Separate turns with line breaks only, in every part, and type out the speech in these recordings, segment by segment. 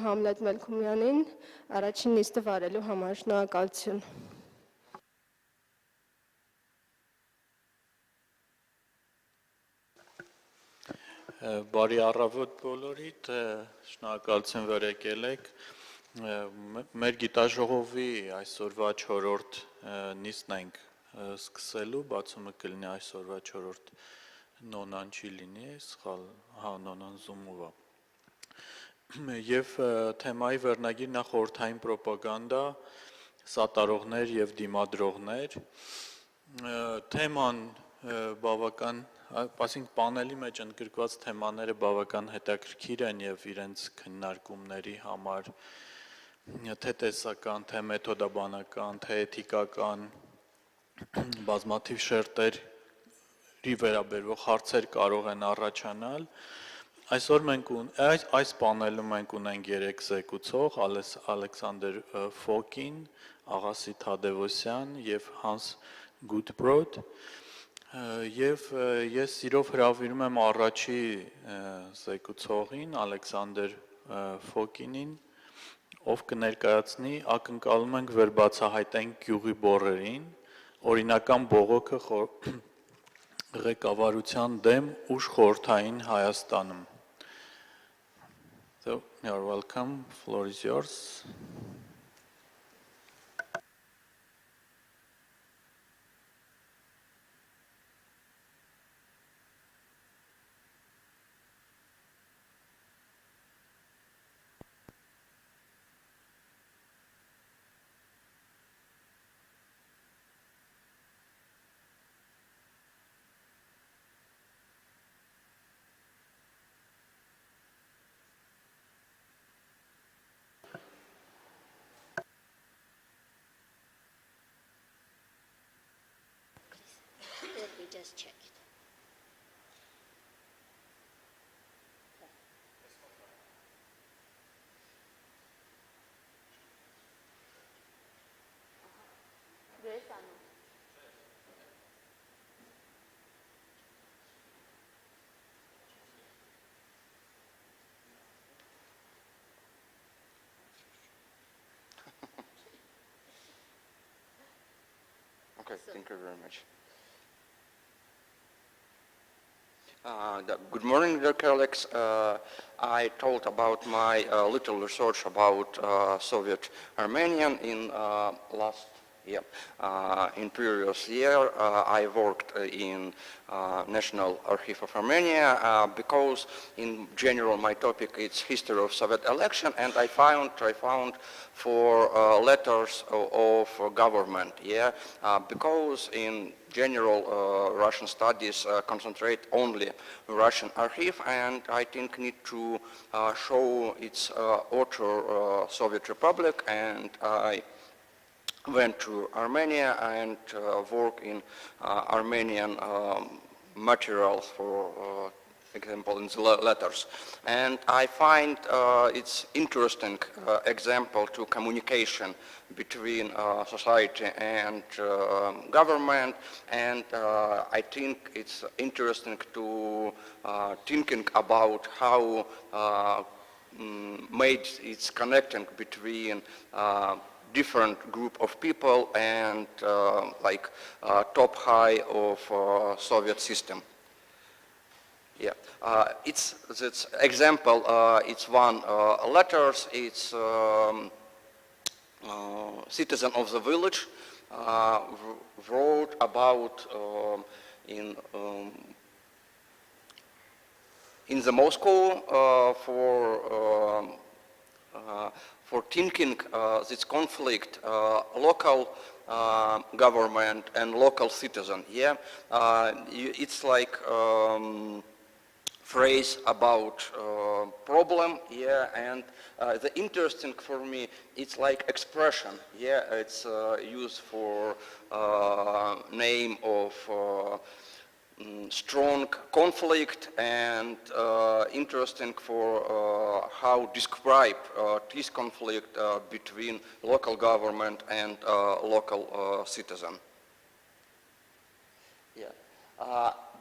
Համլետ Մելքումյանին առաջին նիստը վարելու համար շնորհակալություն։
Բարի առավոտ բոլորիդ, շնորհակալություն որ եկել եք։ Մեր գիտաժողովի այսօրվա 4-րդ նիստն ենք սկսելու, բացումը կլինի այսօրվա 4-րդ նոնան չի լինի, սխալ, նոնան զումով է։ Եվ թեմայի վերնագիրն է խորհրդային պրոպագանդա, սատարողներ և դիմադրողներ։ Թեման բավական, ասենք պանելի մեջ ընդգրկված թեմաները բավական հետաքրքիր են և իրենց քննարկումների համար թե տեսական, թե մեթոդաբանական, թե էթիկական, բազմաթիվ շերտերի վերաբերող հարցեր կարող են առաջանալ։ Այսօր մենք այս պանելում մենք ունենք 3 զեկուցող, Aleksandr Fokin, Աղասի Թադևոսյան և Հանս Gutbrod, և ես սիրով հրավիրում եմ առաջի զեկուցողին, Aleksandr Fokinին, ով կներկայացնի ակնկալում ենք վեր բացահայտենք գյուղի բոռերին, օրինական բողոքը ղեկավարության դեմ ուշխորհրդային Հայաստանում։ So, you're welcome, floor is yours.
Just check it.
Okay, thank you very much. Good morning, dear colleagues. I told about my little research about Soviet-Armenian in last year. In previous year, I worked in National Archive of Armenia because in general my topic is history of Soviet election, and I found for letters of government, because in general Russian studies concentrate only Russian archive, and I think need to show its author Soviet Republic, and I went to Armenia and work in Armenian materials, for example, in the letters. And I find it's interesting example to communication between society and government, and I think it's interesting to thinking about how made its connecting between different group of people and top high of Soviet system. Yeah, it's this example. It's one letters. It's citizen of the village wrote about in the Moscow for thinking this conflict, local government and local citizen. Yeah, it's like phrase about problem. Yeah, and the interesting for me, it's like expression. Yeah, it's used for name of strong conflict, and interesting for how describe this conflict between local government and local citizen. Yeah,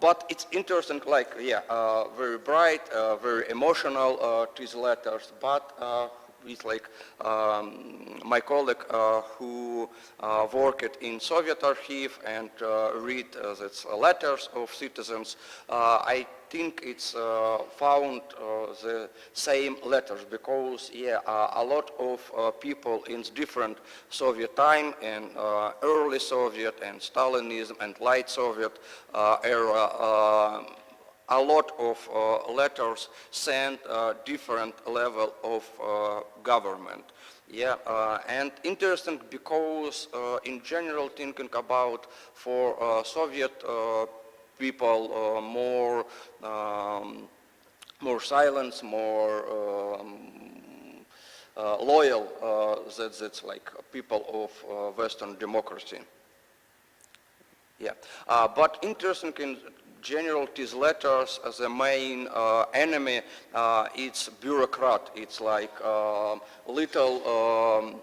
but it's interesting, very bright, very emotional, these letters, but it's like my colleague who worked in Soviet archive and read the letters of citizens. I think it's found the same letters because a lot of people in different Soviet time and early Soviet and Stalinism and light Soviet era, a lot of letters sent different level of government. And interesting because in general thinking about for Soviet people more silence, more loyal. That's like people of Western democracy. But interesting in general, these letters, the main enemy, it's bureaucrat. It's like little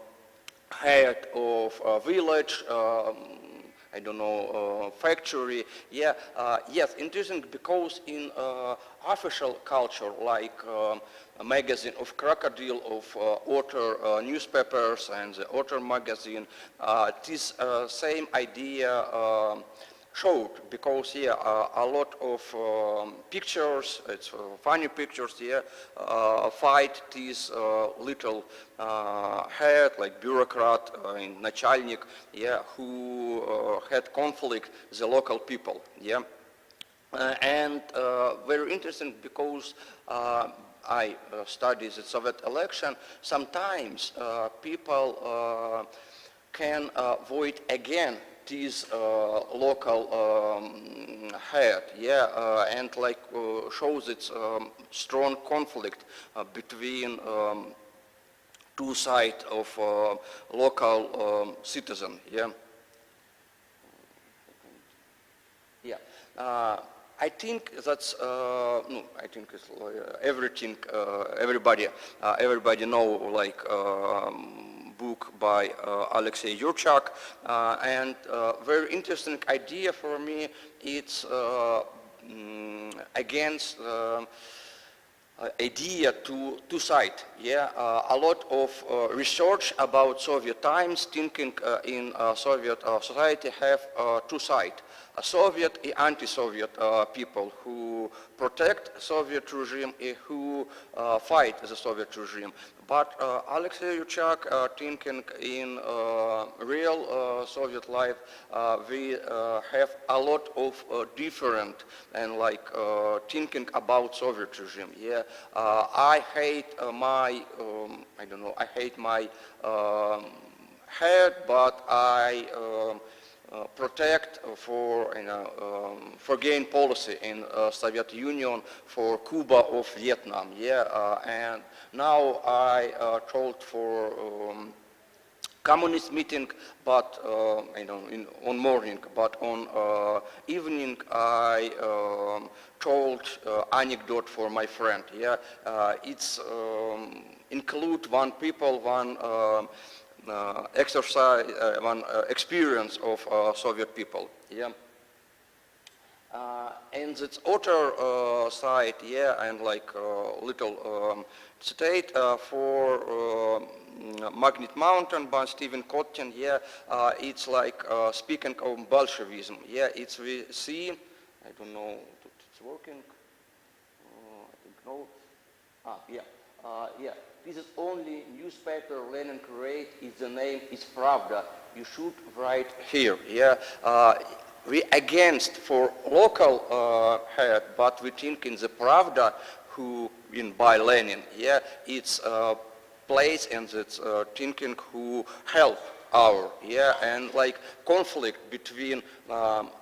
head of a village, I don't know, factory. Yes, interesting because in official culture, like a magazine of crocodile, of author newspapers and the author magazine, this same idea showed because a lot of pictures, it's funny pictures fight this little head like bureaucrat in начальник who had conflict with the local people and very interesting because I studied the Soviet election. Sometimes people can vote again this local head, and like shows its strong conflict between two sides of local citizen. I think that's no. I think it's everything. Everybody know like. Book by Alexei Yurchak, and very interesting idea for me. It's against idea to two sides. A lot of research about Soviet times, thinking in Soviet society have two sides. Soviet and anti-Soviet people who protect Soviet regime and who fight the Soviet regime. But Alexei Yurchak thinking in real Soviet life, we have a lot of different and like thinking about Soviet regime. I hate my, I don't know, I hate my head, but I protect for gain policy in Soviet Union for Cuba of Vietnam. And now I told for communist meeting, but on morning, but on evening I told anecdote for my friend. It's include one people, one exercise, one experience of Soviet people. And its other side, and like little state for Magnet Mountain by Stephen Kotkin. It's like speaking of Bolshevism. It's we see. I don't know if it's working. I think no. This is only newspaper Lenin create. Is the name is Pravda. You should write here. We against for local head, but we think in the Pravda who in by Lenin. It's place and it's thinking who help our and like conflict between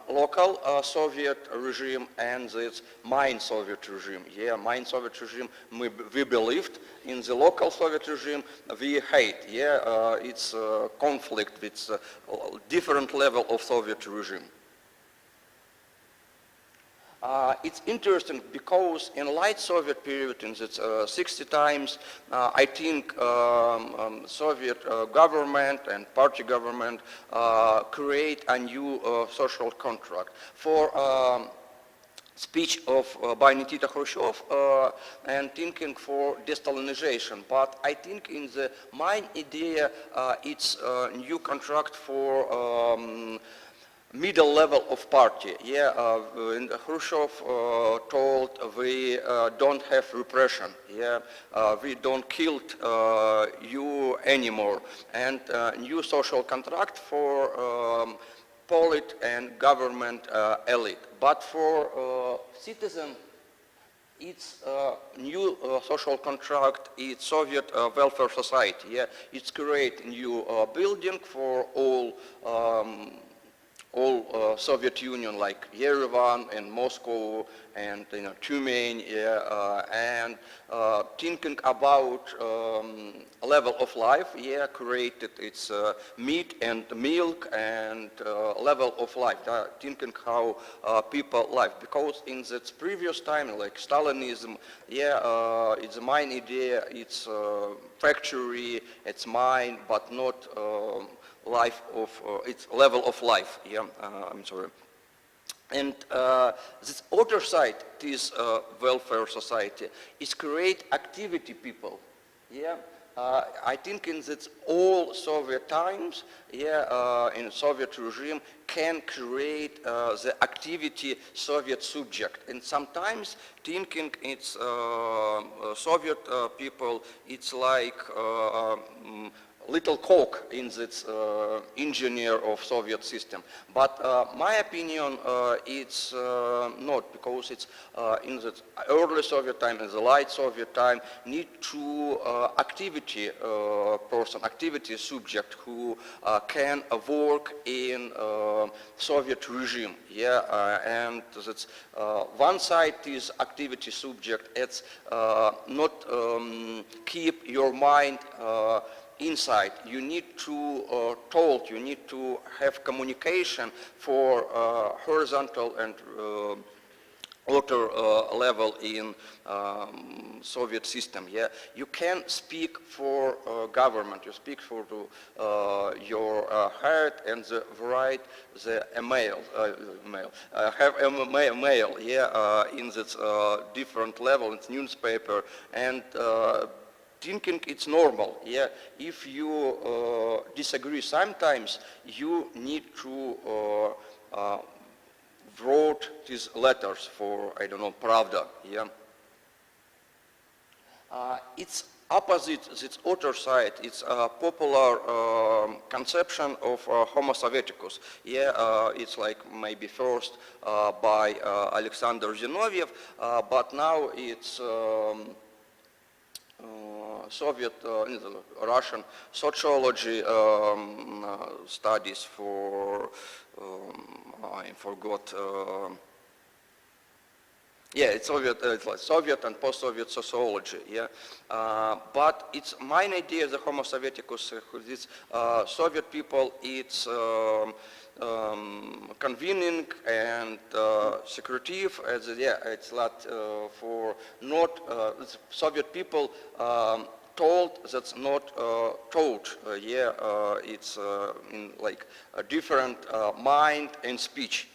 local Soviet regime and this main Soviet regime. Main Soviet regime we believed in the local Soviet regime we hate. It's conflict with different level of Soviet regime. It's interesting because in late Soviet period, in the 60 times, I think Soviet government and party government create a new social contract. For speech of by Nikita Khrushchev and thinking for de-Stalinization. But I think in the main idea it's a new contract for middle level of party. And Khrushchev told we don't have repression. We don't kill you anymore. And new social contract for polit and government elite. But for citizen, it's new social contract, it's Soviet welfare society. It's create new building for all Soviet Union like Yerevan and Moscow and Tumen, and thinking about level of life, created its meat and milk and level of life, thinking how people live. Because in that previous time, like Stalinism, it's a mine idea, it's factory, it's mine, but not life of its level of life. I'm sorry. And this other side, this welfare society, is create activity people. I think in that all Soviet times, in Soviet regime, can create the activity Soviet subject. And sometimes thinking it's Soviet people, it's like little coke in this engineer of Soviet system. But my opinion, it's not, because it's in the early Soviet time and the late Soviet time need to activity person, activity subject who can work in Soviet regime. And that's one side is activity subject. It's not keep your mind inside. You need to talk, you need to have communication for horizontal and outer level in Soviet system. You can speak for government, you speak for your heart and the right, the email, have a mail, in this different level, it's newspaper, and thinking it's normal. If you disagree sometimes, you need to wrote these letters for, I don't know, Pravda. It's opposite this other side. It's a popular conception of Homo Sovieticus. It's like maybe first by Alexander Zinoviev, but now it's Soviet, Russian sociology studies for, I forgot, it's Soviet, it's like Soviet and post-Soviet sociology, but it's main idea, the Homo Sovieticus, this Soviet people, it's convening and secretive, as it's not for not Soviet people told that's not taught. It's in like a different mind and speech.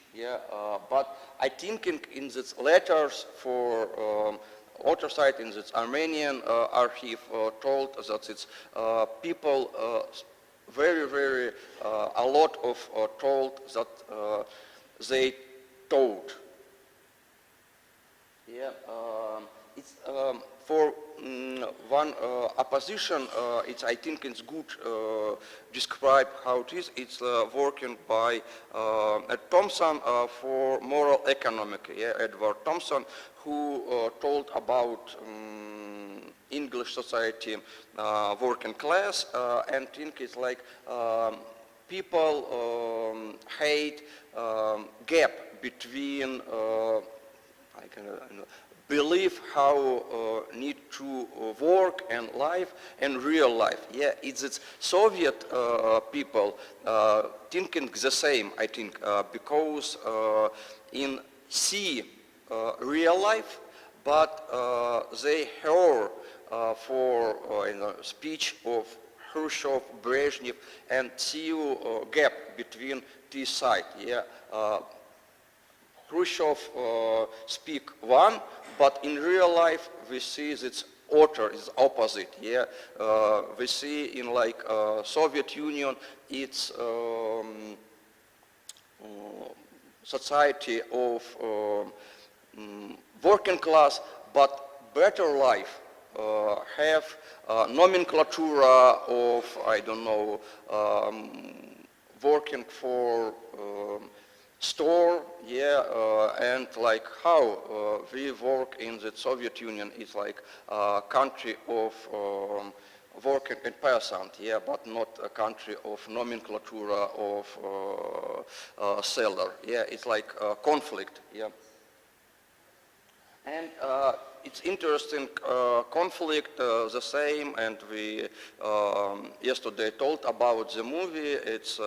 But I think in these letters for other side in this Armenian archive told that it's people very a lot of told that they taught. It's for one opposition, it's, I think it's good describe how it is. It's working by Thompson for moral economic. Edward Thompson, who told about English society, working class, and think it's like people hate gap between believe how need to work and life and real life. It's Soviet people thinking the same, I think, because in see real life, but they heard for speech of Khrushchev, Brezhnev, and see gap between this side. Khrushchev speak one, but in real life we see its order is opposite. Yeah, we see in like Soviet Union, it's society of working class, but better life. Have nomenclature of, I don't know, working for store, yeah, and like how we work in the Soviet Union is like a country of working and peasant, yeah, but not a country of nomenclature of seller, yeah, it's like a conflict, yeah. And it's interesting conflict, the same, and we yesterday told about the movie. It's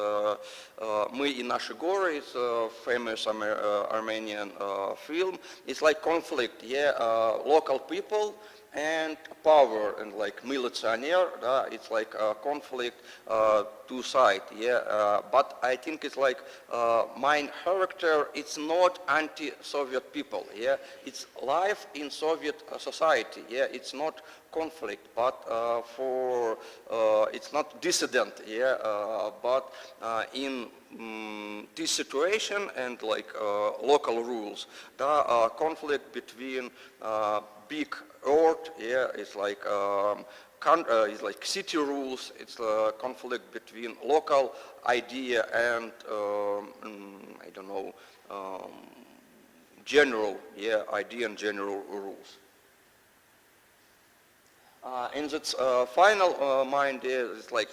Мы и наши горы, it's a famous Armenian film. It's like conflict, yeah, local people and power, and like military, it's like a conflict, two sides, yeah. But I think it's like my character, it's not anti-Soviet people, yeah. It's life in Soviet society, yeah. It's not conflict, but it's not dissident, yeah. But in this situation and like local rules, the conflict between big earth, yeah, it's like city rules. It's a conflict between local idea and I don't know, general, yeah, idea and general rules. In its final mind is like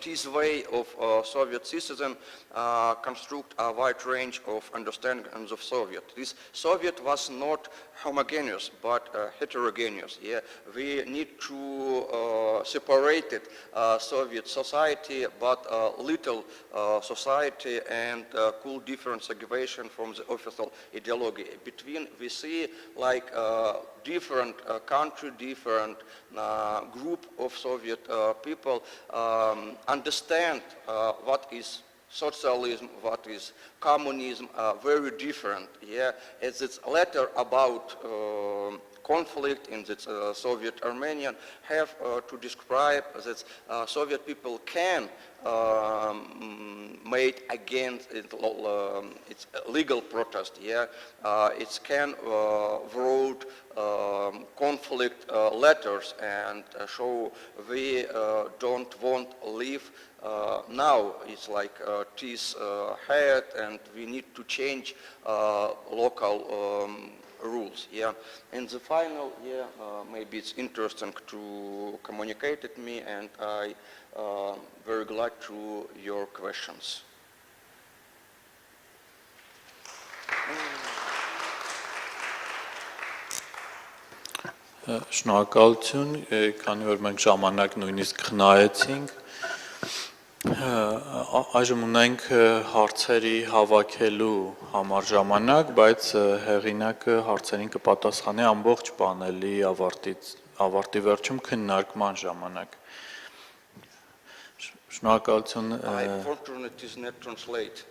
this way of Soviet citizen construct a wide range of understandings of Soviet. This Soviet was not homogeneous but heterogeneous. Yeah, we need to separate it Soviet society, but little society and cool different segregation from the official ideology. Between we see like different country, different group of Soviet people understand what is socialism, what is communism, very different. Yeah, as it's letter about conflict in the Soviet Armenian have to describe that Soviet people can made against its legal protest. Yeah, it can wrote conflict letters and show we don't want live now. It's like this head, and we need to change local rules. Yeah, and the final, yeah, maybe it's interesting to communicate with me, and I very glad to your questions.
Շնորհակալություն, քանի որ մենք ժամանակ նույնիսկ խնայեցինք, այժմ ունենք հարցերի հավաքելու համար ժամանակ, բայց հեղինակը հարցերին կպատասխանի ամբողջ պանելի ավարտի վերջում քննարկման ժամանակ։ Շնորհակալություն։
Unfortunately, it is not translate.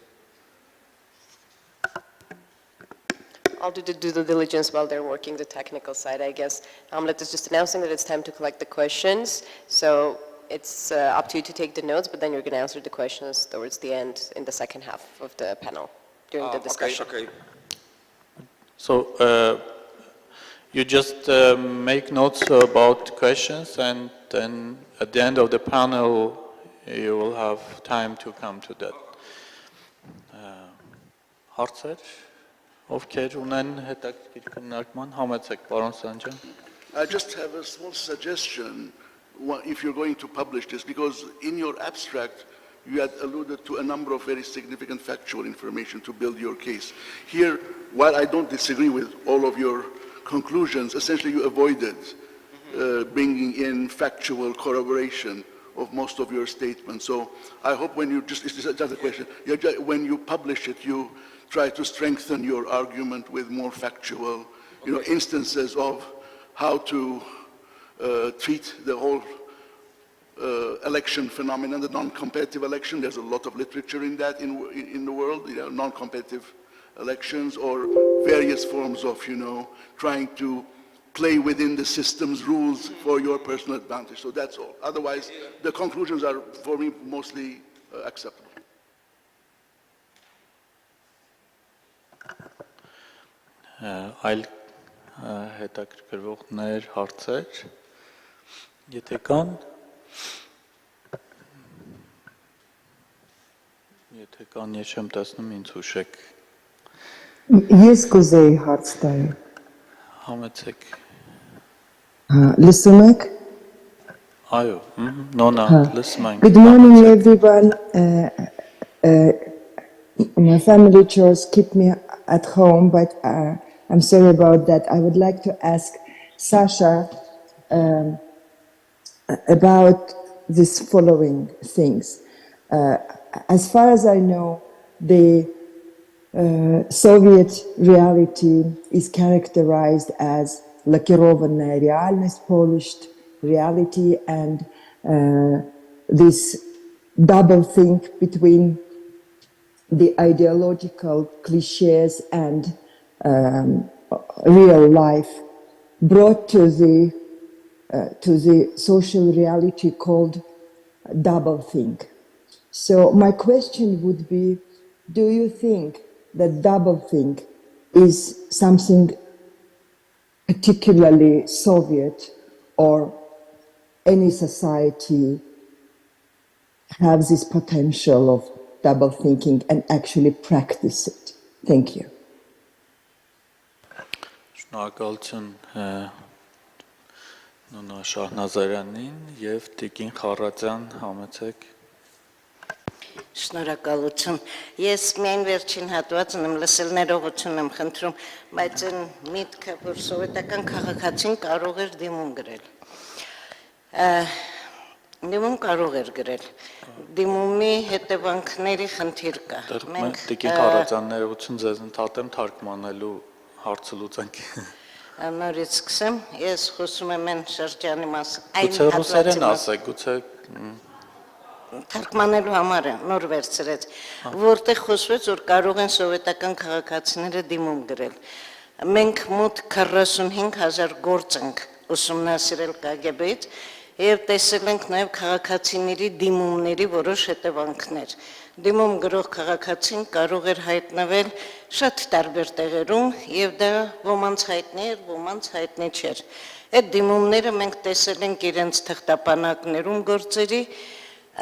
I'll do the due diligence while they're working the technical side, I guess. Hamlet is just announcing that it's time to collect the questions. So it's up to you to take the notes, but then you're going to answer the questions towards the end in the second half of the panel during the discussion.
Okay.
So you just make notes about questions, and then at the end of the panel you will have time to come to that. Հարցեր ովքեր ունեն հետաքրքիր քննարկման, համեցեք, պարոն Սանջան։
I just have a small suggestion if you're going to publish this, because in your abstract you had alluded to a number of very significant factual information to build your case. Here, while I don't disagree with all of your conclusions, essentially you avoided bringing in factual corroboration of most of your statements. So I hope when you just, it's just a question, when you publish it, you try to strengthen your argument with more factual, instances of how to treat the whole election phenomenon, the non-competitive election. There's a lot of literature in that in the world, non-competitive elections or various forms of, trying to play within the system's rules for your personal advantage. So that's all. Otherwise, the conclusions are, for me, mostly acceptable.
Այլ հետաքրքրվողներ, հարցեր, եթե կան, ես չեմ տեսնում, ինձ հուշեք,
Ես կուզեի հարց տալ։
համեցեք,
Լսում եք։
այո, նոնա, լսում ենք,
Good morning everyone. My family chores keep me at home, but I'm sorry about that. I would like to ask Sasha about these following things. As far as I know, the Soviet reality is characterized as лакированная реальность, polished reality, and this double think between the ideological cliches and real life brought to the social reality called double think. So my question would be, do you think that double think is something particularly Soviet, or any society have this potential of double thinking and actually practice it? Thank you.
Շնորհակալություն Նոնա Շահնազարյանին եւ Տիկին Խառատյան, համեցեք։
Շնորհակալություն։ Ես միայն վերջին հատվածն եմ լսել, ներողություն եմ խնդրում, բայց այն միտքը, որ սովետական քաղաքացին կարող էր դիմում գրել։ Դիմում կարող էր գրել։ Դիմումի հետևանքների խնդիր կա։
Մենք Տիկին Խառատյան, ներողություն ձեզ ընդհատեմ թարգմանելու հարցը լուծենք։
Նորից սկսեմ, ես խոսում եմ այն շրջանի մասին։
Գուցե ռուսերեն ասեք, գուցե
թարգմանելու համար է, նոր վերցրեց, որտեղ խոսվեց, որ կարող են սովետական քաղաքացիները դիմում գրել։ Մենք մոտ 45,000 գործ ենք ուսումնասիրել KGB-ից եւ տեսել ենք նաեւ քաղաքացիների դիմումների որոշ հետևանքներ։ Դիմում գրող քաղաքացին կարող էր հայտնվել շատ տարբեր տեղերում եւ դա ոմանց հայտնի էր, ոմանց հայտնի չէր։ Այդ դիմումները մենք տեսել ենք իրենց թղթապանակներում գործերի,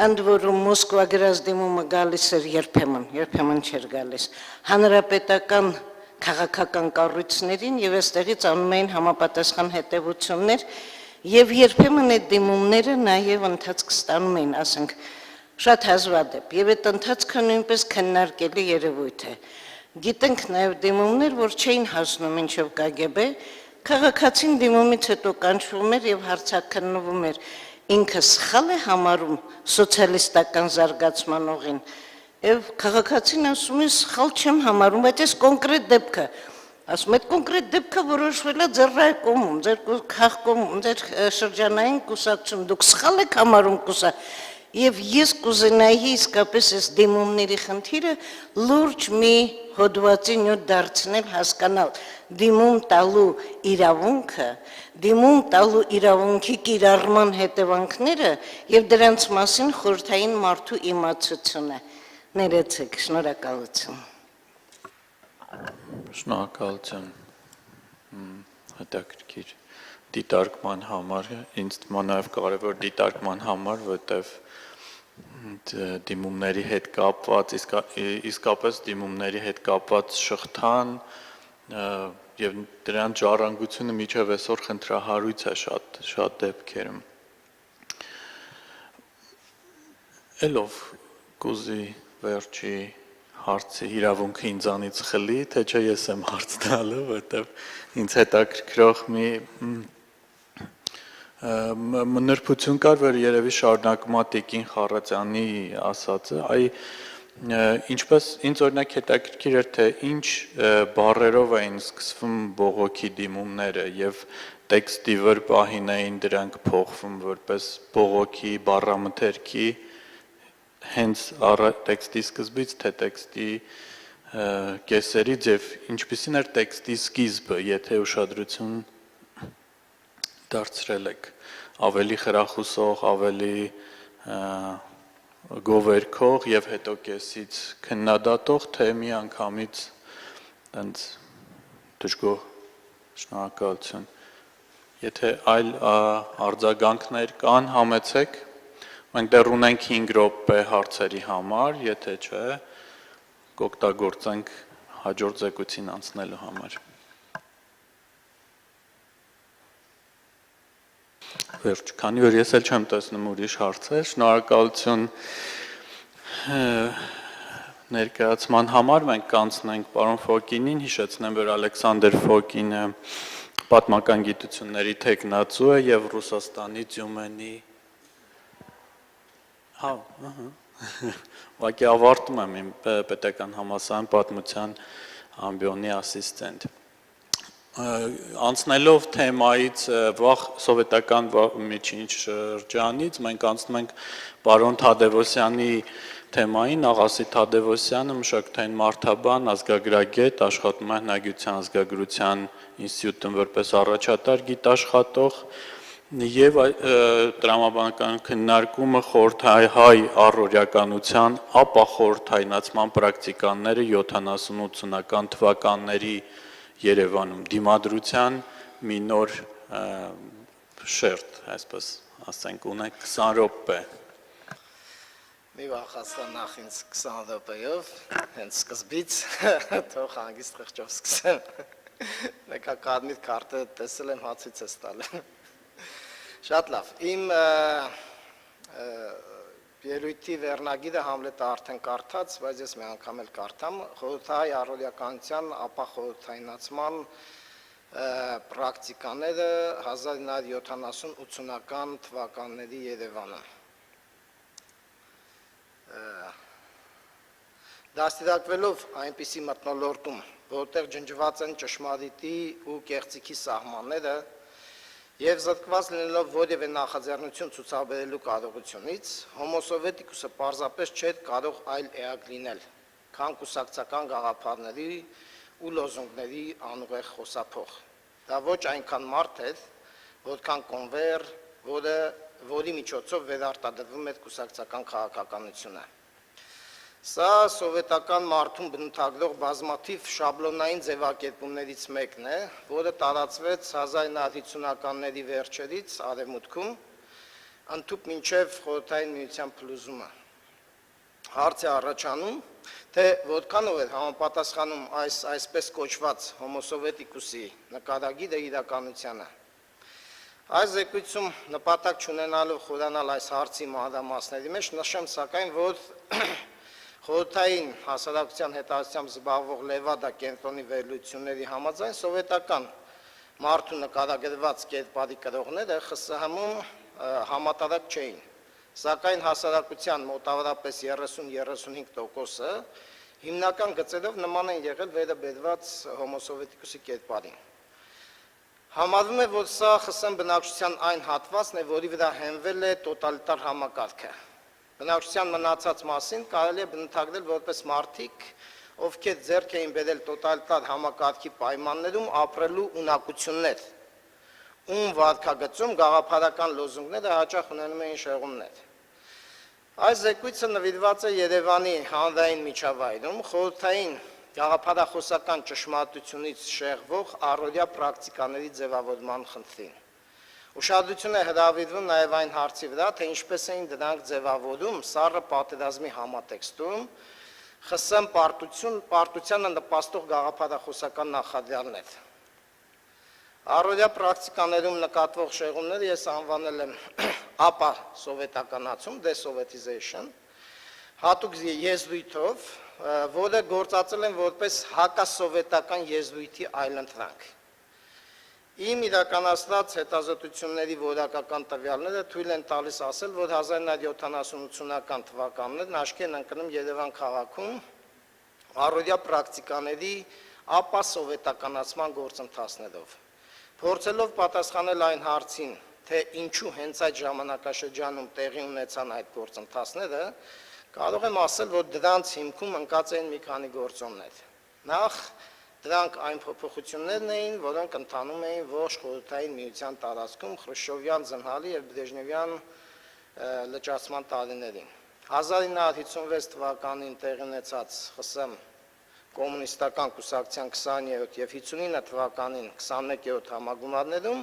ընդ որում Մոսկվա գրած դիմումը գալիս էր երբեմն չէր գալիս։ Հանրապետական քաղաքական կառույցներին եւ այստեղից անում էին համապատասխան հետևություններ եւ երբեմն այդ դիմումները նաեւ ընթացք ստանում էին, ասենք, շատ հազվադեպ եւ այդ ընթացքը նույնպես քննարկելի երևույթ է։ Գիտենք նաեւ դիմումներ, որ չէին հասնում մինչեւ KGB, քաղաքացին դիմումից հետո կանչվում էր եւ հարցաքննվում էր, ինքը սխալ է համարում սոցիալիստական զարգացման ուղին։ Եվ քաղաքացին ասում է, սխալ չեմ համարում, բայց այս կոնկրետ դեպքը, ասում այդ կոնկրետ դեպքը որոշվել է ձեր ռայկոմում, ձեր քաղաքոմում, ձեր շրջանային կուսակցում, դուք սխալ եք համարում կուսա։ Եվ ես կուզենայի իսկապես այս դիմումների խնդիրը լուրջ մի հոդվածի նյութ դարձնել, հասկանալ դիմում տալու իրավունքը, դիմում տալու իրավունքի կիրառման հետևանքները եւ դրանց մասին խորհրդային մարդու իմացությունը։ Ներեցեք, շնորհակալություն։
Շնորհակալություն հետաքրքիր դիտարկման համար, ինձ թվում է նաեւ կարեւոր դիտարկման համար, որտեւ դիմումների հետ կապված, իսկապես դիմումների հետ կապված շղթան եւ դրան ժառանգությունը միջև այսօր խնդրահարույց է շատ դեպքերում։ Ելով կուզի վերջի հարցի իրավունքը ինձանից խլի, թե չէ ես եմ հարց տալու, որտեվ ինձ հետաքրքրող մի նրբություն կար, որ երևի շարունակում է Տիկին Խառատյանի ասածը, ինչպես ինձ օրինակ հետաքրքիր էր, թե ինչ բառերով էին սկսվում բողոքի դիմումները եւ տեքստի վր պահին էին դրանք փոխվում որպես բողոքի բառամթերքի հենց տեքստի սկզբից, թե տեքստի կեսերից եւ ինչպիսին էր տեքստի սկիզբը, եթե ուշադրություն դարձրել եք, ավելի խրախուսող, ավելի գովերքող եւ հետո կեսից քննադատող, թե մի անգամից այնց դժգոհ շնորհակալություն։ Եթե այլ արձագանքներ կան, համեցեք, մենք դեռ ունենք 5 րոպե հարցերի համար, եթե չէ, կօգտագործենք հաջորդ զեկույցին անցնելու համար։ Վերջ, քանի որ ես էլ չեմ տեսնում ուրիշ հարցեր, շնորհակալություն ներկայացման համար մենք կանցնենք պարոն Ֆոկինին, հիշեցնեմ, որ Ալեքսանդր Ֆոկինը պատմական գիտությունների թեկնածու է եւ Ռուսաստանի Ձյումենի ուղղակի ավարտում եմ իմ պետական համալսարան պատմության ամբիոնի ասիստենտ։ Անցնելով թեմայից վաղ սովետական միջին շրջանից, մենք անցնում ենք պարոն Թադևոսյանի թեմային, Աղասի Թադևոսյանը մշակութային մարդաբան, ազգագրագետ, աշխատում է հնագիտության ազգագրության ինստիտուտում որպես առաջատար գիտաշխատող եւ տրամաբանական քննարկումը խորհրդահայ առօրյականության ապա խորհրդայնացման պրակտիկաները 70-80-ական թվականների Երևանում դիմադրության մի նոր շերտ, այսպես ասենք, ունենք 20 րոպե։
Մի վախացա նախ ինձ 20 րոպեով, հենց սկզբից, թող հանգիստ խղճով սկսեմ։ Մեկա կարմիր քարտը տեսել եմ, հացից ես տալ։ Շատ լավ, իմ ելույթի վերնագիրը Համլետը արդեն կարդաց, բայց ես մի անգամ էլ կարդամ, խորհրդահայ առօրյականության ապա խորհրդայնացման պրակտիկաները 1970-80-ական թվականների Երևանում։ Դաստիարակվելով այնպիսի մթնոլորտում, որտեղ ջնջված են ճշմարիտի ու կեղծիքի սահմանները եւ զտկված լինելով որևէ նախաձեռնություն ցուցաբերելու կարողությունից, հոմոսովետիկուսը պարզապես չէր կարող այլ էակ լինել, քան կուսակցական գաղափարների ու լոզունգների անուղեղ խոսափող։ Դա ոչ այնքան մարդ էր, որքան կոնվեր, որի միջոցով վերարտադրվում էր կուսակցական քաղաքականությունը։ Սա սովետական մարդուն բնութագրող բազմաթիվ շաբլոնային ձևակերպումներից մեկն է, որը տարածվեց 1950-ականների վերջերից արևմուտքում, ընդհուպ մինչև խորհրդային միության փլուզումը։ Հարց է առաջանում, թե որքանով էր համապատասխանում այսպես կոչված հոմոսովետիկուսի նկարագիրը իրականությանը։ Այս զեկույցում նպատակ չունենալով խորանալ այս հարցի մանրամասների մեջ, նշեմ սակայն, որ խորհրդային հասարակության հետազոտությամբ զբաղվող Լևադա կենտրոնի վերլուծությունների համաձայն սովետական մարդու նկարագրված կերպարի կրողները ԽՍՀՄ-ում համատարակ չէին, սակայն հասարակության մոտավորապես 30-35%-ը հիմնական գծերով նման են եղել վերը բերված հոմոսովետիկուսի կերպարին։ Համարվում է, որ սա ԽՍՀՄ բնակչության այն հատվածն է, որի վրա հենվել է տոտալիտար համակարգը։ Բնակչության մնացած մասին կարելի է բնութագրել որպես մարդիկ, ովքեր ձեռք էին բերել տոտալիտար համակարգի պայմաններում ապրելու ունակություններ, ում վարքագծում գաղափարական լոզունգները հաճախ ունենում էին շեղումներ։ Այս զեկույցը նվիրված է Երևանի հանրային միջավայրում խորհրդային գաղափարախոսական ճշմարտությունից շեղվող առօրյա պրակտիկաների ձևավորման խնդրին։ Ուշադրություն է հրավիրվում նաև այն հարցի վրա, թե ինչպես էին դրանք ձևավորում սառը պատերազմի համատեքստում ԽՍՀՄ պարտությանը նպաստող գաղափարախոսական նախադրյալներ։ Առօրյա պրակտիկաներում նկատվող շեղումները ես անվանել եմ ապա սովետականացում, de-Sovietization, հատուկ եզրույթով, որը գործածել են որպես հակասովետական եզրույթի այլընտրանք։ Իմ իրականացրած հետազոտությունների որակական տվյալները թույլ են տալիս ասել, որ 1970-80-ական թվականներն աչքի են ընկնում Երևան քաղաքում առօրյա պրակտիկաների ապա սովետականացման գործընթացներով։ Փորձելով պատասխանել այն հարցին, թե ինչու հենց այդ ժամանակաշրջանում տեղի ունեցան այդ գործընթացները, Կարող եմ ասել, որ դրանց հիմքում ընկած էին մի քանի գործոններ։ Նախ դրանք այն փոփոխություններն էին, որոնք ընթանում էին ողջ խորհրդային միության տարածքում Խրուշչովյան զնհալի եւ Բրեժնևյան լճացման տարիներին։ 1956 թվականին տեղի ունեցած ԽՍՀՄ կոմունիստական կուսակցության 20-րդ եւ 59 թվականին 21-րդ համագումարներում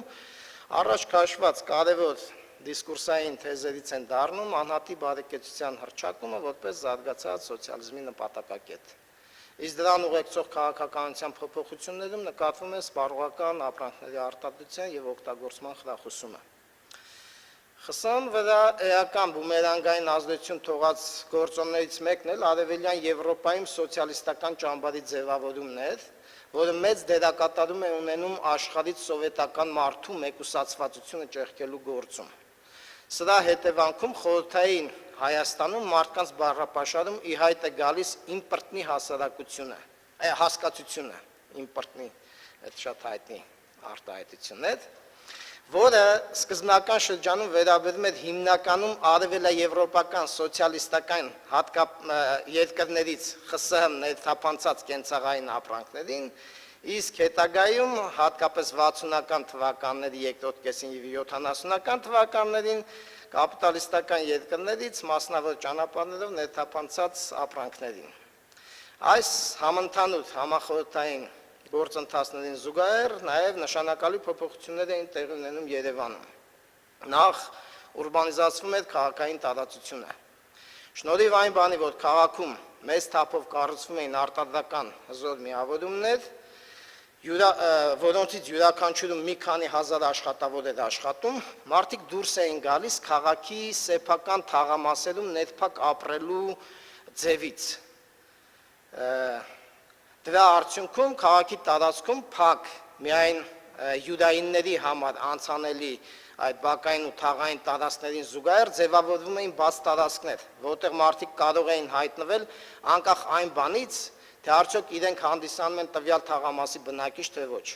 առաջ քաշված կարևոր դիսկուրսային թեզերից են դառնում անհատի բարեկեցության հռչակումը որպես զարգացած սոցիալիզմի նպատակակետ։ Իսկ դրան ուղեկցող քաղաքականության փոփոխություններում նկատվում է սպառողական ապրանքների արտադրության եւ օգտագործման խրախուսումը։ ԽՍՀՄ վրա էական բումերանգային ազդեցություն թողած գործոններից մեկն էլ արևելյան Եվրոպայում սոցիալիստական ճամբարի ձևավորումն էր, որը մեծ դերակատարում է ունենում աշխարհից սովետական մարդու մեկուսացվածությունը ճեղքելու գործում։ Սրա հետևանքում խորհրդային Հայաստանում մարդկանց բառապաշարում ի հայտ է գալիս իմպորտնի հասկացությունը, իմպորտնի այդ շատ հայտնի արտահայտությունն է, որը սկզբնական շրջանում վերաբերում էր հիմնականում արևելաեվրոպական սոցիալիստական երկրներից ԽՍՀՄ ներթափանցած կենցաղային ապրանքներին, իսկ հետագայում հատկապես 60-ական թվականների երկրորդ կեսին եւ 70-ական թվականներին կապիտալիստական երկրներից մասնավոր ճանապարհներով ներթափանցած ապրանքներին։ Այս համընդհանուր համախորհրդային գործընթացներին զուգահեռ նաև նշանակալի փոփոխություններ էին տեղի ունենում Երևանում։ Նախ ուրբանիզացվում էր քաղաքային տարածությունը։ Շնորհիվ այն բանի, որ քաղաքում մեծ թափով կառուցվում էին արտադրական հզոր միավորումներ, որոնցից յուրաքանչյուրում մի քանի հազար աշխատավոր էր աշխատում, մարդիկ դուրս էին գալիս քաղաքի սեփական թաղամասերում ներփակ ապրելու ձևից։ Դրա արդյունքում քաղաքի տարածքում փակ միայն յուրայինների համար անցանելի այդ բակային ու թաղային տարածքներին զուգահեռ ձևավորվում էին բաց տարածքներ, որտեղ մարդիկ կարող էին հայտնվել անկախ այն բանից, թե արդյոք իրենք հանդիսանում են տվյալ թաղամասի բնակիչ թե ոչ։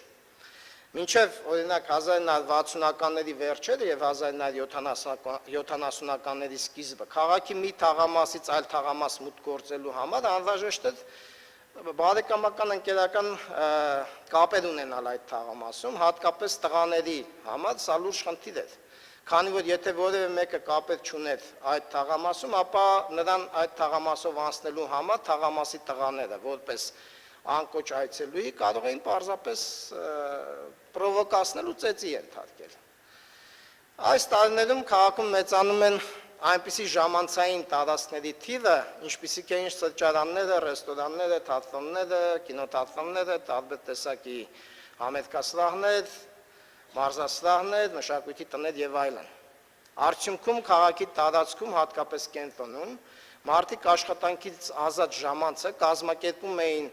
Մինչև օրինակ 1960-ականների վերջերը եւ 1970-ականների սկիզբը քաղաքի մի թաղամասից այլ թաղամաս մուտք գործելու համար անհրաժեշտ է բարեկամական ընկերական կապեր ունենալ այդ թաղամասում, հատկապես տղաների համար սա լուրջ խնդիր է։ Քանի որ եթե որևէ մեկը կապեր չուներ այդ թաղամասում, ապա նրան այդ թաղամասով անցնելու համար թաղամասի տղաները որպես անկոչ այցելուի կարող էին պարզապես պրովոկացնել ու ծեծի ենթարկել։ Այս տարիներում քաղաքում մեծանում են այնպիսի ժամանցային տարածքների թիվը, ինչպիսիք էին սրճարանները, ռեստորանները, թատրոնները, կինոթատրոնները, տարբեր տեսակի համերգասրահներ, մարզասրահներ, մշակույթի տներ եւ այլն։ Արդյունքում քաղաքի տարածքում, հատկապես կենտրոնում, մարդիկ աշխատանքից ազատ ժամանցը կազմակերպում էին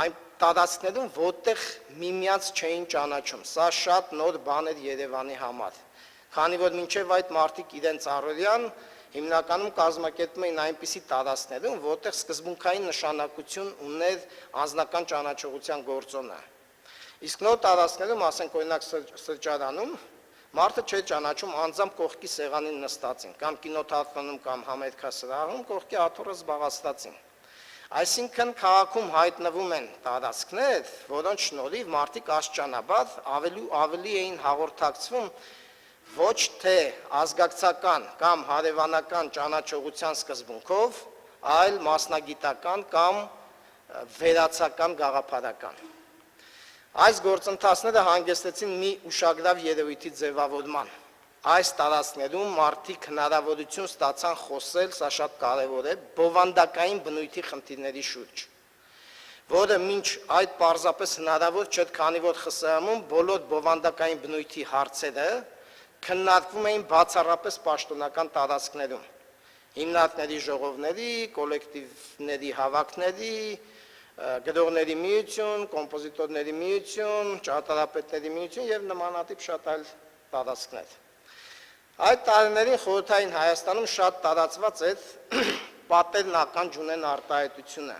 այն տարածքներում, որտեղ միմյանց չէին ճանաչում։ Սա շատ նոր բան էր Երևանի համար։ Քանի որ մինչև այդ մարդիկ իրենց առօրյան հիմնականում կազմակերպում էին այնպիսի տարածքներում, որտեղ սկզբունքային նշանակություն ուներ անձնական ճանաչողության գործոնը։ Իսկ նոր տարածքներում, ասենք օրինակ սրճարանում, մարդը չէր ճանաչում անձամբ կողքի սեղանին նստածին, կամ կինոթատրոնում կամ համերգասրահում կողքի աթոռը զբաղացրածին։ Այսինքն քաղաքում հայտնվում են տարածքներ, որոնց շնորհիվ մարդիկ աստիճանաբար ավելի էին հաղորդակցվում ոչ թե ազգակցական կամ հարևանական ճանաչողության սկզբունքով, այլ մասնագիտական կամ վերացական գաղափարական։ Այս գործընթացները հանգեցրին մի ուշագրավ երևույթի ձևավորման։ Այս տարածքներում մարդիկ հնարավորություն ստացան խոսել, սա շատ կարևոր է, բովանդակային բնույթի խնդիրների շուրջ, որը մինչ այդ պարզապես հնարավոր չէր, քանի որ ԽՍՀՄ-ում բոլոր բովանդակային բնույթի հարցերը քննարկվում էին բացառապես պաշտոնական տարածքներում, հիմնարկների ժողովների, կոլեկտիվների հավաքների, գրողների միություն, կոմպոզիտորների միություն, ճարտարապետների միություն եւ նմանատիպ շատ այլ տարածքներ։ Այդ տարիներին խորհրդային Հայաստանում շատ տարածված էր պատերն ականջունեն արտահայտությունը։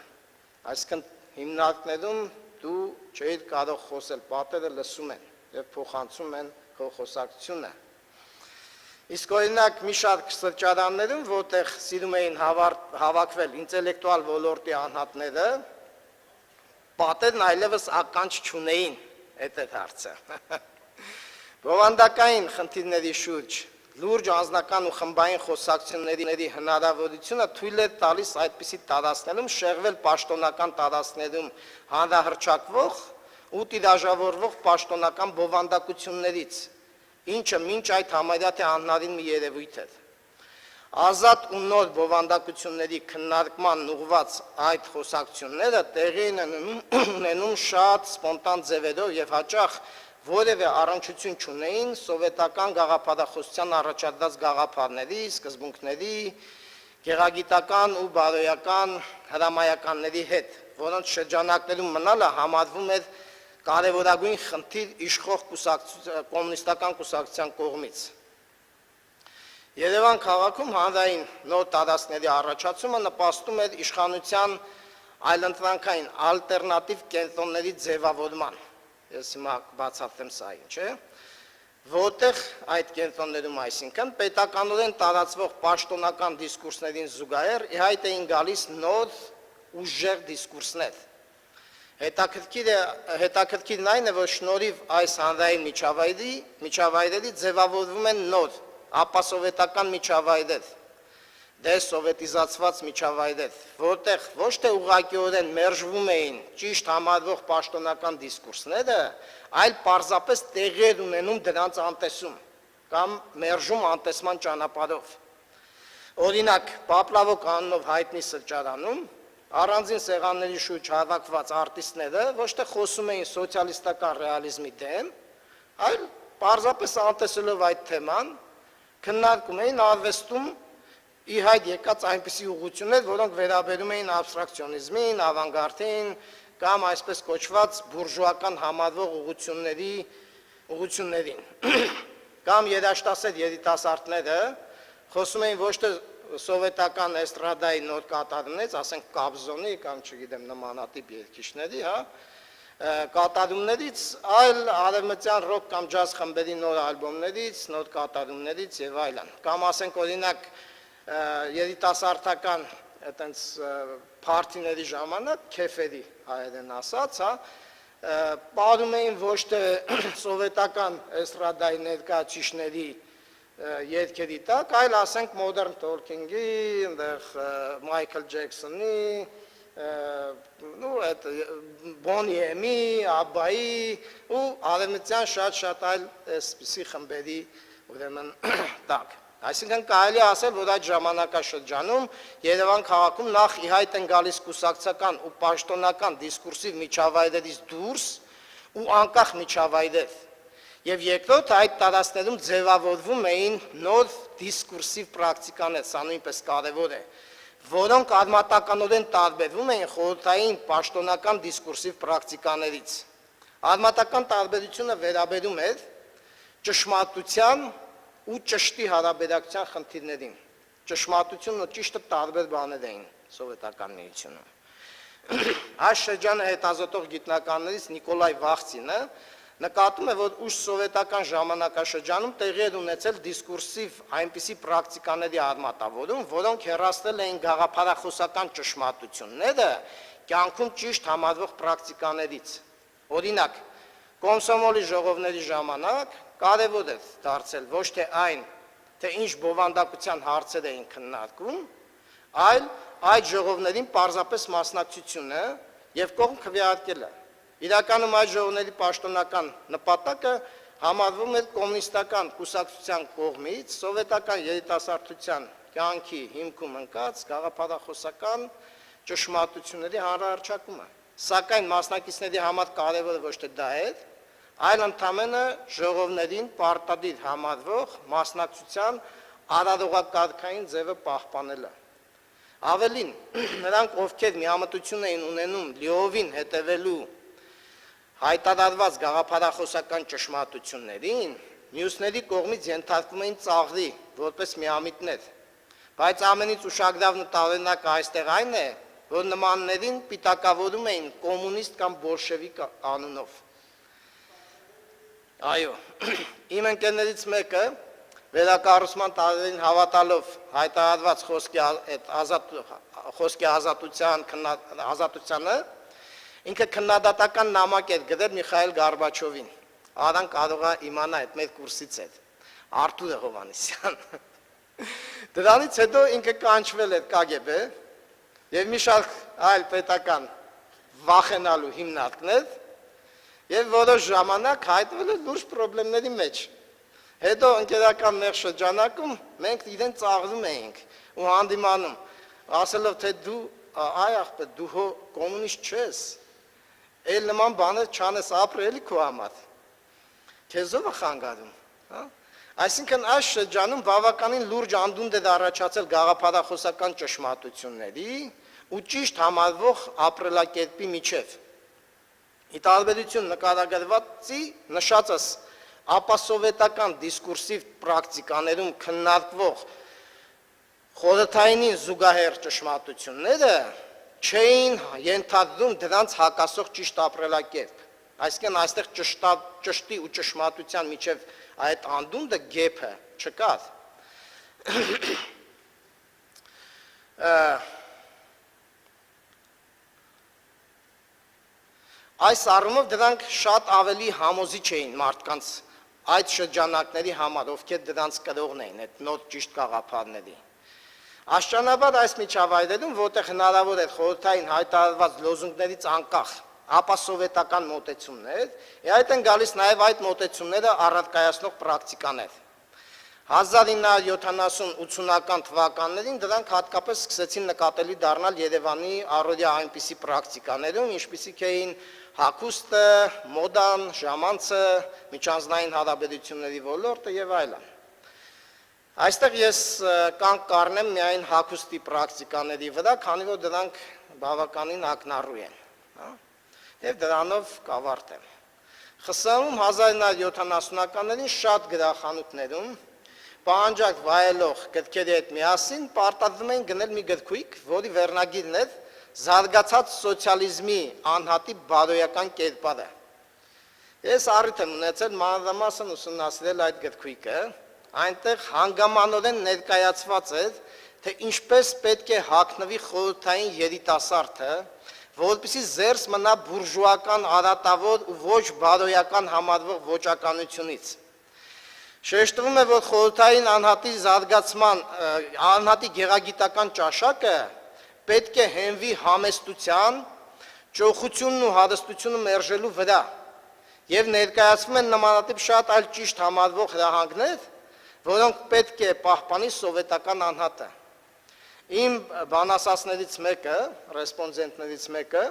Այսինքն հիմնարկներում դու չէիր կարող խոսել, պատերը լսում են եւ փոխանցում են քո խոսակցությունը։ Իսկ օրինակ մի շարք սրճարաններում, որտեղ սիրում էին հավաքվել ինտելեկտուալ ոլորտի անհատները, պատերն այլևս ականջ չունեին այդ հարցը։ Բովանդակային խնդիրների շուրջ լուրջ անձնական ու խմբային խոսակցությունների հնարավորությունը թույլ է տալիս այդպիսի տարածքներում շեղվել պաշտոնական տարածքներում հանրահռչակվող ու տիրաժավորվող պաշտոնական բովանդակություններից, ինչը մինչ այդ համարյա թե անհնարին մի երևույթ էր։ Ազատ ու նոր բովանդակությունների քննարկման ուղղված այդ խոսակցությունները տեղի են ունենում շատ սպոնտան ձևերով եւ հաճախ որևէ առնչություն չունեին սովետական գաղափարախոսության առաջադրած գաղափարների, սկզբունքների, գեղագիտական ու բարոյական հրամայականների հետ, որոնց շրջանակներում մնալը համարվում էր կարևորագույն խնդիր իշխող կոմունիստական կուսակցության կողմից։ Երևան քաղաքում հանրային նոր տարածքների առաջացումը նպաստում էր իշխանության այլընտրանքային ալտերնատիվ կենտրոնների ձևավորման։ Ես հիմա բացատրեմ սա ինչ է, որտեղ այդ կենտրոններում, այսինքն պետականորեն տարածվող պաշտոնական դիսկուրսներին զուգահեռ ի հայտ էին գալիս նոր ուժեղ դիսկուրսներ։ Հետաքրքիրն այն է, որ շնորհիվ այս հանրային միջավայրերի ձևավորվում են նոր, ապասովետական միջավայրեր, de-Sovietizացված միջավայրեր, որտեղ ոչ թե ուղղակիորեն մերժվում էին ճիշտ համարվող պաշտոնական դիսկուրսները, այլ պարզապես տեղի էր ունենում դրանց անտեսում կամ մերժում անտեսման ճանապարհով։ Օրինակ, Պապլավոկ անունով հայտնի սրճարանում առանձին սեղանների շուրջ հավաքված արտիստները ոչ թե խոսում էին սոցիալիստական ռեալիզմի դեմ, այլ պարզապես անտեսելով այդ թեման, քննարկում էին արվեստում ի հայտ եկած այնպիսի ուղղություններ, որոնք վերաբերում էին աբստրակցիոնիզմին, ավանգարդին կամ այսպես կոչված բուրժուական համարվող ուղղություններին։ Կամ երաժշտասեր երիտասարդները խոսում էին ոչ թե սովետական էստրադայի նոր կատարումներից, ասենք Կաբզոնի կամ չգիտեմ նմանատիպ երգիչների, կատարումներից, այլ արևմտյան ռոք կամ ջազ խմբերի նոր ալբոմներից, նոր կատարումներից եւ այլն։ Կամ ասենք օրինակ երիտասարդական այտենց փարթիների ժամանակ քեֆերի հայերեն ասած, պարում էին ոչ թե սովետական էստրադայի ներկայացուցիչների երգերի տակ, այլ ասենք Modern Talking-ի, այնտեղ Michael Jackson-ի, Bonnie M-ի, Abba-ի ու արևմտյան շատ այլ այսպիսի խմբերի ուրեմն տակ։ Այսինքն կարելի է ասել, որ այդ ժամանակաշրջանում Երևան քաղաքում նախ ի հայտ են գալիս կուսակցական ու պաշտոնական դիսկուրսիվ միջավայրերից դուրս ու անկախ միջավայրեր։ Եվ երկրորդ այդ տարածքներում ձևավորվում էին նոր դիսկուրսիվ պրակտիկաներ, սա նույնպես կարևոր է, որոնք արմատականորեն տարբերվում էին խորհրդային պաշտոնական դիսկուրսիվ պրակտիկաներից։ Արմատական տարբերությունը վերաբերում էր ճշմարտության ու ճշտի հարաբերակցության խնդիրներին։ Ճշմարտությունն ու ճիշտը տարբեր բաներ էին սովետական միությունում։ Այս շրջանը հետազոտող գիտնականներից Նիկոլայ Վախցինը նկատում է, որ ուշ սովետական ժամանակաշրջանում տեղի էր ունեցել դիսկուրսիվ այնպիսի պրակտիկաների արմատավորում, որոնք հեռացրել էին գաղափարախոսական ճշմարտությունները կյանքում ճիշտ համարվող պրակտիկաներից։ Օրինակ, կոմսոմոլի ժողովների ժամանակ կարևոր է դարձել ոչ թե այն, թե ինչ բովանդակության հարցեր էին քննարկում, այլ այդ ժողովներին պարզապես մասնակցությունը եւ կողմ քվեարկելը։ Իրականում այդ ժողովների պաշտոնական նպատակը համարվում էր կոմունիստական կուսակցության կողմից սովետական երիտասարդության կյանքի հիմքում ընկած գաղափարախոսական ճշմարտությունների հանրահռչակումը։ Սակայն մասնակիցների համար կարևորը ոչ թե դա էր, այլ ընդամենը ժողովներին պարտադիր համարվող մասնակցության արարողակարգային ձևը պահպանելը։ Ավելին, նրանք, ովքեր միամտություն էին ունենում լիովին հետևելու հայտարարված գաղափարախոսական ճշմարտություններին, մյուսների կողմից ենթարկվում էին ծաղրի, որպես միամիտներ։ Բայց ամենից ուշագրավն ու տարօրինակը այստեղ այն է, որ նմաններին պիտակավորում էին կոմունիստ կամ բոլշևիկ անունով։ Այո, իմ ընկերներից մեկը վերակառուցման տարերին հավատալով հայտարարված խոսքի ազատությանը, ինքը քննադատական նամակ էր գրել Միխայել Գորբաչովին, արան կարող է իմանա այդ մեր կուրսից է, Արթուր Հովհաննիսյան։ Դրանից հետո ինքը կանչվել էր KGB եւ մի շարք այլ պետական վախենալու հիմնարկներ եւ որոշ ժամանակ հայտնվել էր լուրջ խնդիրների մեջ։ Հետո ընկերական նեղ շրջանակում մենք իրեն ծաղրում էինք ու հանդիմանում, ասելով թե դու այ ախպեր դու հո կոմունիստ չես, էլ նման բաներ չանես ապրելի քո համար։ Քեզ ով է խանգարում, հա։ Այսինքն այս շրջանում բավականին լուրջ անդունդ է առաջացել գաղափարախոսական ճշմարտությունների ու ճիշտ համարվող ապրելակերպի միջև։ Ի տարբերություն նկարագրվածի նշածս ապասովետական դիսկուրսիվ պրակտիկաներում քննարկվող խորհրդայինին զուգահեռ ճշմարտությունները չէին ենթադրում դրանց հակասող ճիշտ ապրելակերպ։ Այսինքն այստեղ ճշտի ու ճշմարտության միջև այդ անդունդը գեփը չկար։ Այս առումով դրանք շատ ավելի համոզիչ էին մարդկանց այդ շրջանակների համար, ովքեր դրանց կրողն էին, այդ նոր ճիշտ գաղափարների։ Աշճանաբար այս միջավայրերում, որտեղ հնարավոր էր խորհրդային հայտարարված լոզունգներից անկախ ապասովետական մոտեցումներ, այդ են գալիս նաև այդ մոտեցումները առարկայացնող պրակտիկաներ։ 1970-80-ական թվականներին դրանք հատկապես սկսեցին նկատելի դառնալ Երևանի առօրյա այնպիսի պրակտիկաներում, ինչպիսիք էին հագուստը, մոդան, ժամանցը, միջանձնային հարաբերությունների ոլորտը եւ այլն։ Այստեղ ես կանգ կառնեմ միայն հագուստի պրակտիկաների վրա, քանի որ դրանք բավականին ակնառու են, հա։ Եվ դրանով կավարտեմ։ ԽՍՀՄ-ում 1970-ականներին շատ գրախանութներում պահանջակ վայելող գրքերի հետ միասին պարտադրվում էին գնել մի գրքույկ, որի վերնագիրն էր «Զարգացած սոցիալիզմի անհատի բարոյական կերպարը»։ Ես առիթ եմ ունեցել մանրամասն ուսումնասիրել այդ գրքույկը, այնտեղ հանգամանորեն ներկայացված էր, թե ինչպես պետք է հագնվի խորհրդային երիտասարդը, որպեսզի զերծ մնա բուրժուական արատավոր ու ոչ բարոյական համարվող ոճականությունից։ Շեշտվում է, որ խորհրդային անհատի զարգացման, անհատի գեղագիտական ճաշակը պետք է հենվի համեստության, ճոխությունն ու հարստությունը մերժելու վրա, եւ ներկայացվում են նմանատիպ շատ այլ ճիշտ համարվող հրահանգներ, որոնք պետք է պահպանի սովետական անհատը։ Իմ բանասացներից մեկը, ռեսպոնդենտներից մեկը,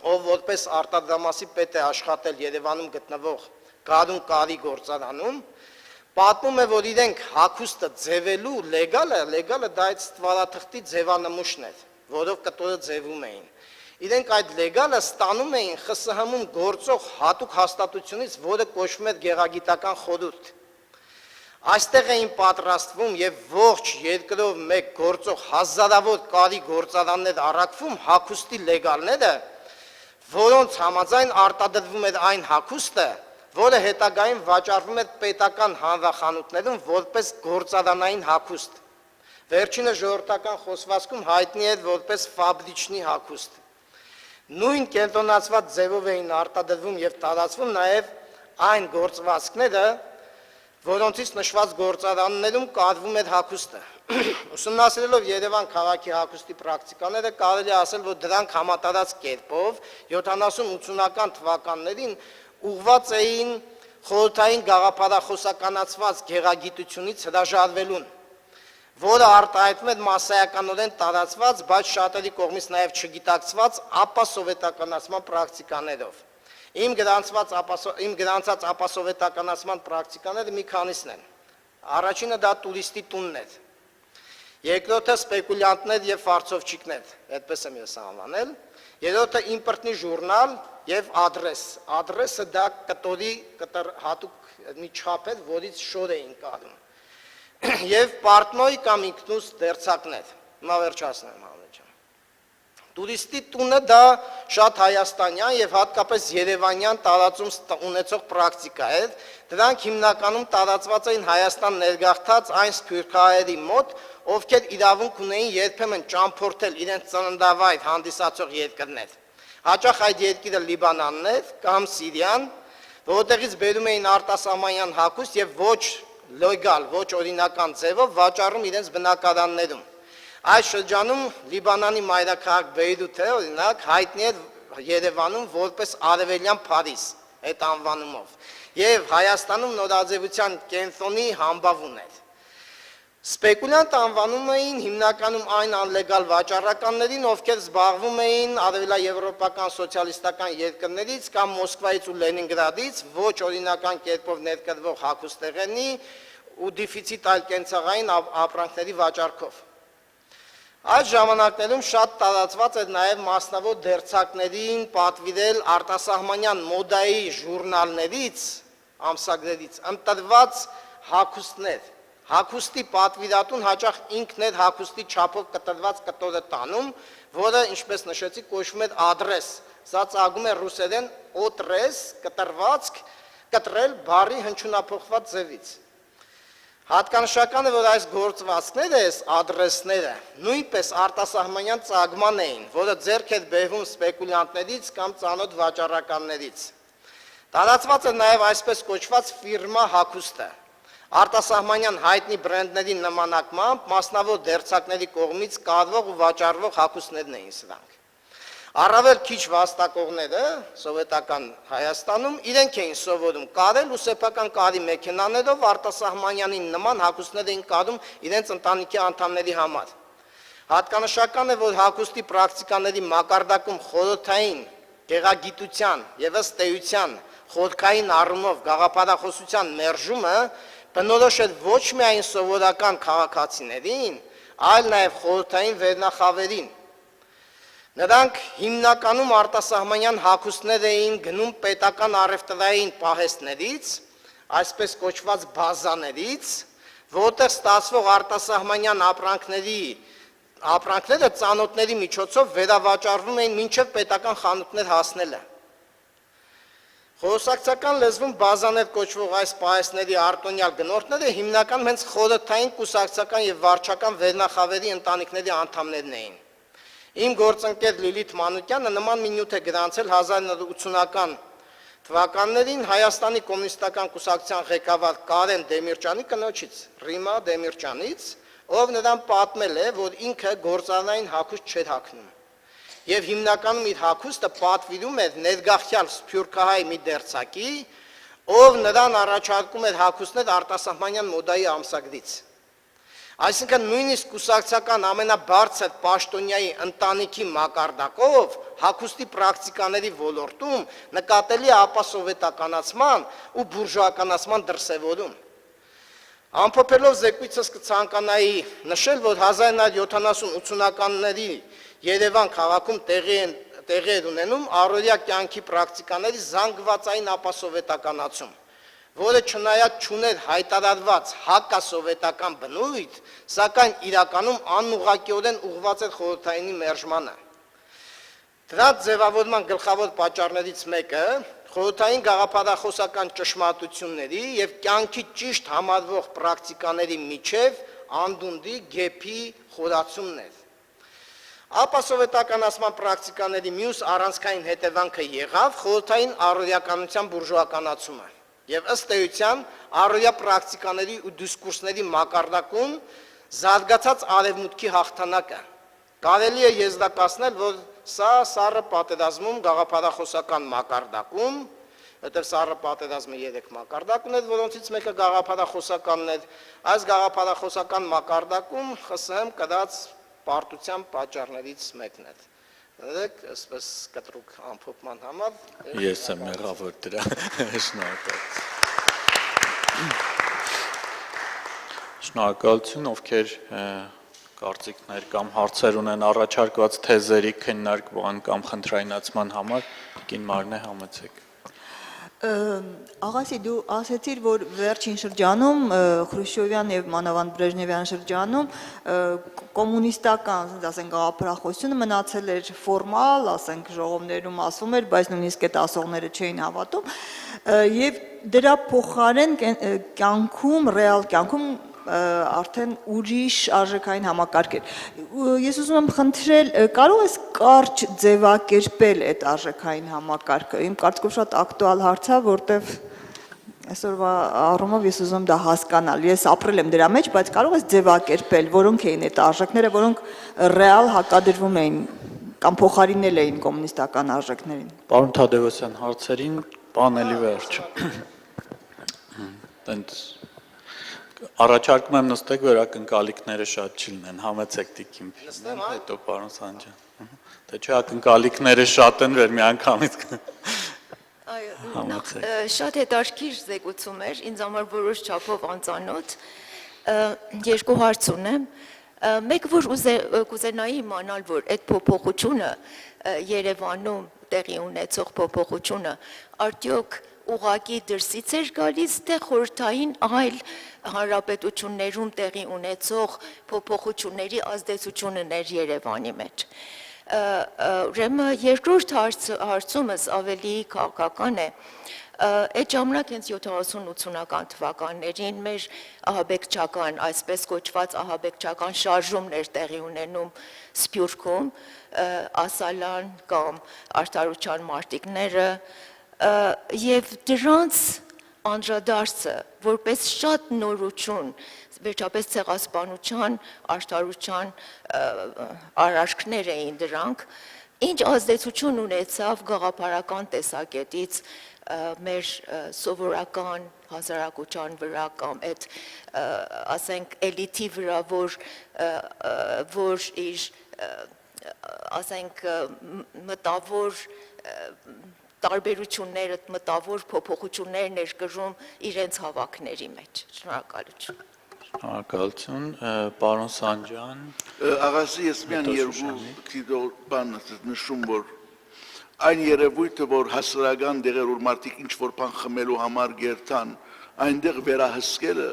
ով որպես արտադրամասի պետ է աշխատել Երևանում գտնվող Գարուն կարի գործարանում, պատմում է, որ իրենք հագուստը ձևելու լեգալը դա այդ ստվարաթղթի ձևանմուշն էր, որով կտորը ձևում էին։ Իրենք այդ լեգալը ստանում էին ԽՍՀՄ-ում գործող հատուկ հաստատությունից, որը կոչվում էր գեղագիտական խորհուրդ։ Այստեղ էին պատրաստվում եւ ողջ երկրով մեկ գործող հազարավոր կարի գործարաններ առաքվում հագուստի լեգալները, որոնց համաձայն արտադրվում էր այն հագուստը, որը հետագային վաճառվում էր պետական հանրախանութներում որպես գործարանային հագուստ։ Վերջինը ժողովրդական խոսվածքում հայտնի էր որպես ֆաբրիչնի հագուստ։ Նույն կենտրոնացված ձևով էին արտադրվում եւ տարածվում նաեւ այն գործվածքները, որոնցից նշված գործարաններում կազմվում էր հագուստը։ Ուսումնասիրելով Երևան քաղաքի հագուստի պրակտիկաները կարելի է ասել, որ դրանք համատարած կերպով 70-80-ական թվականներին ուղղված էին խորհրդային գաղափարախոսականացված գեղագիտությունից հրաժարվելուն, որը արտահայտվում էր մասսայականորեն տարածված, բայց շատերի կողմից նաև չգիտակցված ապասովետականացման պրակտիկաներով։ Իմ գրանցած ապասովետականացման պրակտիկաները մի քանիսն են։ Առաջինը դա տուրիստի տունն էր։ Երկրորդը սպեկուլյանտներ եւ ֆարցովչիկներ, այդպես եմ ես անվանել։ Երրորդը իմպորտնի ժուրնալ եւ ադրես։ Ադրեսը դա կտորի հատուկ մի չափ էր, որից շոր էին կառում։ Եվ պարտնոյ կամ ինքնուս դերձակներ։ Հիմա վերջացնեմ համեջան։ Տուրիստի տունը դա շատ հայաստանյան եւ հատկապես երևանյան տարածում ունեցող պրակտիկա է։ Դրանք հիմնականում տարածված էին Հայաստան ներգաղթած այն սփյուռքահայերի մոտ, ովքեր իրավունք ունեին երբեմն ճամփորդել իրենց ծննդավայր հանդիսացող երկրներ։ Հաճախ այդ երկիրը Լիբանանն էր կամ Սիրիան, որտեղից բերում էին արտասահմանյան հագուստ եւ ոչ լեգալ, ոչ օրինական ձևով վաճառում իրենց բնակարաններում։ Այս շրջանում Լիբանանի մայրաքաղաք Բեյրութը օրինակ հայտնի էր Երևանում որպես Արևելյան Փարիզ այդ անվանումով եւ Հայաստանում նորաձևության կենտրոնի համբավ ուներ։ Սպեկուլյանտ անվանում էին հիմնականում այն անլեգալ վաճառականներին, ովքեր զբաղվում էին արևելաեվրոպական սոցիալիստական երկրներից կամ Մոսկվայից ու Լենինգրադից ոչ օրինական կերպով ներկրվող հագուստեղենի ու դեֆիցիտ այլ կենցաղային ապրանքների վաճառքով։ Այս ժամանակներում շատ տարածված էր նաև մասնավոր դերձակներին պատվիրել արտասահմանյան մոդայի ժուրնալներից, ամսագրերից ընտրված հագուստներ։ Հագուստի պատվիրատուն հաճախ ինքն էր հագուստի չափով կտրված կտորը տանում, որը, ինչպես նշեցի, կոչվում էր ադրես։ Սա ծագում է ռուսերեն օտրես, կտրվածք, կտրել բառի հնչյունափոխված ձևից։ Հատկանշական է, որ այս գործվածքները, այս ադրեսները նույնպես արտասահմանյան ծագման էին, որը ձեռք էր բերվում սպեկուլյանտներից կամ ծանոթ վաճառականներից։ Տարածված է նաև այսպես կոչված ֆիրմա հագուստը։ Արտասահմանյան հայտնի բրենդների նմանակմամբ մասնավոր դերձակների կողմից կարվող ու վաճառվող հագուստներն էին սրանք։ Առավել քիչ վաստակողները սովետական Հայաստանում իրենք էին սովորում կարել ու սեփական կարի մեքենաներով արտասահմանյանին նման հագուստներ էին կարում իրենց ընտանիքի անդամների համար։ Հատկանշական է, որ հագուստի պրակտիկաների մակարդակում խորհրդային գեղագիտության եւ ըստ էության խորքային առումով գաղափարախոսության մերժումը բնորոշ էր ոչ միայն սովորական քաղաքացիներին, այլ նաև խորհրդային վերնախավերին։ Նրանք հիմնականում արտասահմանյան հագուստներ էին գնում պետական առևտրային պահեստներից, այսպես կոչված բազաներից, որտեղ ստացվող արտասահմանյան ապրանքները ծանոթների միջոցով վերավաճառվում էին մինչև պետական խանութներ հասնելը։ Խոսակցական լեզվում բազաներ կոչվող այս պահեստների արտոնյալ գնորդները հիմնականում հենց խորհրդային կուսակցական եւ վարչական վերնախավերի ընտանիքների անդամներն էին։ Իմ գործընկեր Լիլիթ Մանուկյանը նման մի նյութ է գրանցել 1980-ական թվականներին Հայաստանի կոմունիստական կուսակցության ղեկավար Կարեն Դեմիրճյանի կնոջից, Ռիմա Դեմիրճյանից, ով նրան պատմել է, որ ինքը գործարանային հագուստ չէր հագնում։ Եվ հիմնականում իր հագուստը պատվիրում էր ներգաղթյալ սփյուռքահայ մի դերձակի, ով նրան առաջարկում էր հագուստներ արտասահմանյան մոդայի ամսագրից։ Այսինքն նույնիսկ կուսակցական ամենաբարձր պաշտոնյայի ընտանիքի մակարդակով հագուստի պրակտիկաների ոլորտում նկատելի է ապասովետականացման ու բուրժուականացման դրսևորում։ Ամփոփելով զեկույցս կցանկանայի նշել, որ 1970-80-ականների Երևան քաղաքում տեղի էր ունենում առօրյա կյանքի պրակտիկաների զանգվածային ապասովետականացում, որը չնայած չուներ հայտարարված հակասովետական բնույթ, սակայն իրականում անուղղակիորեն ուղղված էր խորհրդայինի մերժմանը։ Դրա ձևավորման գլխավոր պատճառներից մեկը խորհրդային գաղափարախոսական ճշմարտությունների եւ կյանքի ճիշտ համարվող պրակտիկաների միջև անդունդի գեփի խորացումն էր։ Ապասովետականացման պրակտիկաների մյուս առանցքային հետևանքը եղավ խորհրդային առօրյականության բուրժուականացումը եւ ըստ էության առօրյա պրակտիկաների ու դիսկուրսների մակարդակում զարգացած արևմուտքի հաղթանակը։ Կարելի է եզրակացնել, որ սա սառը պատերազմում գաղափարախոսական մակարդակում, որտեղ սառը պատերազմը 3 մակարդակ ուներ, որոնցից մեկը գաղափարախոսականն էր, այս գաղափարախոսական մակարդակում ԽՍՀՄ կրած պարտության պատճառներից մեկն է։ Դեք, այսպես կտրուկ ամփոփման համար։
Ես եմ մեղավոր դրա, շնորհակալ։ Շնորհակալություն, ովքեր կարծիքներ կամ հարցեր ունեն առաջարկված թեզերի քննարկման կամ խնդրայնացման համար, կին Մարնե համեցեք։
Աղասի դու ասեցիր, որ վերջին շրջանում Խրուշչովյան եւ մանավանդ Բրեժնևյան շրջանում կոմունիստական, ասենք, գաղափարախոսությունը մնացել էր ֆորմալ, ասենք, ժողովներում ասվում էր, բայց նույնիսկ այդ ասողները չէին հավատում, եւ դրա փոխարեն կյանքում, ռեալ կյանքում արդեն ուրիշ արժեքային համակարգ էր։ Ես ուզում եմ խնդրել, կարող ես կարճ ձևակերպել այդ արժեքային համակարգը։ Իմ կարծիքով շատ ակտուալ հարց է, որտեվ այսօրվա առումով ես ուզում եմ դա հասկանալ։ Ես ապրել եմ դրա մեջ, բայց կարող ես ձևակերպել, որոնք էին այդ արժեքները, որոնք ռեալ հակադրվում էին կամ փոխարինել էին կոմունիստական արժեքներին։
Պարոն Թադևոսյան, հարցերին պանելի վերջ։ Առաջարկում եմ նստեք, որ ակնկալիքները շատ չլինեն, համեցեք տիկին փիզնեն, հետո պարոն Սանջան։ Թե չէ ակնկալիքները շատ են, վեր մի անգամից համեցեք։
Շատ հետաքրքիր զեկուցում էր, ինձ համար որոշ չափով անծանոթ, երկու հարց ունեմ։ Մեկ որ կուզենայի իմանալ, որ այդ փոփոխությունը Երևանում տեղի ունեցող փոփոխությունը արդյոք ուղղակի դրսից էր գալիս, թե խորհրդային այլ հանրապետություններում տեղի ունեցող փոփոխությունների ազդեցությունն էր Երևանի մեջ։ Ուրեմն երկրորդ հարցումս ավելի քաղաքական է։ Այդ ժամանակ հենց 70-80-ական թվականներին մեր ահաբեկչական, այսպես կոչված ահաբեկչական շարժումներ տեղի ունենում Սփյուռքում, Ասալան կամ Արդարության մարտիկները, եւ դրանց անդրադարձը որպես շատ նորություն, վերջապես ցեղասպանության, արդարության արարքներ էին դրանք, ինչ ազդեցություն ունեցավ գաղափարական տեսակետից մեր սովորական հասարակության վրա կամ այդ, ասենք, էլիտի վրա, որ իր, ասենք, մտավոր տարբերությունները, մտավոր փոփոխություններ ներկրում իրենց հավաքների մեջ։ Շնորհակալություն։
Շնորհակալություն, պարոն Սանջան։
Աղասի ես միան երկու քիդոր բան նշում, որ այն երևույթը, որ հասարական դեղեր որ մարդիկ ինչ-որ բան խմելու համար գերտան, այնտեղ վերահսկելը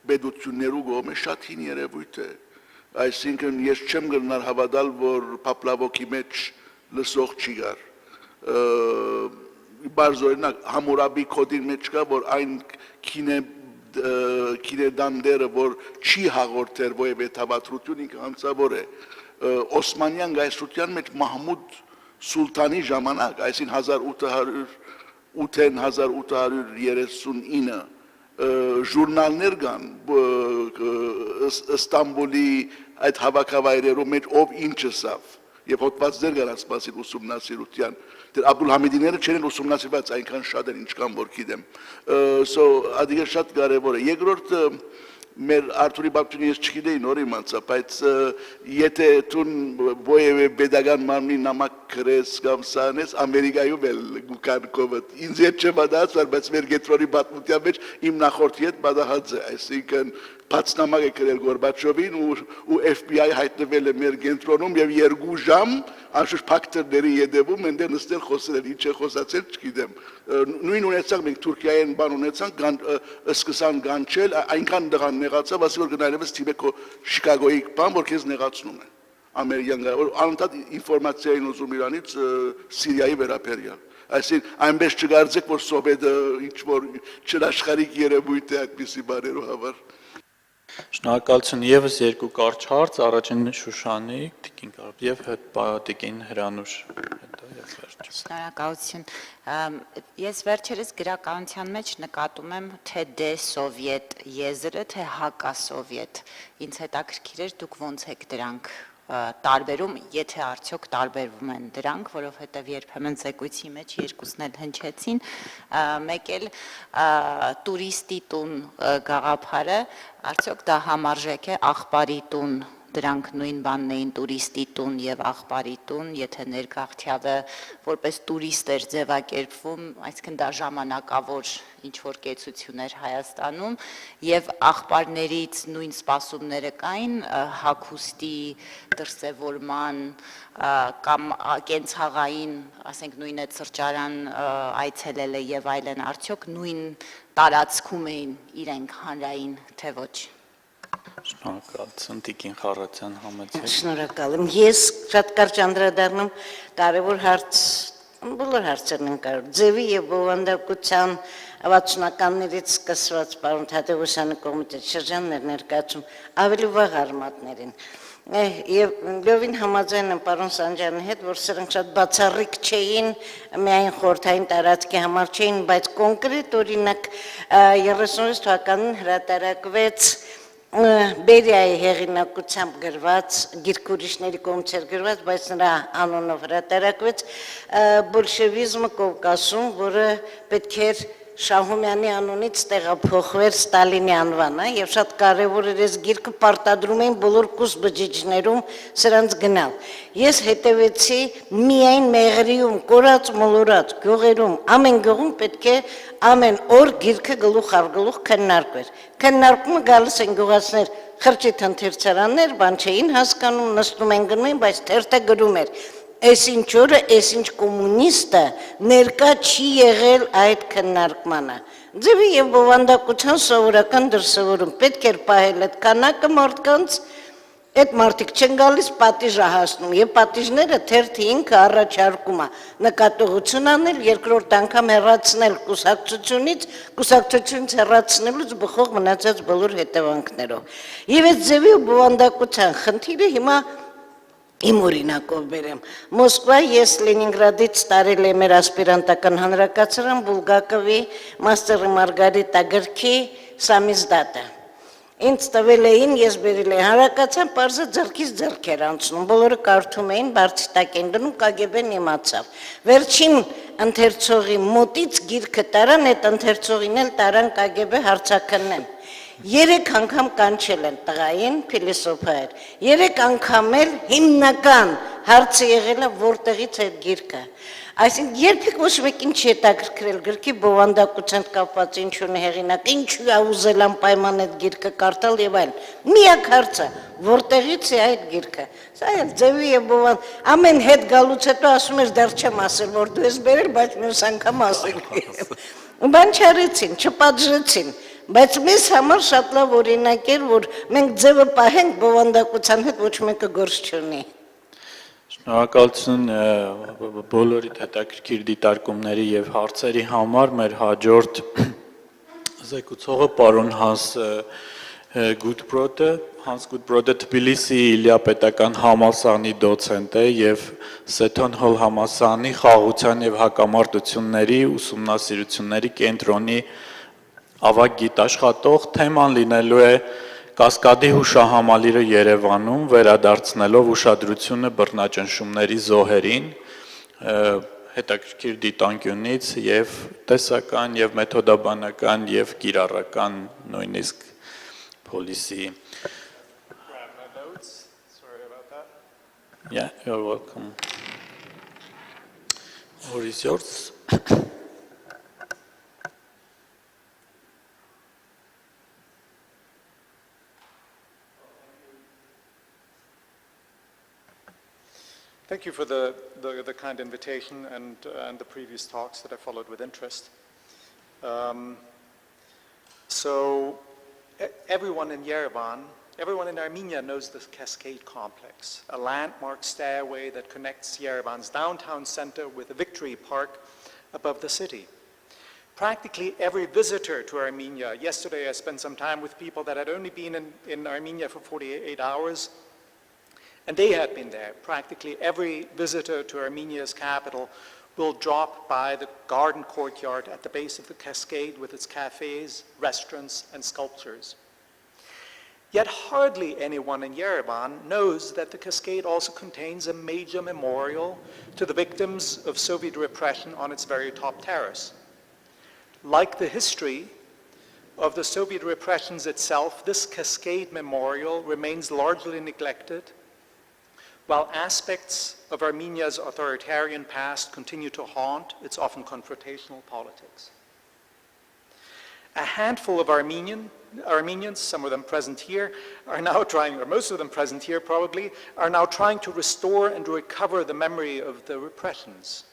պետություններու կողմէ շատ հին երևույթ է։ Այսինքն ես չեմ գնար հավատալ, որ Պապլավոկի մեջ լսող չի գար։ Բարձորինակ Համուրաբի կոդին մեջ կա, որ այն կինեդանդերը, որ չի հաղորդեր որևէ թավատրություն, ինքը հանցավոր է։ Օսմանյան գայսրության մեջ Մահմուդ Սուլտանի ժամանակ, այսին 1839 ժուրնալներ կան Ստամբուլի այդ հավաքավայրերում մեջ ով ինչը սավ եւ հոդվածներ գարած սպասիլ ուսումնասիրության դեր Աբդուլհամիդիները չեն ուսումնասիրված այնքան շատ են ինչքան որ գիտեմ so ադիգը շատ կարեւոր է երկրորդ մեր Արթուրի Բաբտյունի ես չգիտեի նոր իմացա բայց եթե տուն որևէ pedagogan մարմնի նամակ գրես կամ սանես Ամերիկայում էլ գուկան կովդ ինձ հետ չմտածար բայց մեր գետրոնի պատմության մեջ իմ նախորդի հետ բադահած է այսինքն բացնամակ է գրել Գորբաչովին ու FBI հայտնվել է մեր կենտրոնում եւ 2 ժամ անշուշտ ֆակտորների յետևում այնտեղ նստել խոսել ինչ է խոսացել չգիտեմ նույն ունեցանք մենք Թուրքիայեն բան ունեցանք սկսան գանչել այնքան դղան նեղացավ ասի որ գնալևս Թիբեկո Շիկագոյի բան որ քեզ նեղացնում են ամերիկյան անընդհատ ինֆորմացիային ուզում իրանից Սիրիայի վերաբերյալ այսին այնպես չգարձեք որ սովետը ինչ որ չաշխարհիկ երևույթ է այդպիսի բաներով հավար
Շնորհակալություն եւս երկու կարճ հարց առաջին Շուշանի Տիկին Կարապ եւ Տիկին Հրանուշ հետո ես վերջ
Շնորհակալություն ես վերջերս գրականության մեջ նկատում եմ թե de-Soviet եզրը թե հակասովիետ ինձ հետաքրքիր էր դուք ոնց եք դրանք տարբերում, եթե արդյոք տարբերվում են դրանք, որովհետև երբեմն զեկույցի մեջ երկուսն էլ հնչեցին, մեկ էլ տուրիստի տուն գաղափարը, արդյոք դա համարժեք է աղբարի տուն դրանք նույն բանն էին տուրիստի տուն եւ աղբարի տուն, եթե ներգաղթյալը որպես տուրիստ էր ձևակերպվում, այսինքն դա ժամանակավոր ինչ որ կեցություն էր Հայաստանում եւ աղբարներից նույն սպասումները կային հագուստի դրսևորման կամ կենցաղային, ասենք նույն այդ սրճարան այցելելը եւ այլն, արդյոք նույն տարածքում էին իրենք հանրային թե ոչ։
Շնորհակալություն Տիկին Խառատյան համեցեք։
Շնորհակալ եմ։ Ես շատ կարճ անդրադառնում կարևոր հարց, բոլոր հարցերն են կարող, ձևի եւ բովանդակության 60-ականներից սկսված պարոն Թադևոսյանի կողմից շրջաններ ներկայացում ավելի վաղ արմատներին։ Եվ լովին համաձայն եմ պարոն Սանջյանի հետ, որ սրանք շատ բացառիկ չէին, միայն խորհրդային տարածքի համար չէին, բայց կոնկրետ օրինակ 36 թվականին հրատարակվեց Բերիայի հեղինակությամբ գրված, գիրք ուրիշների կողմից էր գրված, բայց նրա անունով հրատարակվեց բոլշևիզմը Կովկասում, որը պետք էր Շահումյանի անունից տեղափոխվեր Ստալինի անվանը եւ շատ կարեւոր էր այս գիրքը պարտադրում էին բոլոր կուսբջիջներում սրանց գնալ։ Ես հետևեցի միայն Մեղրիում, կորած մոլորած գյուղերում, ամեն գյուղում պետք է ամեն օր գիրքը գլուխ առ գլուխ քննարկվեր։ Քննարկումը գալիս են գյուղացիներ խրճիթ ընթերցարաններ, բան չէին հասկանում, նստում են գնում են, բայց թերթը գրում էր։ Այսինչ օրը, այսինչ կոմունիստը ներկա չի եղել այդ քննարկմանը։ Ձևի եւ բովանդակության սովորական դրսևորում պետք էր պահել այդ քանակը մարդկանց, այդ մարդիկ չեն գալիս պատիժը հասնում եւ պատիժները թերթի ինքը առաջարկում է նկատողություն անել, երկրորդ անգամ հեռացնել կուսակցությունից հեռացնելուց բխող մնացած բոլոր հետևանքներով։ Եվ այդ ձևի ու բովանդակության խնդիրը հիմա Իմ օրինակով բերեմ, Մոսկվա ես Լենինգրադից տարել եմ մեր ասպիրանտական հանրակացարան Բուլգակովի մաստերի Մարգարիտա գրքի սամիզդատը։ Ինձ տվել էին, ես բերել եմ հանրակացարան, պարզը ձեռքից ձեռք էր անցնում, բոլորը կարդում էին, բարձի տակ են դնում, KGB-ն իմացավ։ Վերջին ընթերցողի մոտից գիրքը տարան, այդ ընթերցողին էլ տարան KGB հարցաքննեն։ 3 անգամ կանչել են տղային, փիլիսոփայր, 3 անգամ էլ հիմնական հարցը եղել է որտեղից այդ գիրքը։ Այսինքն երբեք ոչ մեկին չի հետաքրքրել գրքի բովանդակության կապված ինչ ունի հեղինակ, ինչու է ուզել անպայման այդ գիրքը կարդալ եւ այլն։ Միակ հարցը, որտեղից է այդ գիրքը։ Սա էլ ձևի եւ բովand, ամեն հետ գալուց հետո ասում ես դեռ չեմ ասել, որ դու ես բերել, բայց մյուս անգամ ասել։ Բան չարեցին, չպատժեցին։ Բայց մեզ համար շատ լավ օրինակ էր, որ մենք ձևը պահենք բովանդակության հետ ոչ մեկը գործ չունի։
Շնորհակալություն բոլորիդ հետաքրքիր դիտարկումների եւ հարցերի համար։ Մեր հաջորդ զեկուցողը պարոն Հանս Գութբրոդը, Հանս Գութբրոդը Թբիլիսի Իլիա պետական համալսարանի դոցենտ է եւ Սեթոն Հոլ համալսարանի խաղաղության եւ հակամարտությունների ուսումնասիրությունների կենտրոնի ավագ գիտաշխատող, թեման լինելու է Կասկադի հուշահամալիրը Երևանում, վերադարձնելով ուշադրությունը բռնաճնշումների զոհերին, հետաքրքիր դիտանկյունից եւ տեսական եւ մեթոդաբանական եւ կիրառական նույնիսկ policy. Yeah, you're welcome. What is yours?
Thank you for the kind invitation and the previous talks that I followed with interest. So everyone in Yerevan, everyone in Armenia knows this Cascade Complex, a landmark stairway that connects Yerevan's downtown center with a Victory Park above the city. Practically every visitor to Armenia, yesterday I spent some time with people that had only been in Armenia for 48 hours, and they had been there. Practically every visitor to Armenia's capital will drop by the garden courtyard at the base of the cascade with its cafes, restaurants, and sculptures. Yet hardly anyone in Yerevan knows that the cascade also contains a major memorial to the victims of Soviet repression on its very top terrace. Like the history, of the Soviet repressions itself, this cascade memorial remains largely neglected, while aspects of Armenia's authoritarian past continue to haunt its often confrontational politics. A handful of Armenians, some of them present here, are now trying, or most of them present here probably, are now trying to restore and recover the memory of the repressions.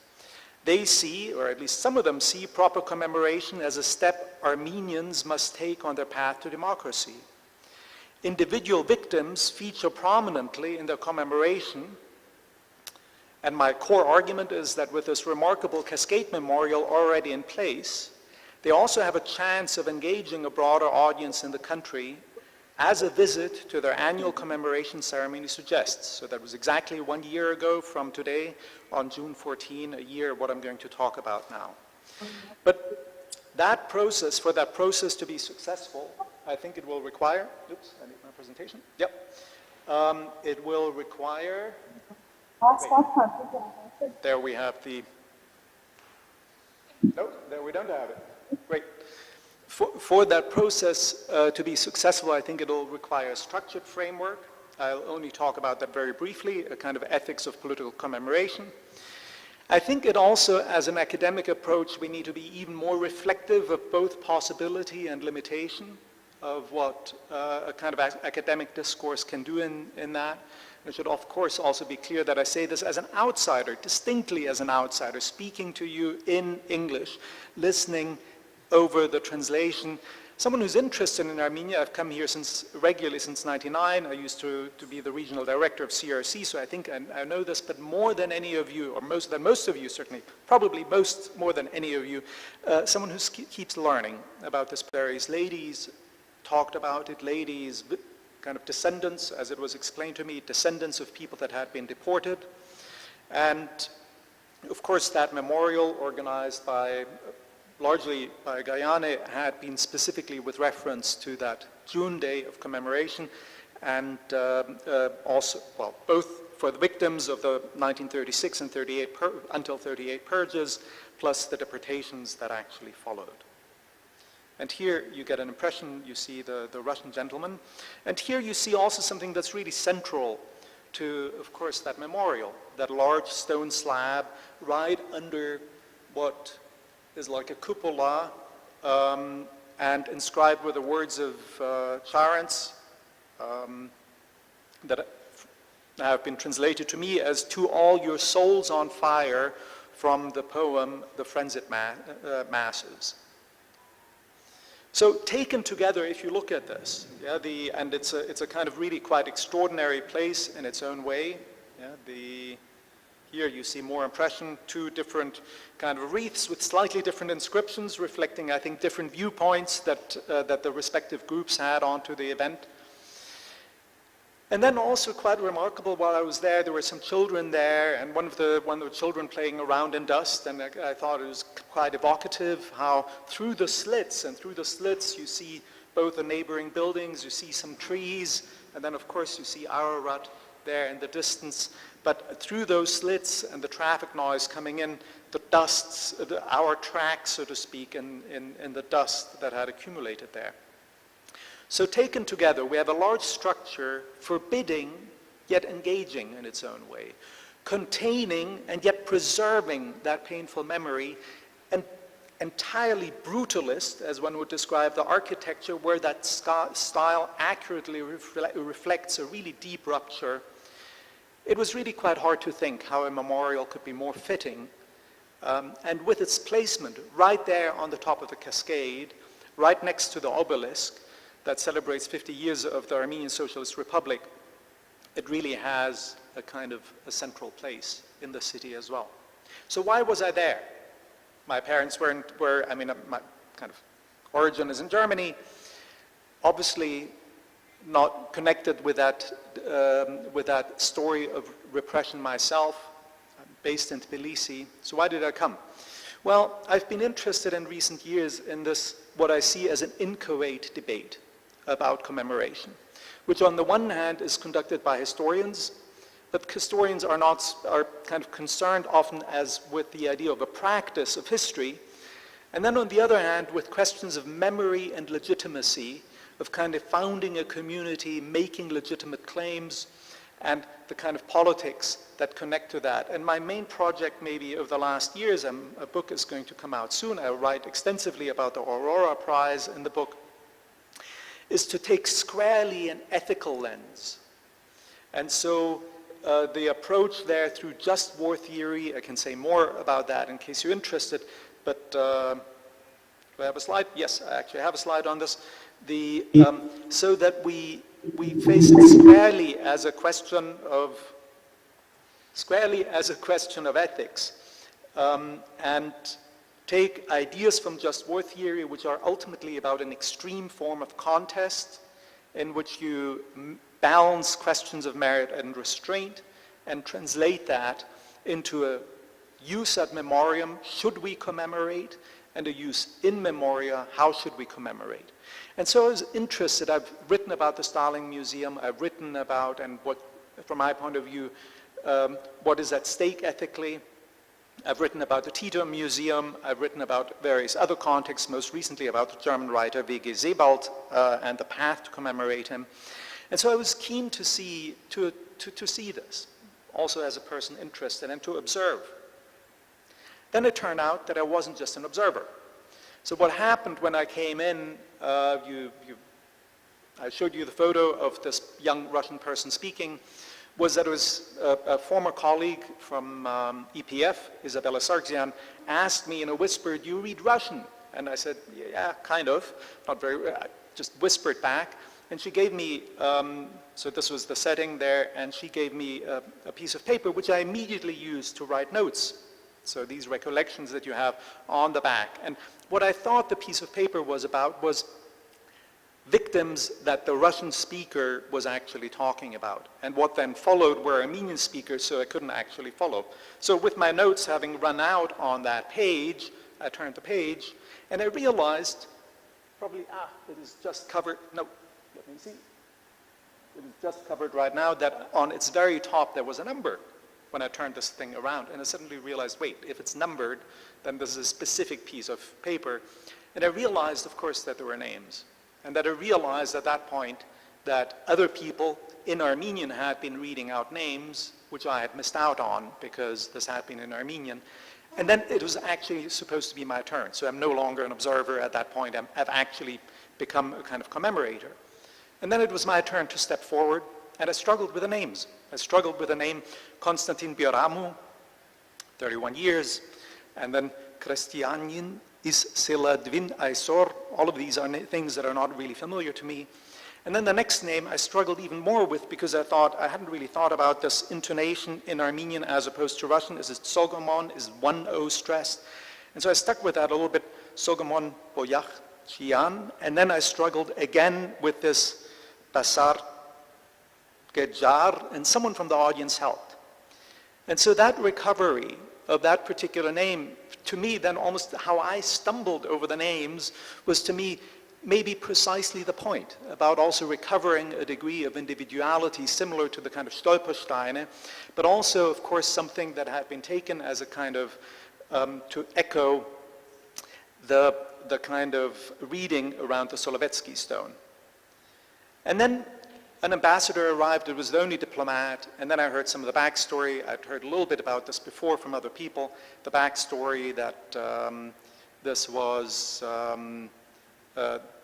They see, or at least some of them see, proper commemoration as a step Armenians must take on their path to democracy. Individual victims feature prominently in the commemoration, and my core argument is that with this remarkable cascade memorial already in place, they also have a chance of engaging a broader audience in the country, as a visit to their annual commemoration ceremony suggests. So that was exactly 1 year ago from today, on June 14, a year of what I'm going to talk about now. But that process, for that process to be successful, I think it will require, oops, I need my presentation. Yep. It will require, there we have the, no, there we don't have it. Great. For that process to be successful, I think it'll require a structured framework. I'll only talk about that very briefly, a kind of ethics of political commemoration. I think it also, as an academic approach, we need to be even more reflective of both possibility and limitation of what a kind of academic discourse can do in that. It should, of course, also be clear that I say this as an outsider, distinctly as an outsider, speaking to you in English, listening over the translation. Someone who's interested in Armenia, I've come here regularly since '99. I used to be the regional director of CRC, so I think I know this, but more than any of you, or most of you certainly, probably more than any of you, someone who keeps learning about this. Various ladies talked about it, ladies, kind of descendants, as it was explained to me, descendants of people that had been deported. And of course that memorial, organized largely by Guyane, had been specifically with reference to that June day of commemoration, and also, well, both for the victims of the 1936 and until 38 purges, plus the deportations that actually followed. And here you get an impression, you see the Russian gentleman, and here you see also something that's really central to, of course, that memorial, that large stone slab right under what is like a cupola, and inscribed with the words of Charents that have been translated to me as "To all your souls on fire," from the poem "The Frenzied Masses." So taken together, if you look at this, and it's a kind of really quite extraordinary place in its own way. Here you see more impression, two different kind of wreaths with slightly different inscriptions, reflecting, I think, different viewpoints that the respective groups had onto the event. And then also quite remarkable, while I was there were some children there, and one of the children playing around in dust, and I thought it was quite evocative how through the slits you see both the neighboring buildings, you see some trees, and then of course you see Ararat there in the distance. But through those slits and the traffic noise coming in, the dusts, our tracks, so to speak, in the dust that had accumulated there. So taken together, we have a large structure forbidding, yet engaging in its own way, containing and yet preserving that painful memory, and entirely brutalist, as one would describe the architecture, where that style accurately reflects a really deep rupture. It was really quite hard to think how a memorial could be more fitting, and with its placement right there on the top of the cascade, right next to the obelisk that celebrates 50 years of the Armenian Socialist Republic, it really has a kind of a central place in the city as well. So why was I there? My parents my kind of origin is in Germany, obviously not connected with that story of repression myself. I'm based in Tbilisi. So why did I come? Well, I've been interested in recent years in this, what I see as an inchoate debate about commemoration, which on the one hand is conducted by historians, but historians are kind of concerned often as with the idea of a practice of history, And then on the other hand, with questions of memory and legitimacy, of kind of founding a community, making legitimate claims, and the kind of politics that connect to that. And my main project maybe over the last years, a book is going to come out soon, I write extensively about the Aurora Prize in the book, is to take squarely an ethical lens. And so the approach there through just war theory, I can say more about that in case you're interested, but do I have a slide? Yes, I actually have a slide on this. So that we face it squarely as a question of ethics, and take ideas from just war theory, which are ultimately about an extreme form of contest, in which you balance questions of merit and restraint, and translate that into a use ad memoriam, should we commemorate, and a use in memoria, how should we commemorate. And so I was interested, I've written about the Stalin Museum, I've written about, and what, from my point of view, what is at stake ethically. I've written about the Tito Museum, I've written about various other contexts, most recently about the German writer W.G. Sebald and the path to commemorate him. And so I was keen to see this, also as a person interested, and to observe. Then it turned out that I wasn't just an observer. So what happened when I came in, I showed you the photo of this young Russian person speaking, was that it was a former colleague from EPF, Isabella Sargsyan, asked me in a whisper, do you read Russian? And I said, yeah, kind of, not very, I just whispered back. And she gave me, so this was the setting there, and she gave me a piece of paper, which I immediately used to write notes. So these recollections that you have on the back. And what I thought the piece of paper was about was victims that the Russian speaker was actually talking about. And what then followed were Armenian speakers, so I couldn't actually follow. So with my notes having run out on that page, I turned the page, and I realized, probably, it is just covered, no, let me see. It is just covered right now that on its very top there was a number when I turned this thing around. And I suddenly realized, wait, if it's numbered, then this is a specific piece of paper. And I realized, of course, that there were names. And that I realized at that point that other people in Armenian had been reading out names, which I had missed out on because this had been in Armenian. And then it was actually supposed to be my turn. So I'm no longer an observer at that point. I've actually become a kind of commemorator. And then it was my turn to step forward, and I struggled with the names. I struggled with the name Konstantin Bioramu, 31 years, and then Krestianin is Seladvin Aysor. All of these are things that are not really familiar to me. And then the next name I struggled even more with because I thought, I hadn't really thought about this intonation in Armenian as opposed to Russian. Is it Sogomon? Is one O stressed? And so I stuck with that a little bit, Sogomon Boyach Chian. And then I struggled again with this Basar Gejar, and someone from the audience helped. And so that recovery of that particular name, to me, then almost how I stumbled over the names was to me maybe precisely the point about also recovering a degree of individuality similar to the kind of Stolpersteine, but also, of course, something that had been taken as a kind of, to echo the kind of reading around the Solovetsky stone. And then an ambassador arrived, it was the only diplomat, and then I heard some of the backstory. I'd heard a little bit about this before from other people, the backstory that this was,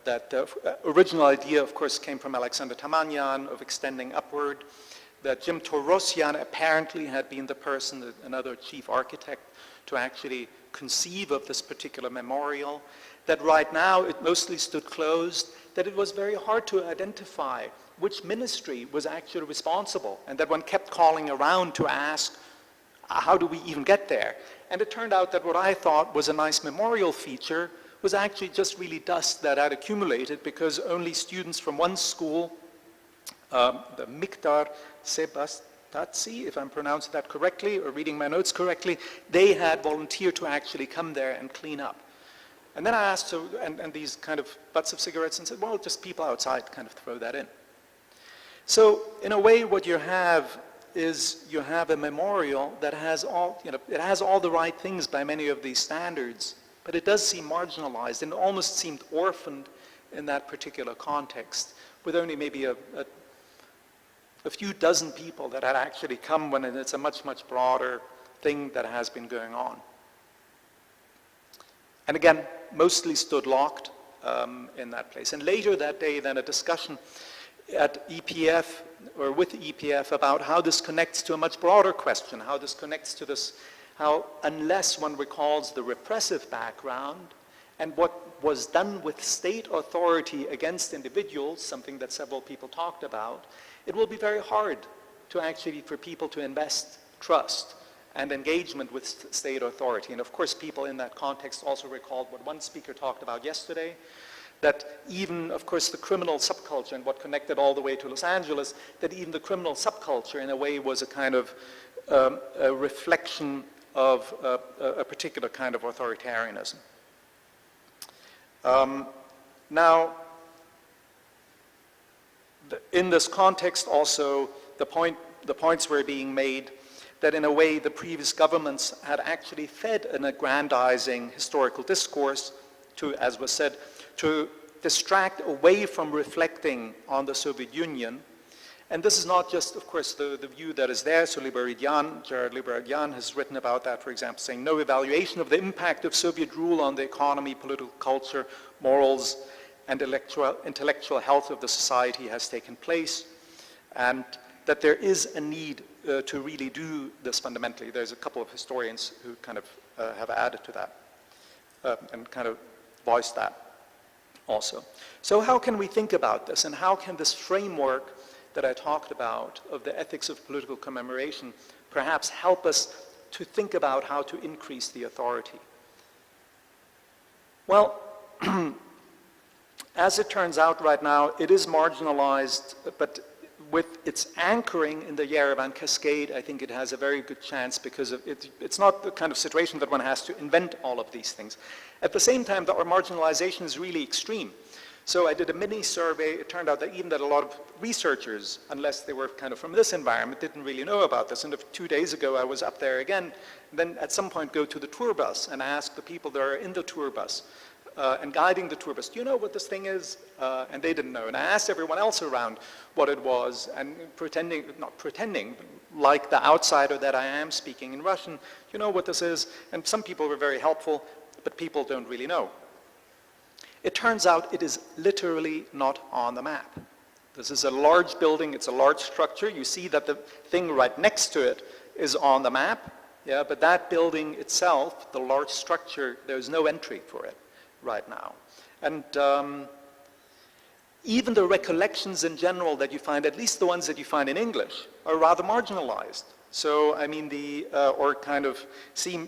that the original idea, of course, came from Alexander Tamanyan of extending upward, that Jim Torosyan apparently had been the person, another chief architect, to actually conceive of this particular memorial, that right now it mostly stood closed, that it was very hard to identify which ministry was actually responsible, and that one kept calling around to ask, how do we even get there? And it turned out that what I thought was a nice memorial feature was actually just really dust that had accumulated because only students from one school, the Miktar Sebastatsi, if I'm pronouncing that correctly or reading my notes correctly, they had volunteered to actually come there and clean up. And then I asked, so, and these kind of butts of cigarettes, and said, well, just people outside kind of throw that in. So in a way, what you have is you have a memorial that has all, it has all the right things by many of these standards, but it does seem marginalized and almost seemed orphaned in that particular context, with only maybe a few dozen people that had actually come when it's a much, much broader thing that has been going on. And again, mostly stood locked in that place. And later that day, then a discussion at EPF, or with EPF, about how this connects to a much broader question, how this connects to this, how unless one recalls the repressive background and what was done with state authority against individuals, something that several people talked about, it will be very hard to actually, for people to invest trust and engagement with state authority. And of course, people in that context also recalled what one speaker talked about yesterday, that even, of course, the criminal subculture and what connected all the way to Los Angeles, that even the criminal subculture in a way was a kind of a reflection of a particular kind of authoritarianism. Now, in this context also, the points were being made that in a way the previous governments had actually fed an aggrandizing historical discourse to, as was said, to distract away from reflecting on the Soviet Union. And this is not just, of course, the view that is there. So Gerard Liberadian has written about that, for example, saying no evaluation of the impact of Soviet rule on the economy, political culture, morals, and intellectual health of the society has taken place, and that there is a need to really do this fundamentally. There's a couple of historians who kind of have added to that and kind of voiced that also. So how can we think about this, and how can this framework that I talked about of the ethics of political commemoration perhaps help us to think about how to increase the authority? Well, as it turns out right now, it is marginalized, but with its anchoring in the Yerevan Cascade, I think it has a very good chance, because it's not the kind of situation that one has to invent all of these things. At the same time, our marginalization is really extreme. So I did a mini survey. It turned out that even that a lot of researchers, unless they were kind of from this environment, didn't really know about this. And 2 days ago, I was up there again. Then at some point, go to the tour bus and ask the people that are in the tour bus and guiding the tour bus, do you know what this thing is? And they didn't know. And I asked everyone else around what it was, and not pretending, like the outsider that I am, speaking in Russian, do you know what this is? And some people were very helpful, but people don't really know. It turns out it is literally not on the map. This is a large building, it's a large structure. You see that the thing right next to it is on the map, yeah, but that building itself, the large structure, there's no entry for it right now. And even the recollections in general that you find, at least the ones that you find in English, are rather marginalized. So, I mean, or kind of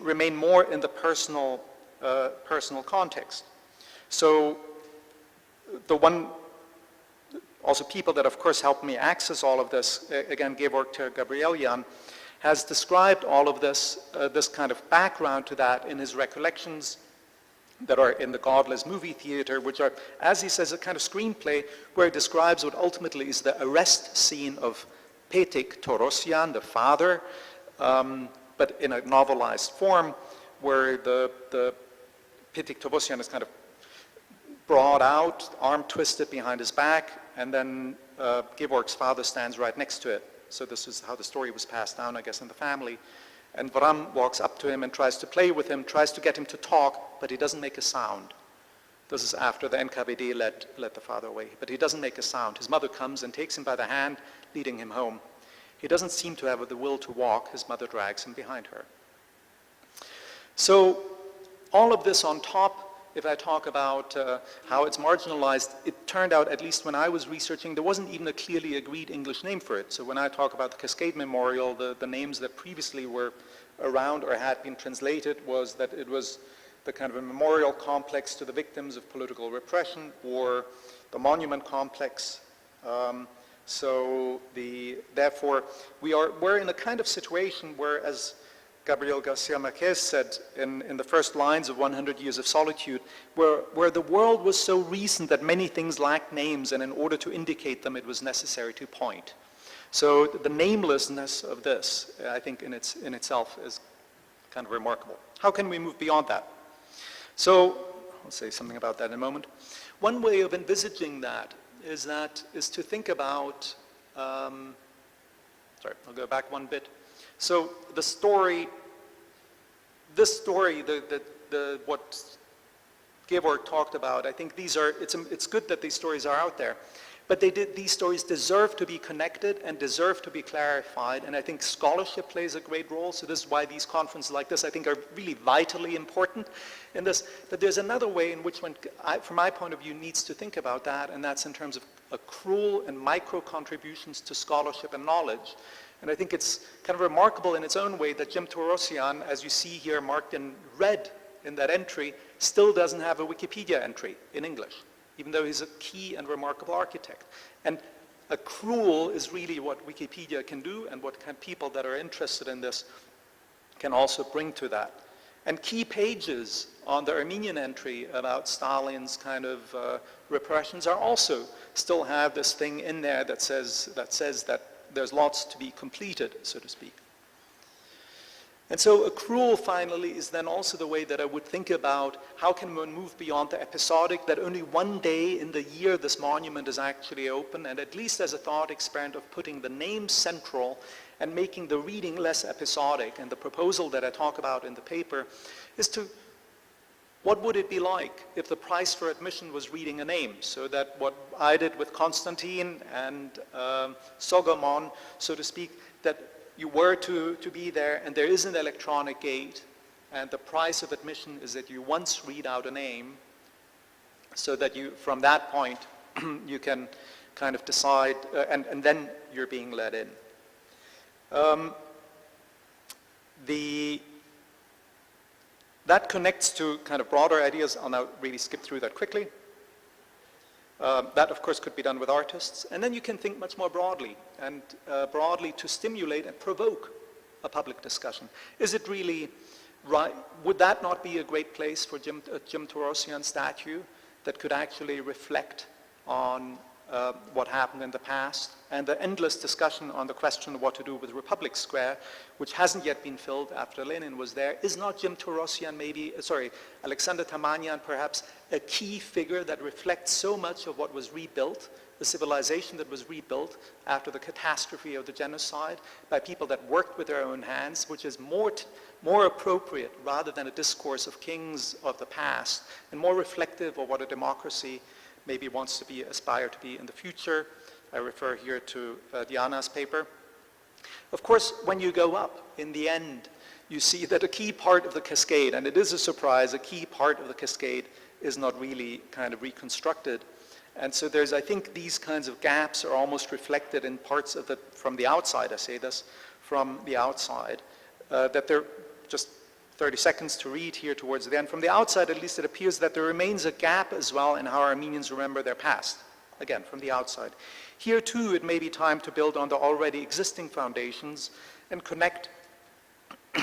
remain more in the personal context. So also people that of course helped me access all of this, again, Georg Gabrielian, has described all of this, this kind of background to that in his recollections that are in the Godless movie theater, which are, as he says, a kind of screenplay where he describes what ultimately is the arrest scene of Petik Torosyan, the father, but in a novelized form, where the Petik Torosyan is kind of brought out, arm twisted behind his back, and then Georg's father stands right next to it. So this is how the story was passed down, I guess, in the family. And Vram walks up to him and tries to play with him, tries to get him to talk, but he doesn't make a sound. This is after the NKVD led the father away, but he doesn't make a sound. His mother comes and takes him by the hand, leading him home. He doesn't seem to have the will to walk. His mother drags him behind her. So all of this on top, if I talk about how it's marginalized, it turned out, at least when I was researching, there wasn't even a clearly agreed English name for it. So when I talk about the Cascade Memorial, the names that previously were around or had been translated was that it was the kind of a memorial complex to the victims of political repression, or the monument complex. Therefore, we're in a kind of situation where, as Gabriel Garcia Marquez said in the first lines of 100 Years of Solitude, where the world was so recent that many things lacked names, and in order to indicate them, it was necessary to point. So the namelessness of this, I think, in itself is kind of remarkable. How can we move beyond that? So I'll say something about that in a moment. One way of envisaging that is to think about, sorry, I'll go back one bit. So the story, what Georg talked about, I think it's good that these stories are out there, but these stories deserve to be connected and deserve to be clarified, and I think scholarship plays a great role, so this is why these conferences like this, I think, are really vitally important in this. But there's another way in which one, from my point of view, needs to think about that, and that's in terms of accrual and micro contributions to scholarship and knowledge. And I think it's kind of remarkable in its own way that Jim Torosian, as you see here marked in red in that entry, still doesn't have a Wikipedia entry in English, even though he's a key and remarkable architect. And accrual is really what Wikipedia can do, and what people that are interested in this can also bring to that. And key pages on the Armenian entry about Stalin's kind of repressions are also still have this thing in there that says that there's lots to be completed, so to speak. And so accrual, finally, is then also the way that I would think about how can one move beyond the episodic, that only one day in the year this monument is actually open, and at least as a thought experiment of putting the name central and making the reading less episodic. And the proposal that I talk about in the paper is to, what would it be like if the price for admission was reading a name? So that what I did with Konstantin and Sogomon, so to speak, that you were to be there, and there is an electronic gate, and the price of admission is that you once read out a name, so that you, from that point, you can kind of decide, and then you're being let in. That connects to kind of broader ideas. I'll now really skip through that quickly. That, of course, could be done with artists. And then you can think much more broadly, and broadly to stimulate and provoke a public discussion. Is it really right? Would that not be a great place for Jim Torosian statue that could actually reflect on what happened in the past, and the endless discussion on the question of what to do with Republic Square, which hasn't yet been filled after Lenin was there? Is not Jim Torosian Alexander Tamanyan perhaps a key figure that reflects so much of what was rebuilt, the civilization that was rebuilt after the catastrophe of the genocide by people that worked with their own hands, which is more appropriate rather than a discourse of kings of the past, and more reflective of what a democracy maybe wants to be, aspire to be in the future. I refer here to Diana's paper. Of course, when you go up, in the end, you see that a key part of the cascade, and it is a surprise, a key part of the cascade is not really kind of reconstructed. And so there's, I think, these kinds of gaps are almost reflected in parts of from the outside, I say this, from the outside, that they're just 30 seconds to read here towards the end. From the outside, at least, it appears that there remains a gap as well in how Armenians remember their past. Again, from the outside. Here, too, it may be time to build on the already existing foundations and connect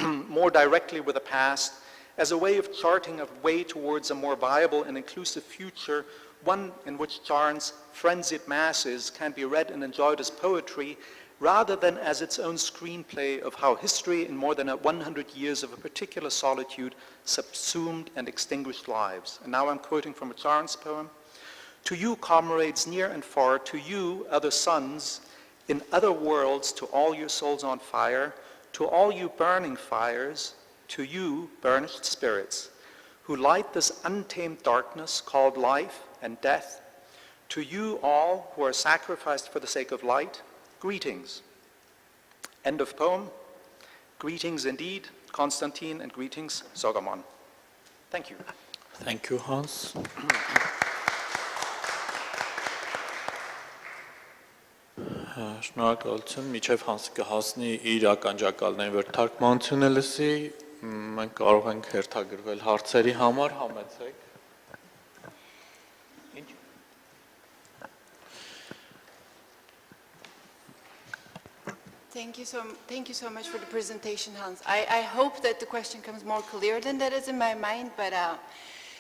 more directly with the past as a way of charting a way towards a more viable and inclusive future, one in which Charn's frenzied masses can be read and enjoyed as poetry, rather than as its own screenplay of how history in more than 100 years of a particular solitude subsumed and extinguished lives. And now I'm quoting from a Charn's poem. To you, comrades near and far, to you, other sons, in other worlds, to all your souls on fire, to all you burning fires, to you, burnished spirits, who light this untamed darkness called life and death, to you all who are sacrificed for the sake of light, greetings. End of poem. Greetings indeed, Konstantin, and greetings, Sogomon. Thank you.
Thank you, Hans. Շնորհակալություն, միջև Հանսը կհասնի իր ականջակալներին, որ թարգմանությունը լսի, մենք կարող ենք հերթագրվել հարցերի համար, համեցեք։
Thank you so much for the presentation, Hans. I hope that the question comes more clear than that is in my mind, but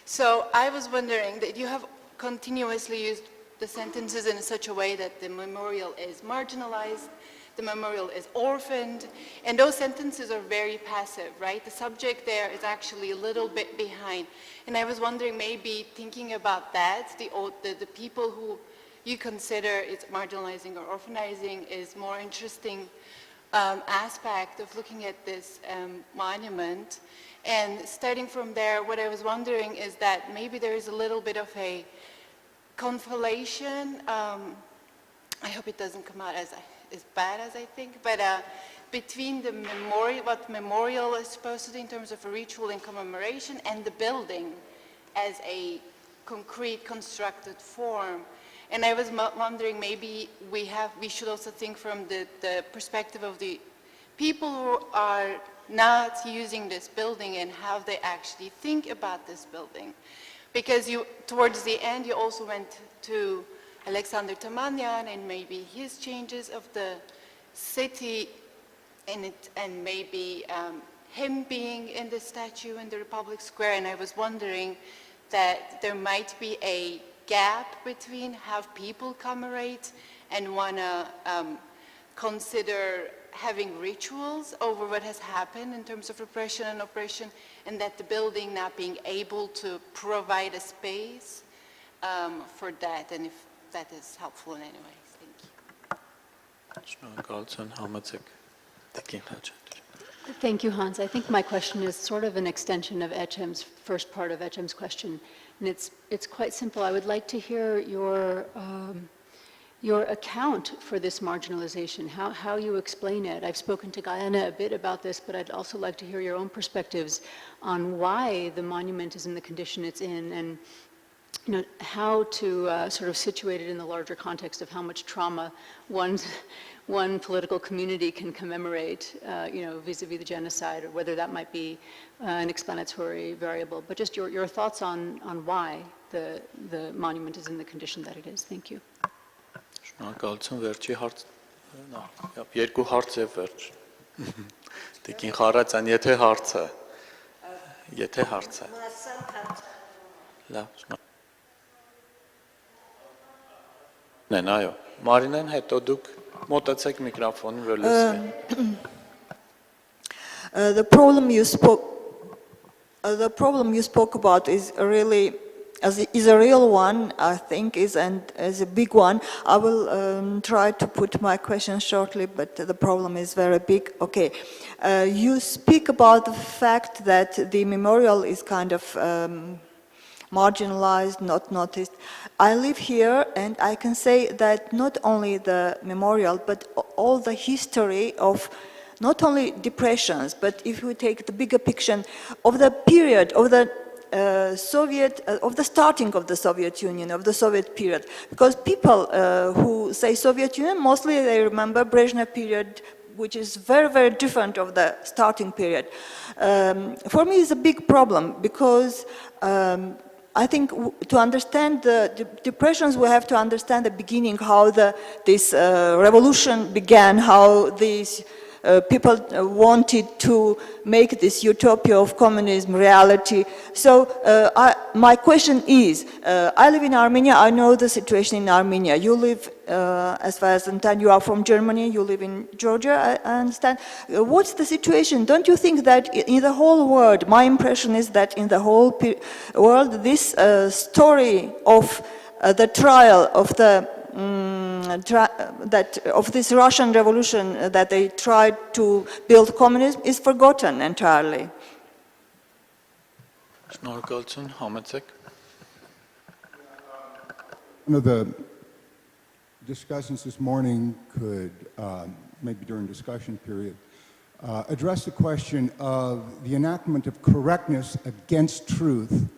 so I was wondering that you have continuously used the sentences in such a way that the memorial is marginalized, the memorial is orphaned, and those sentences are very passive, right? The subject there is actually a little bit behind. And I was wondering, maybe thinking about that, the people who you consider it's marginalizing or orphanizing is more interesting aspect of looking at this monument. And starting from there, what I was wondering is that maybe there is a little bit of a conflation. I hope it doesn't come out as bad as I think, but between the memorial, what memorial is supposed to do in terms of a ritual and commemoration, and the building as a concrete constructed form. And I was wondering, maybe we should also think from the perspective of the people who are not using this building and how they actually think about this building. Because towards the end, you also went to Aleksandr Tamanyan and maybe his changes of the city and maybe him being in the statue in the Republic Square. And I was wondering that there might be a gap between how people commemorate and want to consider having rituals over what has happened in terms of repression and oppression, and that the building not being able to provide a space for that, and if that is helpful in any way. Thank you.
Thank you, Hans. I think my question is sort of an extension of Echem's first part of Echem's question, and it's quite simple. I would like to hear your account for this marginalization, how you explain it. I've spoken to Guyana a bit about this, but I'd also like to hear your own perspectives on why the monument is in the condition it's in, and how to sort of situate it in the larger context of how much trauma one political community can commemorate, vis-a-vis the genocide, or whether that might be an explanatory variable. But just your thoughts on why the monument is in the condition that it is. Thank you.
Շնորհակալություն, վերջի հարց, երկու հարց է վերջ։ Տիկին Խարացյան, եթե հարց է։ Լավ, շնորհակալություն։ Այո, Մարինեն, հետո դուք մոտեցեք միկրոֆոնին, որ լսվի։
The problem you spoke about is really is a real one, I think, is a big one. I will try to put my question shortly, but the problem is very big. Okay, you speak about the fact that the memorial is kind of marginalized, not noticed. I live here, and I can say that not only the memorial, but all the history of not only depressions, but if we take the bigger picture of the period of the of the starting of the Soviet Union, of the Soviet period, because people who say Soviet Union, mostly they remember Brezhnev period, which is very, very different of the starting period. For me, it's a big problem because I think to understand the depressions, we have to understand the beginning, how this revolution began, how these people wanted to make this utopia of communism reality. So my question is, I live in Armenia, I know the situation in Armenia. You live, as far as I understand, you are from Germany, you live in Georgia, I understand. What's the situation? Don't you think that in the whole world, my impression is that in the whole world, this story of the trial of the of this Russian revolution that they tried to build communism is forgotten entirely.
Շնորհակալություն, համեցեք։
One of the discussions this morning could, maybe during discussion period, address the question of the enactment of correctness against truth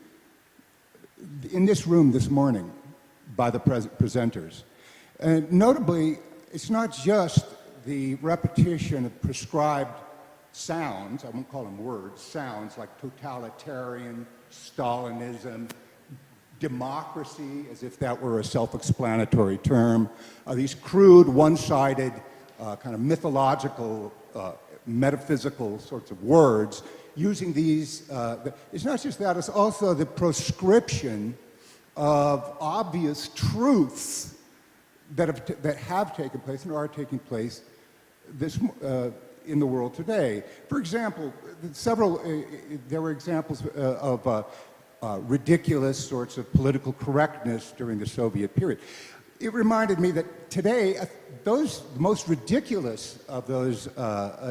in this room this morning by the presenters. And notably, it's not just the repetition of prescribed sounds, I won't call them words, sounds like totalitarian, Stalinism, democracy, as if that were a self-explanatory term, these crude, one-sided, kind of mythological, metaphysical sorts of words, using these, it's not just that, it's also the proscription of obvious truths that have taken place and are taking place in the world today. For example, there were examples of ridiculous sorts of political correctness during the Soviet period. It reminded me that today, the most ridiculous of those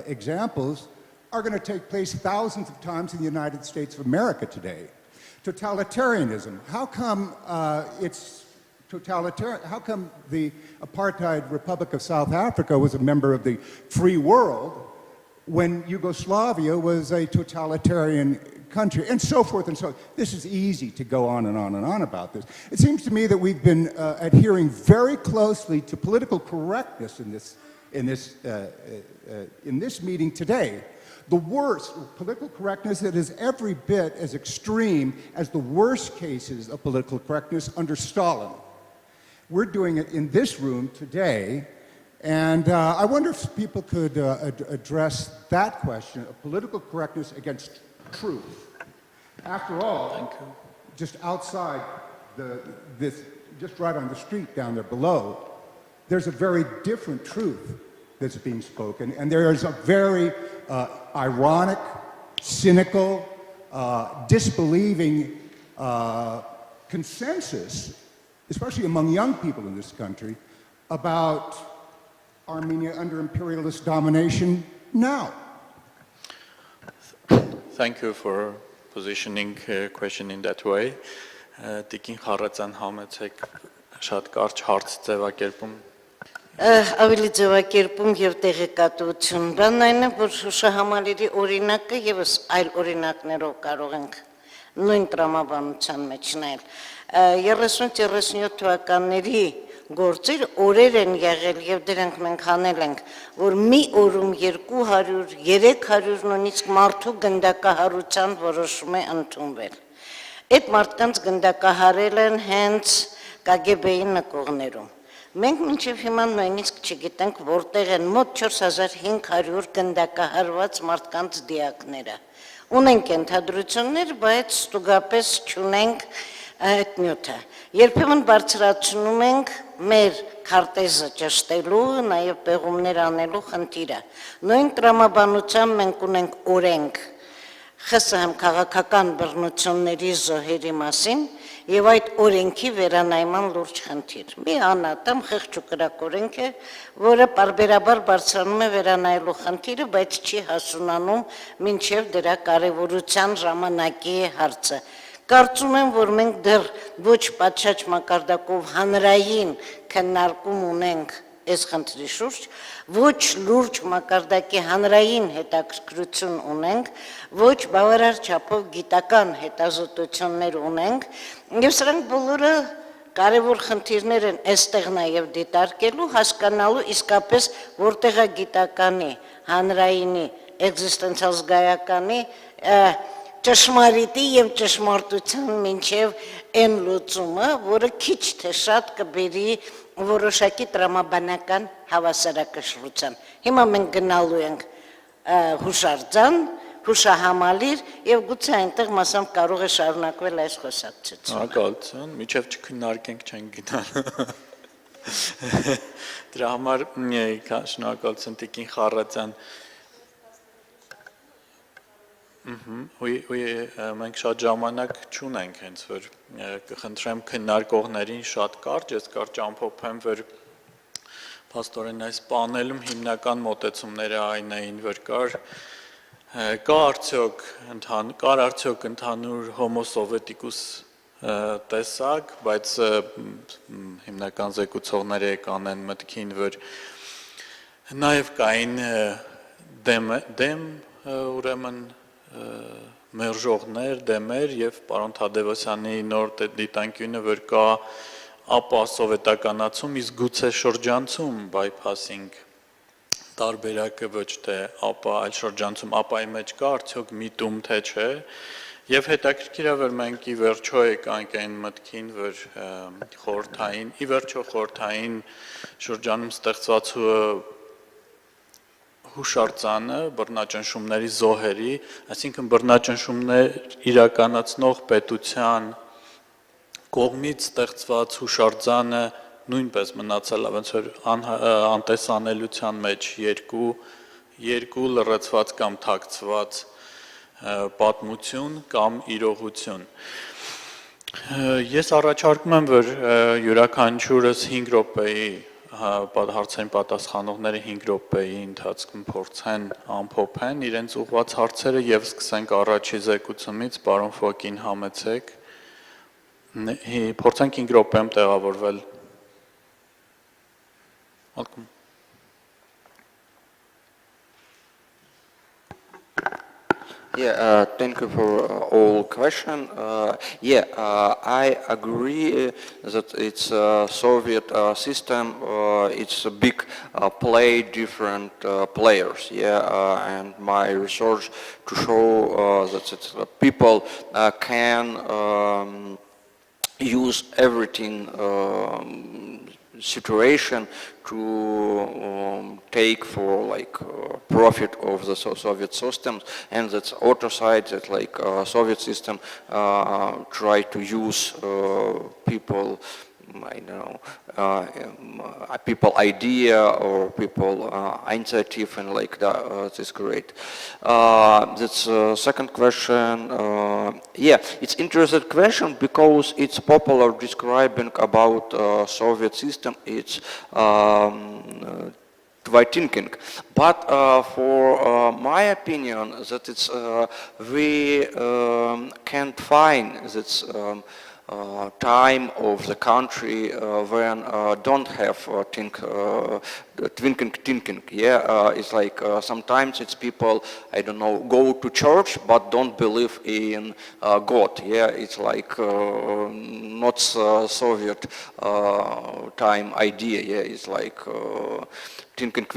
examples are going to take place thousands of times in the United States of America today. Totalitarianism. How come it's totalitarian? How come the apartheid Republic of South Africa was a member of the free world when Yugoslavia was a totalitarian country, and so forth and so on. This is easy to go on and on and on about this. It seems to me that we've been adhering very closely to political correctness in this meeting today. The worst political correctness that is every bit as extreme as the worst cases of political correctness under Stalin. We're doing it in this room today, and I wonder if people could address that question of political correctness against truth. After all, just outside just right on the street down there below, there's a very different truth that's being spoken, and there is a very ironic, cynical, disbelieving consensus, especially among young people in this country, about Armenia under imperialist domination now.
Thank you for positioning a question in that way. Տիկին Խառատյան համեցեք շատ կարճ հարց ձևակերպում.
Ավելի ձևակերպում եւ տեղեկատվություն, բանն այն է, որ հուշահամալիրի օրինակը եւս այլ օրինակներով կարող ենք նույն տրամաբանության մեջ նայել։ 30-37 թվականների գործեր օրեր են եղել եւ դրանք մենք անել ենք, որ մի օրում 200-300 նույնիսկ մարդու գնդակահարության որոշում է ընդունվել։ Այդ մարդկանց գնդակահարել են հենց KGB-ի նկողներում։ Մենք մինչև հիմա նույնիսկ չգիտենք որտեղ են մոտ 4500 գնդակահարված մարդկանց դիակները։ Ունենք ենթադրություններ, բայց ստուգապես չունենք այդ նյութը։ Երբեմն բարձրացնում ենք մեր քարտեզը ճշտելու, նաև պեղումներ անելու խնդիրը։ Նույն տրամաբանությամբ մենք ունենք օրենք ԽՍՀՄ քաղաքական բռնությունների զոհերի մասին եւ այդ օրենքի վերանայման լուրջ խնդիր։ Մի անատամ խեղճ ու կրակ օրենք է, որը պարբերաբար բարձրանում է վերանայելու խնդիրը, բայց չի հասունանում մինչև դրա կարևորության ժամանակի հարցը։ Կարծում եմ, որ մենք դեռ ոչ պատշաճ մակարդակով հանրային քննարկում ունենք այս խնդրի շուրջ, ոչ լուրջ մակարդակի հանրային հետաքրքրություն ունենք, ոչ բավարար չափով գիտական հետազոտություններ ունենք, եւ սրանք բոլորը կարևոր խնդիրներ են այստեղ նաեւ դիտարկելու, հասկանալու իսկապես որտեղ է գիտականի, հանրայինի, էգզիստենցիալ զգայականի ճշմարիտի եւ ճշմարտության մինչեւ այն լուծումը, որը քիչ թե շատ կբերի որոշակի տրամաբանական հավասարակշռության։ Հիմա մենք գնալու ենք հուշարձան, հուշահամալիր եւ գուցե այնտեղ մասամբ կարող է շարունակվել այս խոսակցությունը։
Շնորհակալություն, միջև չքննարկենք չենք գնալ։ Դրա համար շնորհակալություն Տիկին Խառատյան։ Մենք շատ ժամանակ չունենք հենց որ կխնդրեմ քննարկողներին շատ կարճ, ես կարճ ամփոփեմ, որ փաստորեն այս պանելում հիմնական մոտեցումները այն էին, որ կար արդյոք ընդհանուր homo sovieticus տեսակ, բայց հիմնական զեկուցողները կանեն մտքին, որ նաև կային դեմ ուրեմն մերժողներ, դեմեր եւ պարոն Թադևոսյանի նոր դիտանկյունը, որ կա ապա սովետականացում, իսկ գուցե շրջանցում bypassing տարբերակը ոչ թե ապա այլ շրջանցում, ապայի մեջ կա արդյոք միտում թե չէ, եւ հետաքրքիր է, որ մենք ի վերջո եկանք այն մտքին, որ խորհրդային, ի վերջո խորհրդային շրջանում ստեղծված հուշարձանը, բռնաճնշումների զոհերի, այսինքն բռնաճնշումներ իրականացնող պետության կողմից ստեղծված հուշարձանը նույնպես մնացել է ոնց որ անտեսանելիության մեջ երկու լրացված կամ թաքցված պատմություն կամ իրողություն։ Ես առաջարկում եմ, որ յուրաքանչյուրս 5 րոպեի հարցերին պատասխանողները 5 րոպեի ընթացքում փորձեն ամփոփեն իրենց ուղղված հարցերը եւ սկսենք առաջի զեկուցումից, պարոն Ֆոկին, համեցեք։ Փորձենք 5 րոպեում տեղավորվել։
Yeah, thank you for all question. I agree that it's Soviet system. It's a big play different players. And my research to show that people can use everything situation to take for like profit of the Soviet systems, and that's other side that like Soviet system try to use people, I don't know, people idea or people initiative and like that. That's great. That's second question. It's interesting question because it's popular describing about Soviet system. It's by thinking, but for my opinion, that it's we can't find that time of the country when don't have thinking. It's like sometimes it's people, I don't know, go to church but don't believe in God. It's like not Soviet time idea. It's like thinking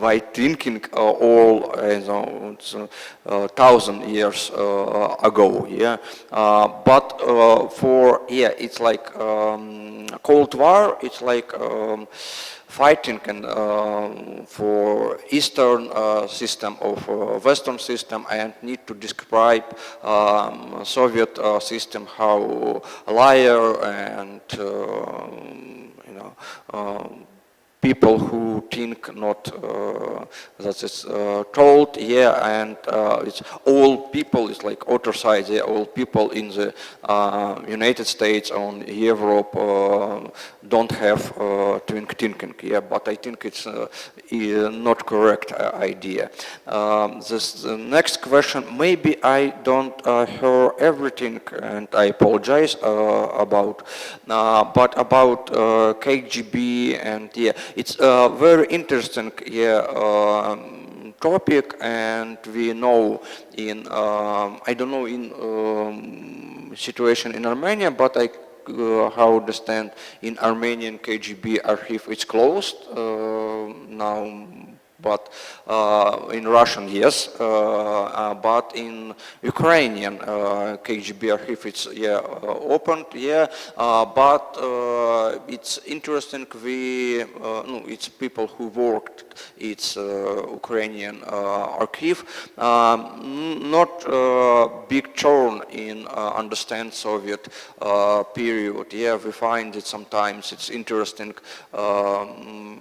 by thinking all 1,000 years ago. But for it's like Cold War. It's like fighting and for Eastern system of Western system, and need to describe Soviet system how liar and people who think not that it's told, and it's all people. It's like other side. All people in the United States or Europe don't have thinking. But I think it's not correct idea. This next question. Maybe I don't hear everything, and I apologize about. But about KGB and it's a very interesting topic, and we know in I don't know in situation in Armenia, but I how understand in Armenian KGB archive it's closed now. But in Russian, yes. But in Ukrainian KGB archive, it's opened. But it's interesting. It's people who worked. It's Ukrainian archive. Not big turn in understand Soviet period. We find it sometimes. It's interesting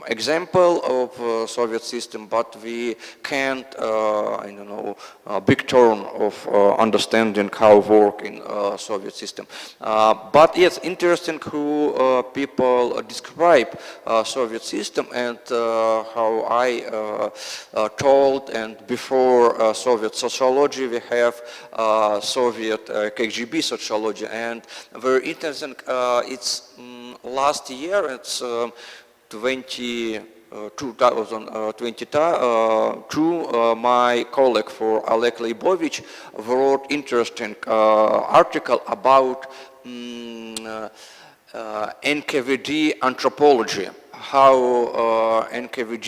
example of Soviet system. But we can't, I don't know, big turn of understanding how work in Soviet system. But yes, interesting who people describe Soviet system, and how I told, and before Soviet sociology we have Soviet KGB sociology, and very interesting. It's last year. It's 2022, my colleague for Oleg Leibovich wrote interesting article about NKVD anthropology, how NKVD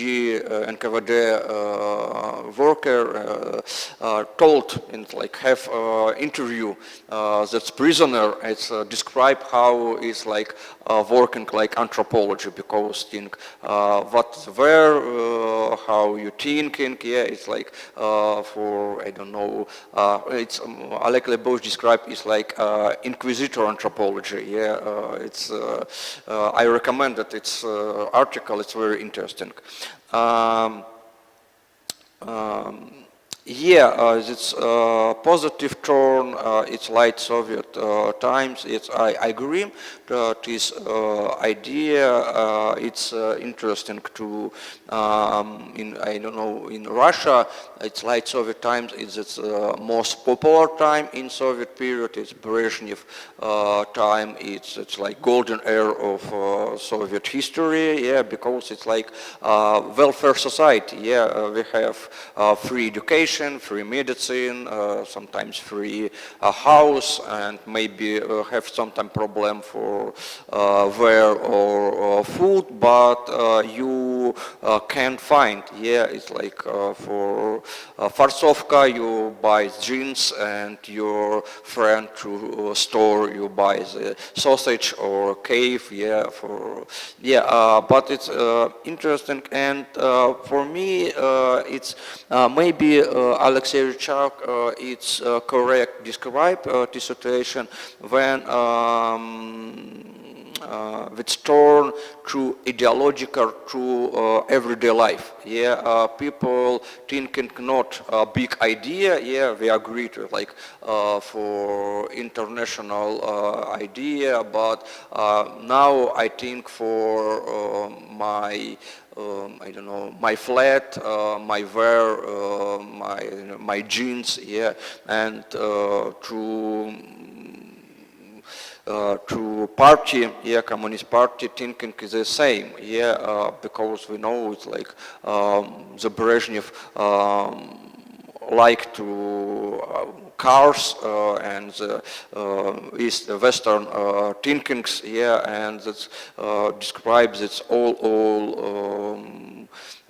worker told and like have interview that's prisoner. It's describe how is like working like anthropology, because think what's where, how you thinking. Yeah, it's like for I don't know. It's Aleksandr described is like inquisitor anthropology. Yeah, it's I recommend that it's article. It's very interesting. It's positive turn. It's like Soviet times. I agree. This idea. It's interesting to in Russia. It's like Soviet times. It's most popular time in Soviet period. It's Brezhnev time. It's like golden era of Soviet history. Yeah, because it's like welfare society. Yeah, we have free education, free medicine, sometimes free house, and maybe have sometimes problem for wear or food, but you can find. Yeah, it's like for farsovka you buy jeans, and your friend to store you buy the sausage or cave. Yeah, but it's interesting, and for me it's maybe Alexei Richak it's correct describe the situation when it's torn to ideological to everyday life. Yeah, people thinking not a big idea. Yeah, we agree to like for international idea, but now I think for my I don't know, my flat, my wear, my jeans, yeah, and to party, yeah, Communist Party thinking is the same, yeah, because we know it's like the Brezhnev like to cars and the East Western thinkings, yeah, and that describes it's all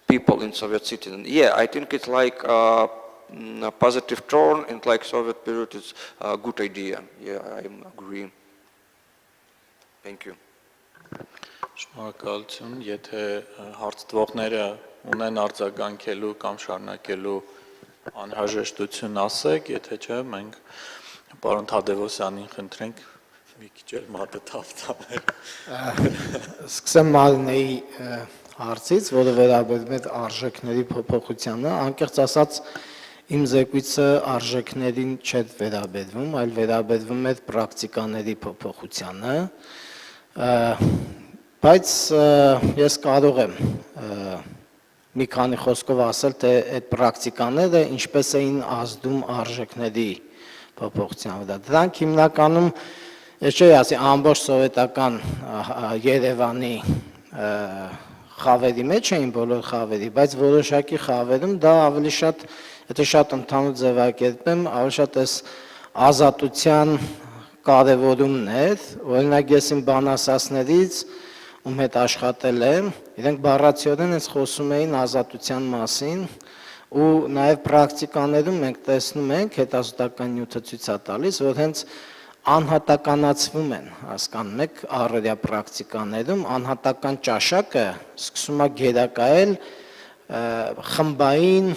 people in Soviet citizen. Yeah, I think it's like a positive turn, and like Soviet period, it's a good idea. Yeah, I agree. Thank you.
Շնորհակալություն, եթե հարցտվողները ունեն արձագանքելու կամ շարունակելու անհրաժեշտություն ասեք, եթե չէ, մենք պարոն Թադևոսյանին խնդրենք մի քիչ էլ մատը թափթանել։
Սկսեմ Մարինեի հարցից, որը վերաբերում է արժեքների փոփոխությանը, անկեղծ ասած իմ զեկույցը արժեքներին չէ վերաբերվում, այլ վերաբերվում է պրակտիկաների փոփոխությանը, բայց ես կարող եմ մի քանի խոսքով ասել, թե այդ պրակտիկաները ինչպես էին ազդում արժեքների փոփոխության վրա։ Դրանք հիմնականում, ես չէի ասի, ամբողջ սովետական Երևանի խավերի մեջ էին բոլոր խավերի, բայց որոշակի խավերում դա ավելի շատ, եթե շատ ընդհանուր ձևակերպեմ, ավելի շատ էս ազատության կարևորումն էր, օրինակ ես իմ բանասացներից ում հետ աշխատել եմ, իրենք բառացիորեն ես խոսում էին ազատության մասին, ու նաև պրակտիկաներում մենք տեսնում ենք, հետազոտական նյութը ցույց է տալիս, որ հենց անհատականացվում են, հասկանում եք, առօրյա պրակտիկաներում անհատական ճաշակը սկսում է գերակայել խմբային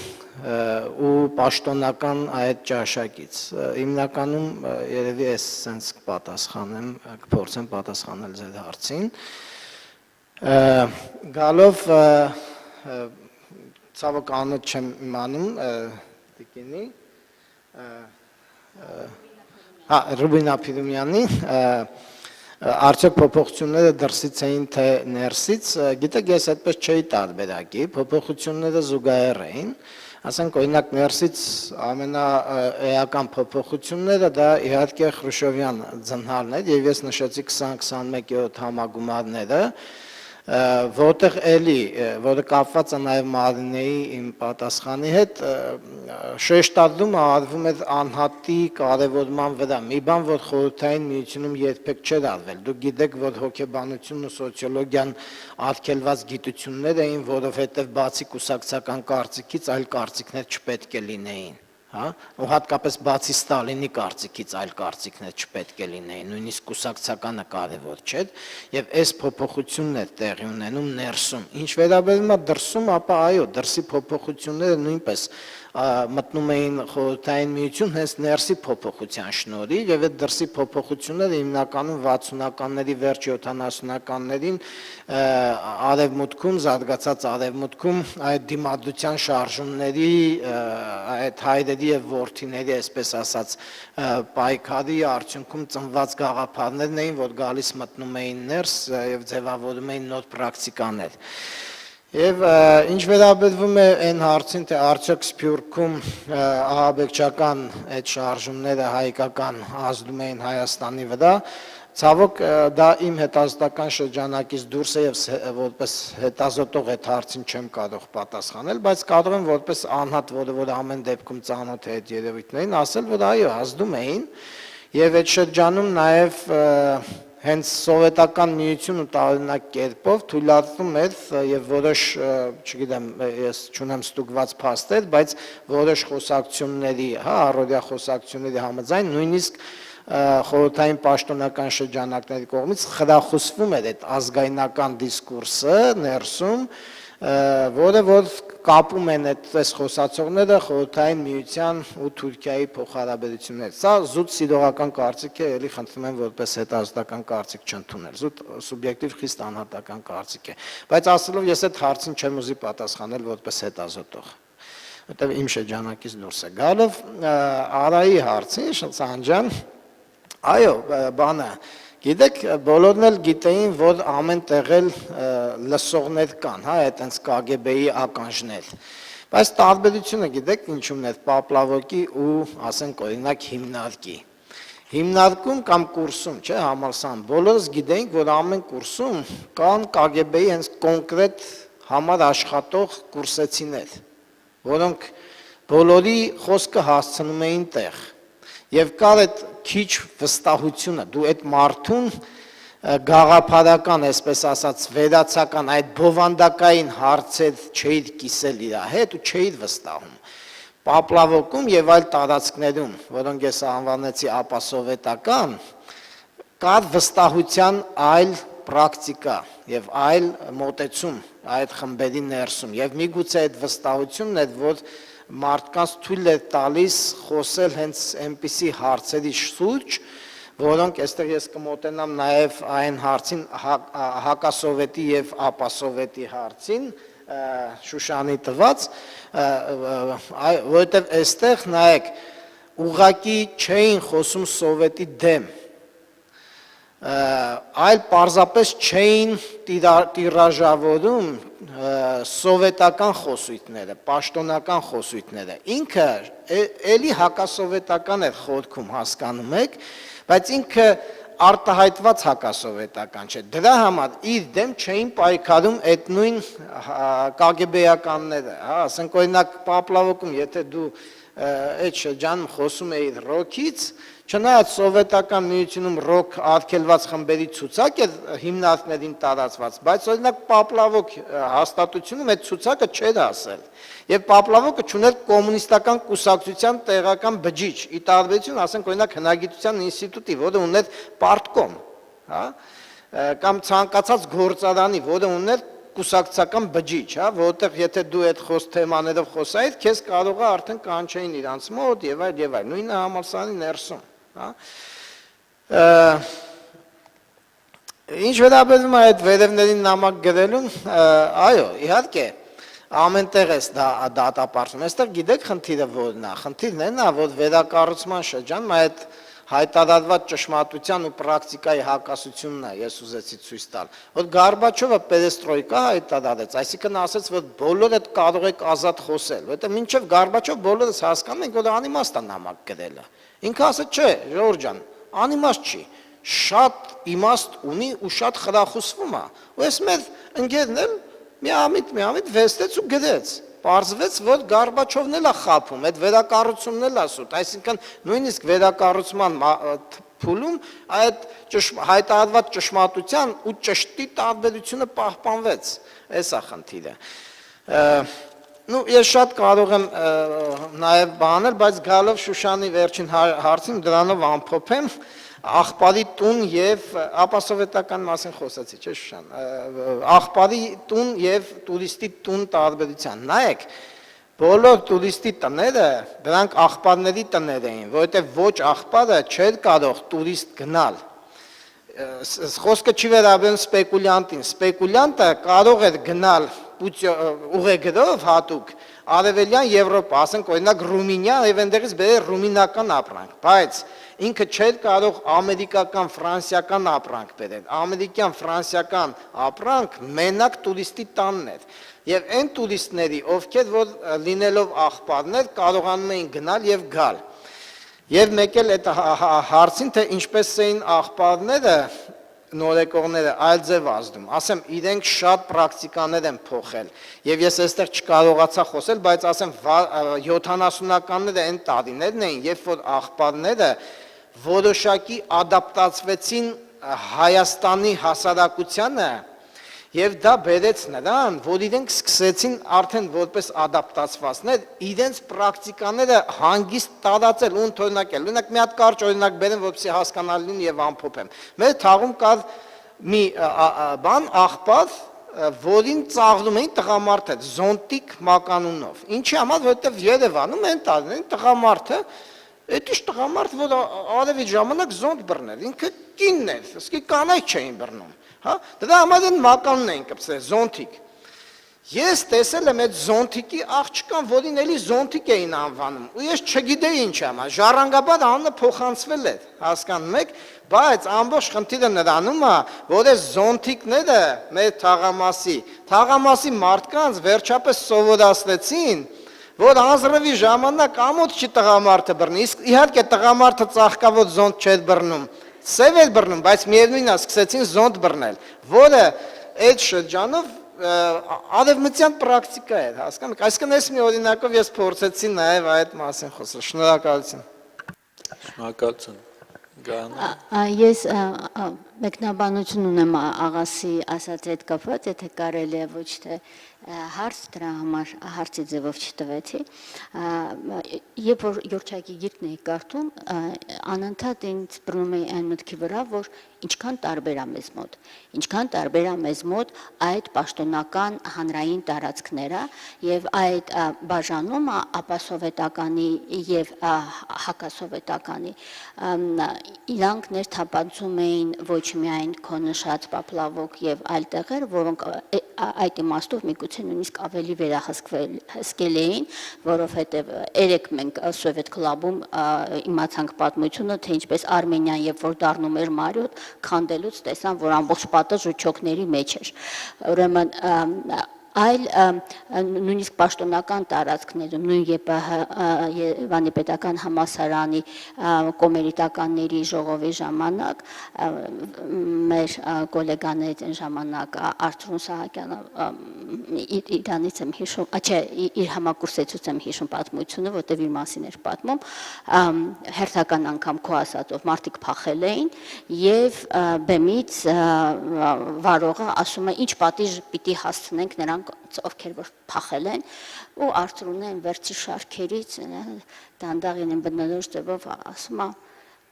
ու պաշտոնական այդ ճաշակից։ Հիմնականում երևի ես սենց կպատասխանեմ, կփորձեմ պատասխանել ձեր հարցին։ Գալով ցավոք անունը չեմ իմանում տիկինի Ռուբին Ափիրումյանի արդյոք փոփոխությունները դրսից էին թե ներսից, գիտեք ես այդպես չէի տարբերակի, փոփոխությունները զուգահեռ էին, ասենք օրինակ ներսից ամենաէական փոփոխությունները դա իհարկե Խրուշովյան ձնհալն էր, եւ ես նշեցի 20-21-րդ համագումարները, որտեղ էլի, որը կապված է նաև Մարինեի իմ պատասխանի հետ, շեշտադրումը արվում է անհատի կարևորման վրա, մի բան, որ խորհրդային միությունում երբեք չէր արվել, դուք գիտեք, որ հոգեբանությունն ու սոցիոլոգիան արգելված գիտություններ էին, որովհետև բացի կուսակցական կարծիքից այլ կարծիքներ չպետք է լինեին, ու հատկապես բացի Ստալինի կարծիքից այլ կարծիքներ չպետք է լինեին, նույնիսկ կուսակցականը կարևոր չէր, եւ այս փոփոխությունն է տեղի ունենում ներսում։ Ինչ վերաբերում է դրսում, ապա այո, դրսի փոփոխությունները նույնպես մտնում էին խորհրդային միություն հենց ներսի փոփոխության շնորհիվ եւ այդ դրսի փոփոխությունները հիմնականում 60-ականների վերջ 70-ականներին արևմուտքում զարգացած արևմուտքում այդ դիմադրության շարժումների այդ հայրերի եւ որդիների այսպես ասած պայքարի արդյունքում ծնված գաղափարներն էին, որ գալիս մտնում էին ներս եւ ձևավորում էին նոր պրակտիկաներ։ Եվ ինչ վերաբերվում է այն հարցին, թե արդյոք Սփյուռքում ահաբեկչական այդ շարժումները հայկական ազդում էին Հայաստանի վրա, ցավոք դա իմ հետազոտական շրջանակից դուրս է եւ որպես հետազոտող այդ հարցին չեմ կարող պատասխանել, բայց կարող եմ որպես անհատ, որ ամեն դեպքում ծանոթ է այդ երևույթներին, ասել, որ այո, ազդում էին եւ այդ շրջանում նաեւ հենց սովետական միությունը տարօրինակ կերպով թույլատվում էր եւ որոշ, չգիտեմ, ես չունեմ ստուգված փաստեր, բայց որոշ խոսակցությունների, առօրյա խոսակցությունների համաձայն նույնիսկ խորհրդային պաշտոնական շրջանակների կողմից խրախուսվում էր այդ ազգայնական դիսկուրսը ներսում, որը որ կապում են այդպես խոսացողները խորհրդային միության ու Թուրքիայի փոխհարաբերություններ։ Սա զուտ սիրողական կարծիք է, ելի խնդրում եմ որպես հետազոտական կարծիք չընդունել։ Զուտ սուբյեկտիվ խիստ անհատական կարծիք է։ Բայց ասելով ես այդ հարցին չեմ ուզի պատասխանել որպես հետազոտող, որտեղ իմ շրջանակից դուրս է։ Գալով Արայի հարցին, Սանջան, այո, բանը Գիտեք, բոլորն էլ գիտեին, որ ամեն տեղ էլ լսողներ կան, այտենց KGB-ի ականջներ։ Բայց տարբերությունը գիտեք ինչումն է Պապլավոկի ու, ասենք, օրինակ հիմնարկի։ Հիմնարկում կամ կուրսում, չէ, համալսան, բոլորս գիտեինք, որ ամեն կուրսում կան KGB-ի հենց կոնկրետ համար աշխատող կուրսեցիներ, որոնք բոլորի խոսքը հասցնում էին տեղ։ Եվ կար այդ քիչ վստահությունը, դու այդ մարդուն գաղափարական, այսպես ասած, վերացական, այդ բովանդակային հարցեր չէիր կիսել իր հետ ու չէիր վստահում։ Պապլավոկում եւ այլ տարածքներում, որոնք ես անվանեցի ապասովետական, կար վստահության այլ պրակտիկա եւ այլ մոտեցում այդ խմբերի ներսում եւ միգուցե այդ վստահությունն է, որ մարդկանց թույլ է տալիս խոսել հենց այնպիսի հարցերի շուրջ, որոնք այստեղ ես կմոտենամ նաև այն հարցին հակասովետի եւ ապասովետի հարցին, Շուշանի տված, որովհետև այստեղ նայեք ուղղակի չէին խոսում սովետի դեմ, այլ պարզապես չէին տիրաժավորում սովետական խոսույթները, պաշտոնական խոսույթները։ Ինքը էլի հակասովետական էր խորքում հասկանում եք, բայց ինքը արտահայտված հակասովետական չէ։ Դրա համար իր դեմ չէին պայքարում այդ նույն KGB-ականները, ասենք օրինակ Պապլավոկում, եթե դու այդ շրջանում խոսում էիր ռոքից, չնայած սովետական միությունում ռոք արգելված խմբերի ցուցակ է հիմնարկներին տարածված, բայց օրինակ Պապլավոկ հաստատությունում այդ ցուցակը չէր ասել։ Եվ Պապլավոկը չուներ կոմունիստական կուսակցության տեղական բջիջ, ի տարբերություն, ասենք օրինակ հնագիտության ինստիտուտի, որը ուներ պարտկոմ, կամ ցանկացած գործարանի, որը ուներ կուսակցական բջիջ, որտեղ եթե դու այդ թեմաներով խոսայիր, քեզ կարող է արդեն կանչեին իրանց մոտ եւ այլ, նույնը համալսարանի ներսում, Ինչ վերաբերում է այդ վերևներին նամակ գրելուն, այո, իհարկե, ամենտեղ է դատապարտվում, այստեղ գիտեք խնդիրը որն է, խնդիրն է նա, որ վերակառուցման շրջանում այդ հայտարարված ճշմարտության ու պրակտիկայի հակասությունն է, ես ուզեցի ցույց տալ, որ Գորբաչովը պերեստրոյկա հայտարարեց, այսինքն ասեց, որ բոլորդ կարող եք ազատ խոսել, որովհետև մինչև Գորբաչով բոլորս հասկանում ենք, որ անիմաստ է նամակ գրելը։ Ինքը ասեց, չէ, Ժորժ ջան, անիմաստ չի, շատ իմաստ ունի ու շատ խրախուսվում է։ Ու ես մեր ընկերն էլ միամիտ վեստեց ու գրեց։ Պարզվեց, որ Գորբաչովն էլ է խափում, այդ վերակառուցումն էլ է սուտ, այսինքն նույնիսկ վերակառուցման փուլում այդ հայտարարված ճշմարտության ու ճշտի տարբերությունը պահպանվեց։ Այս է խնդիրը։ Ես շատ կարող եմ նաև բանել, բայց գալով Շուշանի վերջին հարցին դրանով ամփոփեմ աղբարի տուն եւ ապասովետական մասին խոսացի, չէ՞ Շուշան, աղբարի տուն եւ տուրիստի տուն տարբերության։ Նայեք, բոլոր տուրիստի տները դրանք աղբարների տներ էին, որովհետեւ ոչ աղբարը չէր կարող տուրիստ գնալ։ Խոսքը չի վերաբերում սպեկուլյանտին, սպեկուլյանտը կարող էր գնալ ուղեգրով հատուկ արևելյան Եվրոպա, ասենք օրինակ Ռումինիա, եւ այնտեղից բերել ռումինական ապրանք, բայց ինքը չէր կարող ամերիկական, ֆրանսիական ապրանք բերել։ Ամերիկյան, ֆրանսիական ապրանք մենակ տուրիստի տանն էր։ Եվ այն տուրիստների, ովքեր որ լինելով աղբարներ, կարողանում էին գնալ եւ գալ։ Եվ մեկ էլ այդ հարցին, թե ինչպես էին աղբարները, նորեկողները այլ ձև ազդում, ասեմ, իրենք շատ պրակտիկաներ են փոխել, եւ ես այստեղ չկարողացա խոսել, բայց ասեմ 70-ականները այն տարիներն էին, երբ որ աղբարները որոշակի ադապտացվեցին Հայաստանի հասարակությանը, եւ դա բերեց նրան, որ իրենք սկսեցին արդեն որպես ադապտացվածներ իրենց պրակտիկաները հանգիստ տարածել ու ընդօրինակել։ Օրինակ մի հատ կարճ օրինակ բերեմ, որպեսզի հասկանալի լինի եւ ամփոփեմ։ Մեր թաղում կար մի բան աղբար, որին ծաղրում էին տղամարդը զոնտիկ մականունով։ Ինչի համար, որովհետեւ Երևանում այն տարիներին տղամարդը Էդիշ տղամարդ, որ արևի ժամանակ զոնտ բռներ, ինքը կինն էր, սկի կանայք չէին բռնում, հա, դրա համար են մականուն էին կպցրել, զոնտիկ։ Ես տեսել եմ այդ զոնտիկի աղջկան, որին էլի զոնտիկ էին անվանում, ու ես չգիտեի ինչ եմ, ժառանգաբար անունը փոխանցվել էր, հասկանում եք, բայց ամբողջ խնդիրը նրանում է, որ այս զոնտիկները մեր թաղամասի մարդկանց վերջապես սովորացրեցին, որ անձրևի ժամանակ ամոթ չի տղամարդը բռնի, իսկ իհարկե տղամարդը ծաղկավոր զոնտ չէր բռնում, սև էր բռնում, բայց միևնույնն է սկսեցին զոնտ բռնել, որը այդ շրջանով արևմտյան պրակտիկա էր, հասկանում եք, այսինքն այս մի օրինակով ես փորձեցի նաև այդ մասին խոսել, շնորհակալություն։
Շնորհակալություն։
Ես մեկնաբանություն ունեմ աղասի ասած հետ կապված, եթե կարելի է ոչ թե հարց դրա համար հարցի ձևով չտվեցի, երբ որ Յուրչակի գիրքն էի կարդում, անընդհատ ինձ բռնում էի այն մտքի վրա, որ ինչքան տարբեր է մեզ մոտ այդ պաշտոնական հանրային տարածքները եւ այդ բաժանումը ապասովետականի եւ հակասովետականի իրանք ներթափանցում էին ոչ միայն քո նշած Պապլավոկ եւ այլ տեղեր, որոնք այդ իմաստով միգուցե նույնիսկ ավելի վերահսկել էին, որովհետեւ երեք մենք Սովետ քլաբում իմացանք պատմությունը, թե ինչպես Արմենիան երբ որ դառնում էր մարյոտ, քանդելուց տեսան, որ ամբողջ պատը ժուչոկների մեջ էր։ Ուրեմն այլ նույնիսկ պաշտոնական տարածքներում, նույն Երևանի պետական համալսարանի կոմերիտականների ժողովի ժամանակ մեր գոլեգաներից այն ժամանակ Արթուր Սահակյանը իրանից եմ հիշում, չէ, իր համակուրսեցուց եմ հիշում պատմությունը, որտեղ իր մասին էր պատմում, հերթական անգամ քո ասածով մարդիկ փախել էին եւ բեմից վարողը ասում է ինչ պատիժ պիտի հասցնենք նրանք ովքեր որ փախել են ու Արթուրն վերջի շարքերից դանդաղ են բնորոշ ձևով ասում է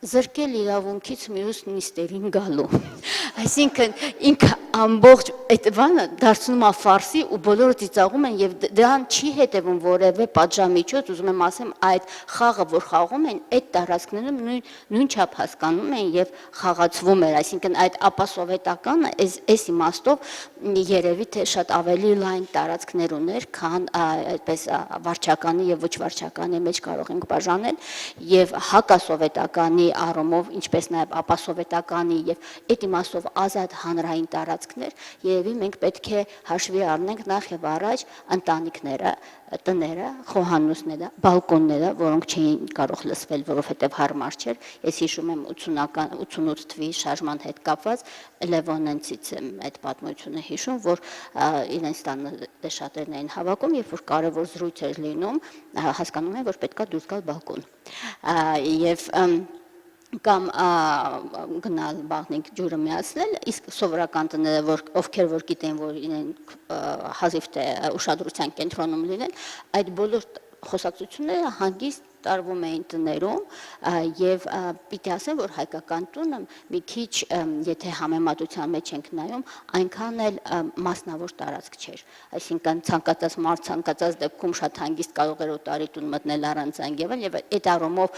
զրկել իրավունքից մյուս նիստերին գալու։ Այսինքն ինքը ամբողջ այդ բանը դարձնում է ֆարսի ու բոլորը ծիծաղում են եւ դրան չի հետևում որևէ պատժամիջոց, ուզում եմ ասեմ այդ խաղը որ խաղում են այդ տարածքներում նույն չափ հասկանում են եւ խաղացվում էր, այսինքն այդ ապասովետականը այս իմաստով երևի թե շատ ավելի լայն տարածքներ ուներ, քան այդպես վարչականի եւ ոչ վարչականի մեջ կարող ենք բաժանել եւ հակասովետականի առումով, ինչպես նաև ապասովետականի եւ այդ իմաստով ազատ հանրային տարածք տարածքներ, երևի մենք պետք է հաշվի առնենք նախ եւ առաջ ընտանիքները, տները, խոհանոցները, բալկոնները, որոնք չէին կարող լսվել, որովհետև հարմար չէր։ Ես հիշում եմ 88 թվականի շարժման հետ կապված Լևոնենցից եմ այդ պատմությունը հիշում, որ իրենց տանը շատերն էին հավաքում, երբ որ կարևոր զրույց էր լինում, հասկանում են, որ պետքա դուրս գալ բալկոն։ Եվ կամ գնալ բաղնիկ ջուրը միացնել, իսկ սովորական տները, ովքեր որ գիտեն, որ իրենք հազիվ թե ուշադրության կենտրոնում լինեն, այդ բոլոր խոսակցությունները հանգիստ տարվում էին տներում եւ պիտի ասեմ, որ հայկական տունը մի քիչ, եթե համեմատության մեջ ենք նայում, այնքան էլ մասնավոր տարածք չէր։ Այսինքն ցանկացած մարդ ցանկացած դեպքում շատ հանգիստ կարող էր օտարի տուն մտնել առանց զանգել եւ այդ առումով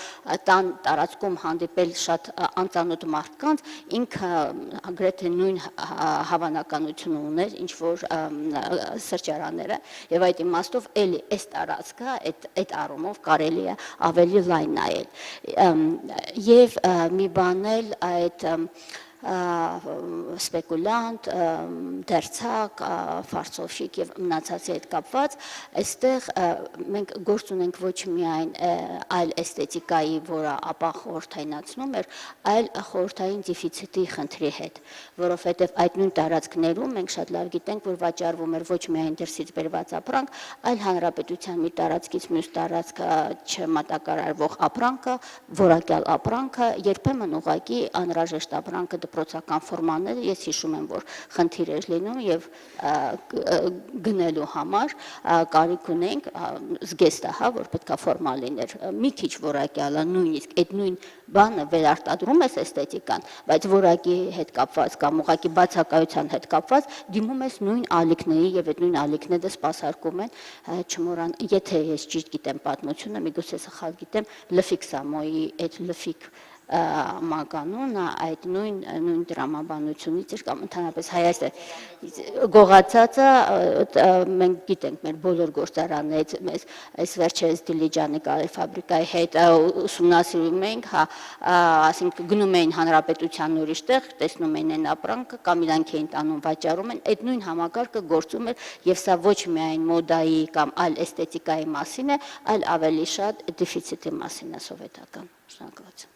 տան տարածքում հանդիպել շատ անծանոթ մարդկանց ինքը գրեթե նույն հավանականությունը ուներ, ինչ որ սրճարանները եւ այդ իմաստով էլի այս տարածքը այդ առումով կարելի է ավելի լայն նայել եւ մի բան էլ այդ սպեկուլյանտ, դերձակ, ֆարսովշիկ եւ մնացածի հետ կապված, այստեղ մենք գործ ունենք ոչ միայն այլ էսթետիկայի, որը ապա խորհրդայնացնում էր, այլ խորհրդային դեֆիցիտի խնդրի հետ, որովհետեւ այդ նույն տարածքներում մենք շատ լավ գիտենք, որ վաճառվում էր ոչ միայն դրսից բերված ապրանք, այլ հանրապետության մի տարածքից մյուս տարածք չմատակարարվող ապրանքը, որակյալ ապրանքը, երբեմն ուղղակի անհրաժեշտ ապրանքը դպրոցական ֆորմաները, ես հիշում եմ, որ խնդիր էր լինում եւ գնելու համար կարիք ունենք զգեստը, որ պետքա ֆորմալ լիներ, մի քիչ որակյալը, նույնիսկ այդ նույն բանը վերարտադրում ես էսթետիկան, բայց որակի հետ կապված կամ ուղղակի բացակայության հետ կապված դիմում ես նույն ալիքների եւ այդ նույն ալիքները սպասարկում են չմոռան, եթե ես ճիշտ գիտեմ պատմությունը, միգուցե սխալ գիտեմ, Լֆիկ Սամոյի այդ Լֆիկ մականունը այդ նույն դրամաբանությունից էր կամ ընդհանրապես Հայաստան գողացածը մենք գիտենք մեր բոլոր գործարաններից մեզ այս վերջերս Դիլիջանի կարել ֆաբրիկայի հետ ուսումնասիրում ենք, ասենք գնում էին հանրապետության ուրիշ տեղ, տեսնում էին այն ապրանքը կամ իրանք էին տանում վաճառում են, այդ նույն համակարգը գործում էր եւ սա ոչ միայն մոդայի կամ այլ էսթետիկայի մասին է, այլ ավելի շատ դեֆիցիտի մասին է սովետական։ Շնորհակալություն։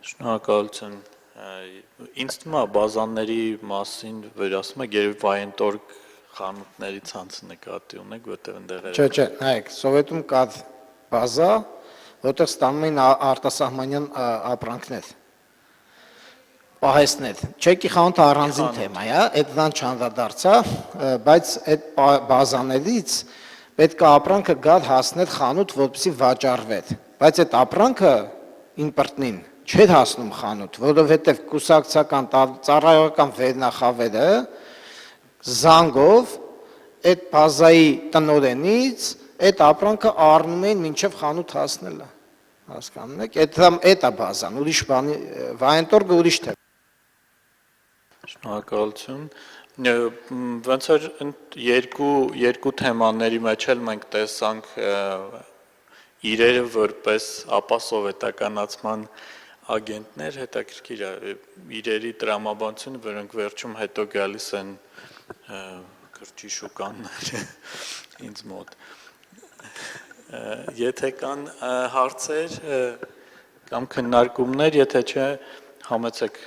Շնորհակալություն։ Ինձ թվում է բազաների մասին վերասում եք երևի վայենտորգ խանութների ցանցը նկատի ունեք, որտեղ ընդեղ էր։
Չէ, նայեք, Սովետում կա բազա, որտեղ ստանում էին արտասահմանյան ապրանքներ։ Պահեստներ։ Չեկի խանութը առանձին թեմա է, այդ դան չանդրադարձա, բայց այդ բազաներից պետք է ապրանքը գալ հասնել խանութ, որպեսզի վաճառվի։ Բայց այդ ապրանքը իմպորտնին չէր հասնում խանութ, որովհետև կուսակցական ծառայողական վերնախավերը զանգով այդ բազայի տնօրենից այդ ապրանքը առնում էին մինչև խանութ հասնելը, հասկանում եք, այդ է բազան, ուրիշ բանի, վայենտորգը ուրիշ թե։
Շնորհակալություն։ Ոնց որ երկու թեմաների մեջ էլ մենք տեսանք իրերը որպես ապասովետականացման ագենտներ, հետաքրքիր է իրերի տրամաբանությունը, որոնք վերջում հետո գալիս են գրճի շուկաններ ինձ մոտ։ Եթե կան հարցեր կամ քննարկումներ, եթե չէ, համեցեք։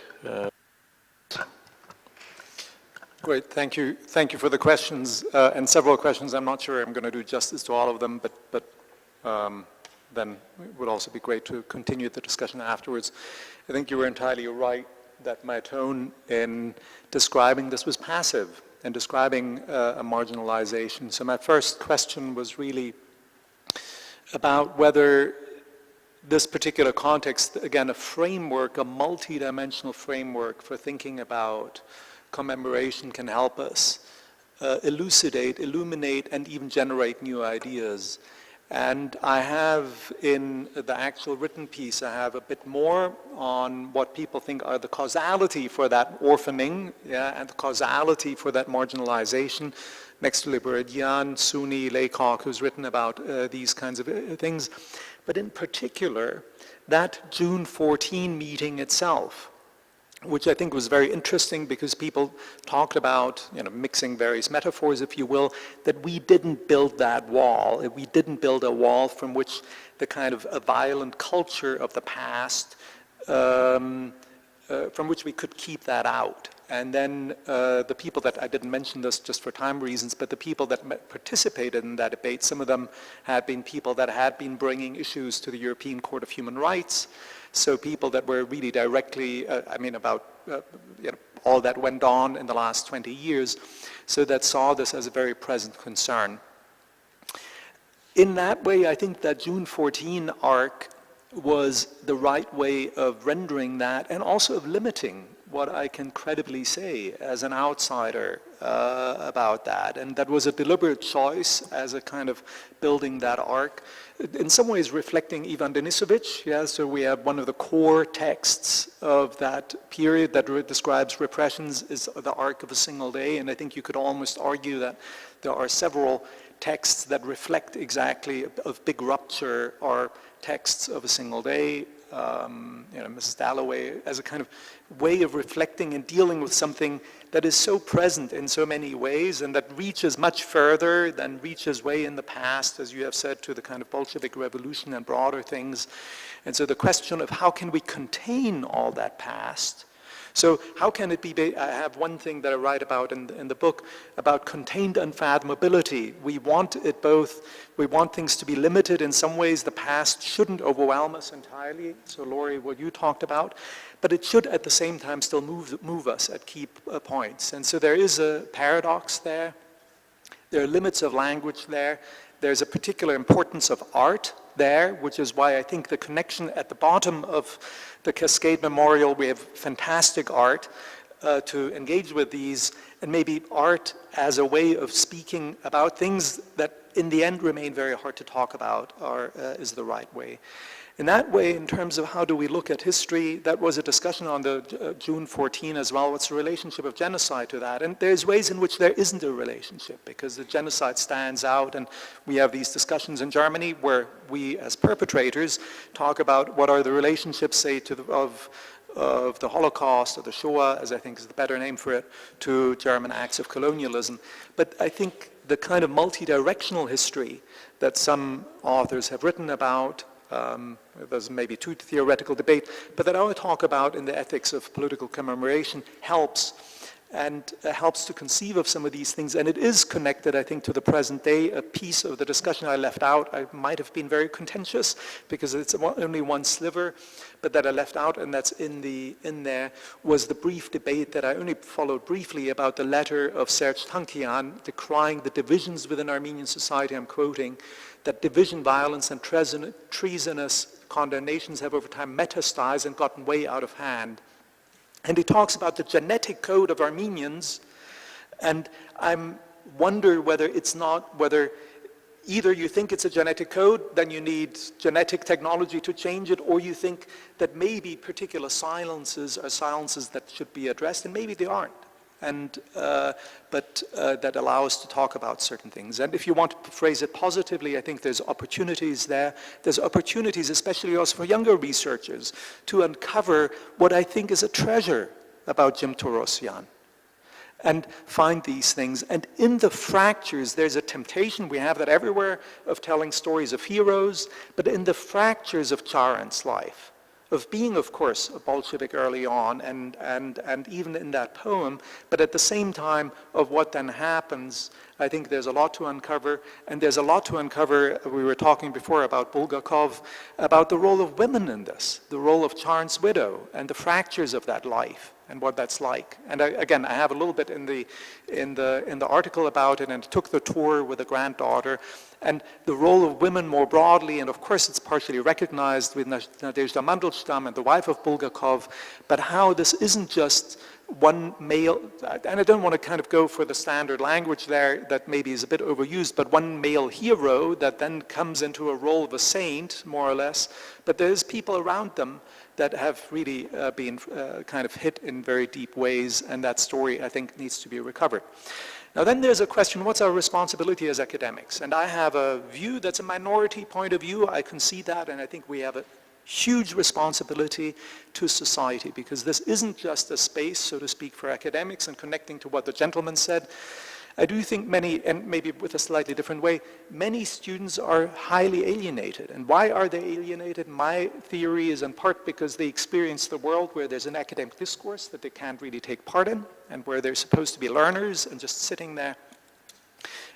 Great, thank you for the questions and several questions. I'm not sure I'm going to do justice to all of them, but then it would also be great to continue the discussion afterwards. I think you were entirely right that my tone in describing this was passive and describing a marginalization. So my first question was really about whether this particular context, again, a framework, a multi-dimensional framework for thinking about commemoration can help us elucidate, illuminate, and even generate new ideas. And I have in the actual written piece, I have a bit more on what people think are the causality for that orphaning, and the causality for that marginalization. Next to Liberadian, Sunni, Laycock, who's written about these kinds of things. But in particular, that June 14 meeting itself, which I think was very interesting because people talked about, mixing various metaphors, if you will, that we didn't build that wall. We didn't build a wall from which the kind of a violent culture of the past, from which we could keep that out. And then the people that, I didn't mention this just for time reasons, but the people that participated in that debate, some of them had been people that had been bringing issues to the European Court of Human Rights. So people that were really directly, about all that went on in the last 20 years, so that saw this as a very present concern. In that way, I think that June 14 arc was the right way of rendering that and also of limiting what I can credibly say as an outsider about that. And that was a deliberate choice as a kind of building that arc. In some ways reflecting Ivan Denisovich, so we have one of the core texts of that period that describes repressions is the arc of a single day, and I think you could almost argue that there are several texts that reflect exactly of big rupture or texts of a single day. Mrs. Dalloway as a kind of way of reflecting and dealing with something that is so present in so many ways and that reaches much further than reaches way in the past, as you have said, to the kind of Bolshevik revolution and broader things. And so the question of how can we contain all that past? So how can it be, I have one thing that I write about in the book about contained unfathomability. We want it both, we want things to be limited in some ways. The past shouldn't overwhelm us entirely, so Laurie, what you talked about, but it should at the same time still move us at key points. And so there is a paradox there. There are limits of language there. There's a particular importance of art there, which is why I think the connection at the bottom of the Cascade Memorial, we have fantastic art to engage with these, and maybe art as a way of speaking about things that in the end remain very hard to talk about is the right way. In that way, in terms of how do we look at history, that was a discussion on the June 14 as well. What's the relationship of genocide to that? And there's ways in which there isn't a relationship because the genocide stands out, and we have these discussions in Germany where we as perpetrators talk about what are the relationships, say, of the Holocaust or the Shoah, as I think is the better name for it, to German acts of colonialism. But I think the kind of multi-directional history that some authors have written about, there's maybe too theoretical debate, but that I would talk about in the ethics of political commemoration helps to conceive of some of these things. And it is connected, I think, to the present day. A piece of the discussion I left out, I might have been very contentious because it's only one sliver, but that I left out, and that's in there, was the brief debate that I only followed briefly about the letter of Serge Tankian decrying the divisions within Armenian society. I'm quoting, that division, violence, and treasonous condemnations have over time metastasized and gotten way out of hand. And he talks about the genetic code of Armenians, and I wonder whether either you think it's a genetic code, then you need genetic technology to change it, or you think that maybe particular silences are silences that should be addressed, and maybe they aren't. But that allow us to talk about certain things. And if you want to phrase it positively, I think there's opportunities there. There's opportunities, especially also for younger researchers, to uncover what I think is a treasure about Jim Torosyan and find these things. And in the fractures, there's a temptation, we have that everywhere, of telling stories of heroes, but in the fractures of Charant's life, of being, of course, a Bolshevik early on, and even in that poem, but at the same time of what then happens, I think there's a lot to uncover, and there's a lot to uncover. We were talking before about Bulgakov, about the role of women in this, the role of Charant's widow, and the fractures of that life, and what that's like. And again, I have a little bit in the article about it, and took the tour with a granddaughter, and the role of women more broadly, and of course it's partially recognized with Nadezhda Mandelstam and the wife of Bulgakov, but how this isn't just one male, and I don't want to kind of go for the standard language there that maybe is a bit overused, but one male hero that then comes into a role of a saint, more or less, but there's people around them that have really been kind of hit in very deep ways, and that story, I think, needs to be recovered. Now then there's a question, what's our responsibility as academics? And I have a view that's a minority point of view, I concede that, and I think we have huge responsibility to society, because this isn't just a space, so to speak, for academics, and connecting to what the gentleman said. I do think many, and maybe with a slightly different way, many students are highly alienated. And why are they alienated? My theory is in part because they experience the world where there's an academic discourse that they can't really take part in, and where they're supposed to be learners and just sitting there.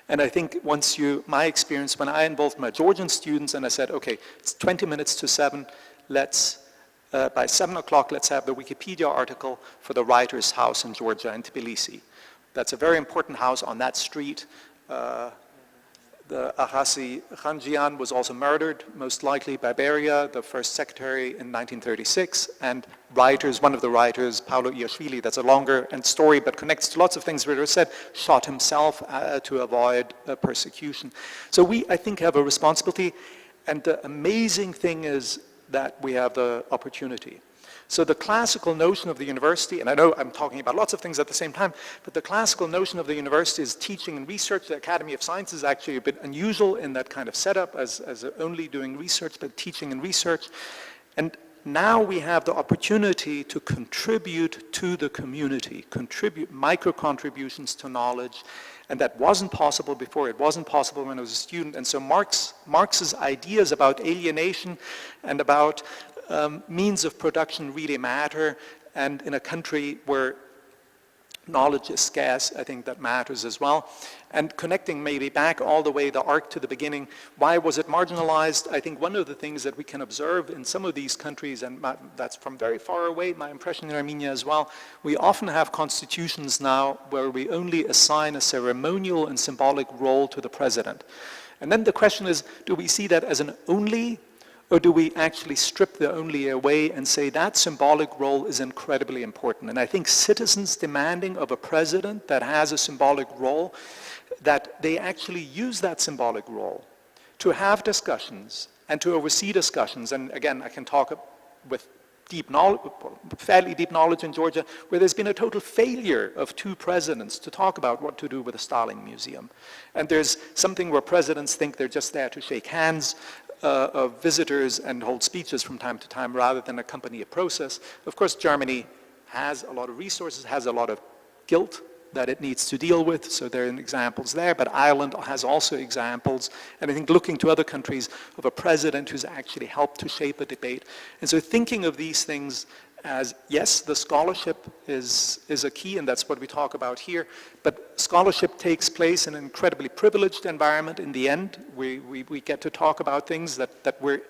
And I think my experience, when I involved my Georgian students and I said, okay, it's 20 minutes to 7, by 7 o'clock, let's have the Wikipedia article for the writer's house in Georgia, in Tbilisi. That's a very important house on that street. The Aghasi Khanjian was also murdered, most likely by Beria, the first secretary in 1936, and one of the writers, Paolo Iashvili, that's a longer story, but connects to lots of things that were said, shot himself to avoid persecution. So we, I think, have a responsibility, and the amazing thing is that we have the opportunity. So the classical notion of the university, and I know I'm talking about lots of things at the same time, but the classical notion of the university is teaching and research. The Academy of Sciences is actually a bit unusual in that kind of setup as only doing research, but teaching and research. And now we have the opportunity to contribute to the community, contribute micro contributions to knowledge, and that wasn't possible before. It wasn't possible when I was a student. And so Marx's ideas about alienation and about means of production really matter, and in a country where knowledge is scarce, I think that matters as well. And connecting maybe back all the way the arc to the beginning, why was it marginalized? I think one of the things that we can observe in some of these countries, and that's from very far away, my impression in Armenia as well, we often have constitutions now where we only assign a ceremonial and symbolic role to the president. And then the question is, do we see that as an only, or do we actually strip the only away and say that symbolic role is incredibly important? And I think citizens demanding of a president that has a symbolic role, that they actually use that symbolic role to have discussions and to oversee discussions. And again, I can talk with fairly deep knowledge in Georgia, where there's been a total failure of 2 presidents to talk about what to do with the Stalin Museum. And there's something where presidents think they're just there to shake hands of visitors and hold speeches from time to time rather than accompany a process. Of course, Germany has a lot of resources, has a lot of guilt that it needs to deal with, so there are examples there, but Ireland has also examples, and I think looking to other countries of a president who's actually helped to shape a debate. And so thinking of these things as, yes, the scholarship is a key, and that's what we talk about here, but scholarship takes place in an incredibly privileged environment. In the end, we get to talk about things that we're,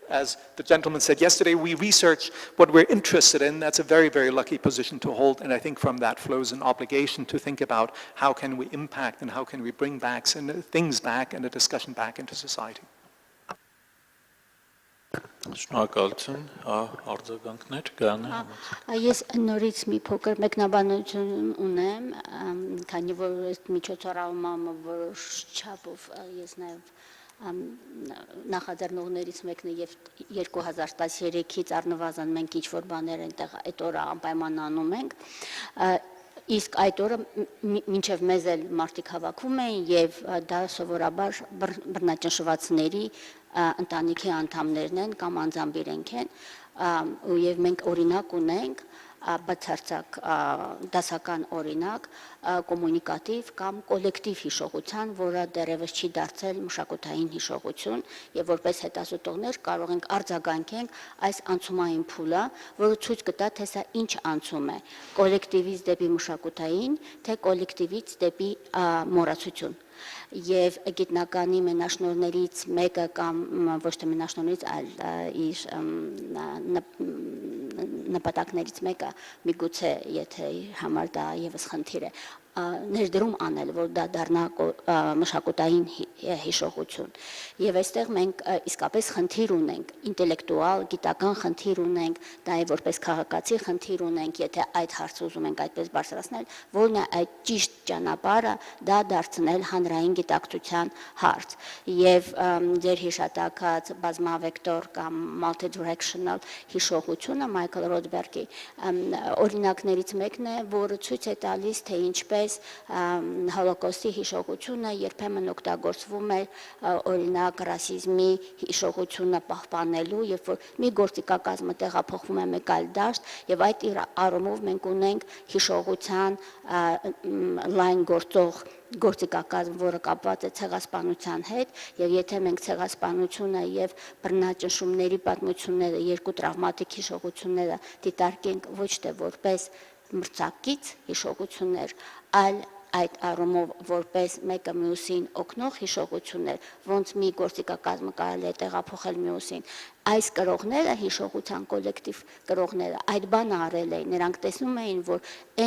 as the gentleman said yesterday, we research what we're interested in. That's a very, very lucky position to hold, and I think from that flows an obligation to think about how can we impact and how can we bring things back and a discussion back into society.
Շնորհակալություն, արձագանքներ կան։
Ես նորից մի փոքր մեկնաբանություն ունեմ, քանի որ այդ միջոցառումը որոշ չափով ես նաև նախաձեռնողներից մեկն է եւ 2013-ից առնվազն մենք ինչ-որ բաներ այնտեղ այդ օրը անպայման անում ենք, իսկ այդ օրը մինչև մեզ էլ մարդիկ հավաքում էին եւ դա սովորաբար բռնաճնշվածների ընտանիքի անդամներն են կամ անձամբ իրենք են, եւ մենք օրինակ ունենք բացարձակ դասական օրինակ կոմունիկատիվ կամ կոլեկտիվ հիշողության, որը դեռևս չի դարձել մշակութային հիշողություն, եւ որպես հետազոտողներ կարող ենք արձագանքենք այս անցումային փուլը, որը ցույց կտա, թե սա ինչ անցում է, կոլեկտիվից դեպի մշակութային, թե կոլեկտիվից դեպի մոռացություն։ Եվ գիտնականի մենաշնորհներից մեկը կամ ոչ թե մենաշնորհներից, այլ իր նպատակներից մեկը միգուցե եթե համար դա եւս խնդիր է ներդրում անել, որ դա դառնա մշակութային հիշողություն։ Եվ այստեղ մենք իսկապես խնդիր ունենք, ինտելեկտուալ, գիտական խնդիր ունենք, նաև որպես քաղաքացի խնդիր ունենք, եթե այդ հարցը ուզում ենք այդպես բարձրացնել, որն է այդ ճիշտ ճանապարհը դա դարձնել հանրային գիտակցության հարց։ Եվ ձեր հիշատակած բազմավեկտոր կամ multi-directional հիշողությունը Մայքլ Ռոդբերգի օրինակներից մեկն է, որը ցույց է տալիս, թե ինչպես որպես հոլոկոստի հիշողությունը երբեմն օգտագործվում է օրինակ ռասիզմի հիշողությունը պահպանելու, երբ որ մի գործիքակազմը տեղափոխվում է մեկ այլ դաշտ, եւ այդ առումով մենք ունենք հիշողության լայն գործող գործիքակազմ, որը կապված է ցեղասպանության հետ, եւ եթե մենք ցեղասպանությունը եւ բռնաճնշումների պատմությունները, երկու տրավմատիկ հիշողությունները դիտարկենք ոչ թե որպես մրցակից հիշողություններ, այլ այդ առումով որպես մեկը մյուսին օգնող հիշողություններ, ոնց մի գործիքակազմը կարելի է տեղափոխել մյուսին, այս կրողները, հիշողության կոլեկտիվ կրողները, այդ բանը արել էին, նրանք տեսնում էին, որ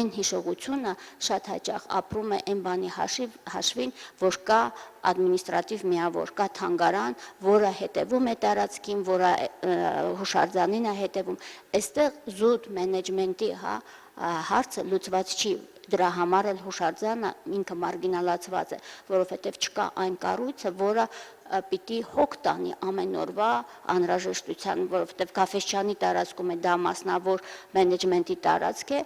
այն հիշողությունը շատ հաճախ ապրում է այն բանի հաշվին, որ կա ադմինիստրատիվ միավոր, կա թանգարան, որը հետևում է տարածքին, որը հուշարձանին է հետևում, այստեղ զուտ մենեջմենտի հարցը լուծված չի, դրա համար էլ հուշարձանը ինքը մարգինալացված է, որովհետև չկա այն կառույցը, որը պիտի հոգ տանի ամեն օրվա անհրաժեշտության, որովհետև Գաֆեսչյանի տարածքում է դա մասնավոր մենեջմենտի տարածք է,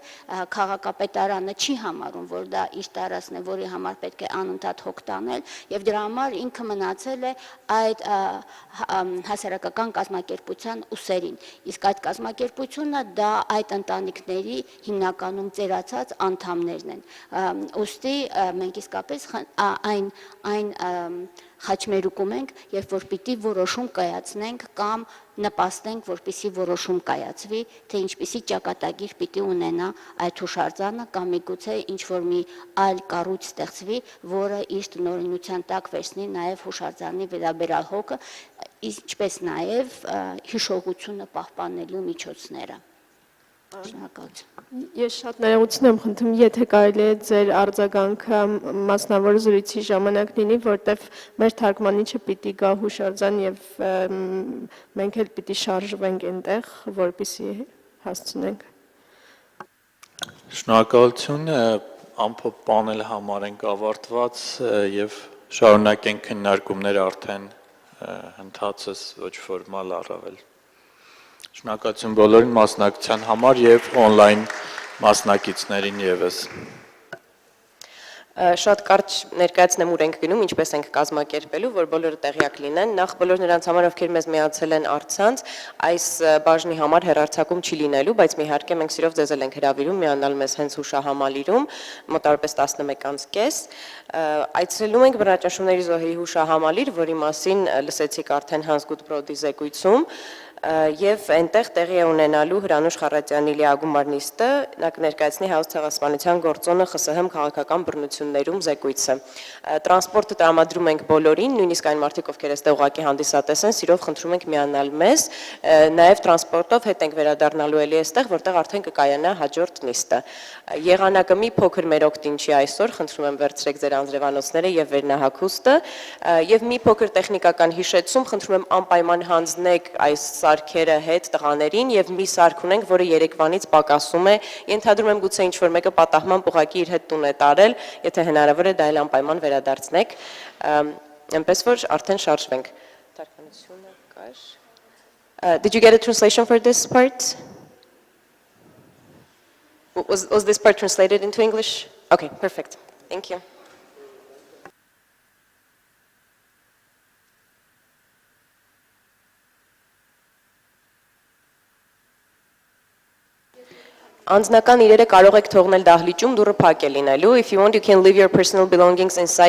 քաղաքապետարանը չի համարում, որ դա իր տարածքն է, որի համար պետք է անընդհատ հոգ տանել, եւ դրա համար ինքը մնացել է այդ հասարակական կազմակերպության ուսերին, իսկ այդ կազմակերպությունը դա այդ ընտանիքների հիմնականում ծերացած անդամներն են, ուստի մենք իսկապես այն խաչմերուկում ենք, երբ որ պիտի որոշում կայացնենք կամ նպաստենք, որպեսզի որոշում կայացվի, թե ինչպիսի ճակատագիր պիտի ունենա այդ հուշարձանը կամ միգուցե ինչ-որ մի այլ կառույց ստեղծվի, որը իր տնօրինության տակ վերցնի նաև հուշարձանի վերաբերյալ հոգը, ինչպես նաև հիշողությունը պահպանելու միջոցները։
Ես շատ ներողություն եմ խնդրում, եթե կարելի է ձեր արձագանքը մասնավոր զրույցի ժամանակ լինի, որտեվ մեր թարգմանիչը պիտի գա հուշարձան եւ մենք էլ պիտի շարժվենք այնտեղ, որպեսզի հասցնենք։
Շնորհակալություն, ամփոփ պանելը համարենք ավարտված եւ շարունակենք քննարկումները արդեն ընթացս ոչ ֆորմալ առավել։ Շնորհակալություն բոլորին մասնակցության համար եւ on-line մասնակիցներին եւս։
Շատ կարճ ներկայացնեմ ուր ենք գնում, ինչպես ենք կազմակերպելու, որ բոլորը տեղյակ լինեն։ Նախ բոլոր նրանց համար, ովքեր մեզ միացել են առցանց, այս բաժնի համար հեռարձակում չի լինելու, բայց մի իհարկե մենք սիրով ձեզ ենք հրավիրում միանալ մեզ հենց հուշահամալիրում, մոտավորապես 11:30։ Այցելում ենք բռնաճնշումների զոհերի հուշահամալիր, որի մասին լսեցիք արդեն Հանս Գութբրոդի զեկույցում, եւ այնտեղ տեղի է ունենալու Հրանուշ Խառատյանի լիագումար նիստը, նա կներկայացնի հայոց ցեղասպանության գործոնը ԽՍՀՄ քաղաքական բռնություններում զեկույցը։ Տրանսպորտը տրամադրում ենք բոլորին, նույնիսկ այն մարդիկ, ովքեր այստեղ ուղղակի հանդիսատես են, սիրով խնդրում ենք միանալ մեզ, նաեւ տրանսպորտով հետ ենք վերադառնալու էլի այստեղ, որտեղ արդեն կկայանա հաջորդ նիստը։ Եղանակը մի փոքր մեր օգտին չի այսօր, խնդրում եմ վերցրեք ձեր անձրևանոցները եւ վերնահագուստը, եւ մի փոքր տեխնիկական հիշեցում, խնդրում եմ անպայման հանձնեք այս սարքերը հետ տղաներին եւ մի սարք ունենք, որը Երևանից պակասում է, ենթադրում եմ գուցե ինչ-որ մեկը պատահման ուղղակի իր հետ տուն է տարել, եթե հնարավոր է դա էլ անպայման վերադարձնեք, այնպես որ արդեն շարժվենք։ Թարգմանությունը կար։ Did you get a translation for this part? Was this part translated into English? Okay, perfect. Thank you. Անձնական իրերը կարող եք թողնել դահլիճում, դուռը փակ է լինելու. If you want, you can leave your personal belongings inside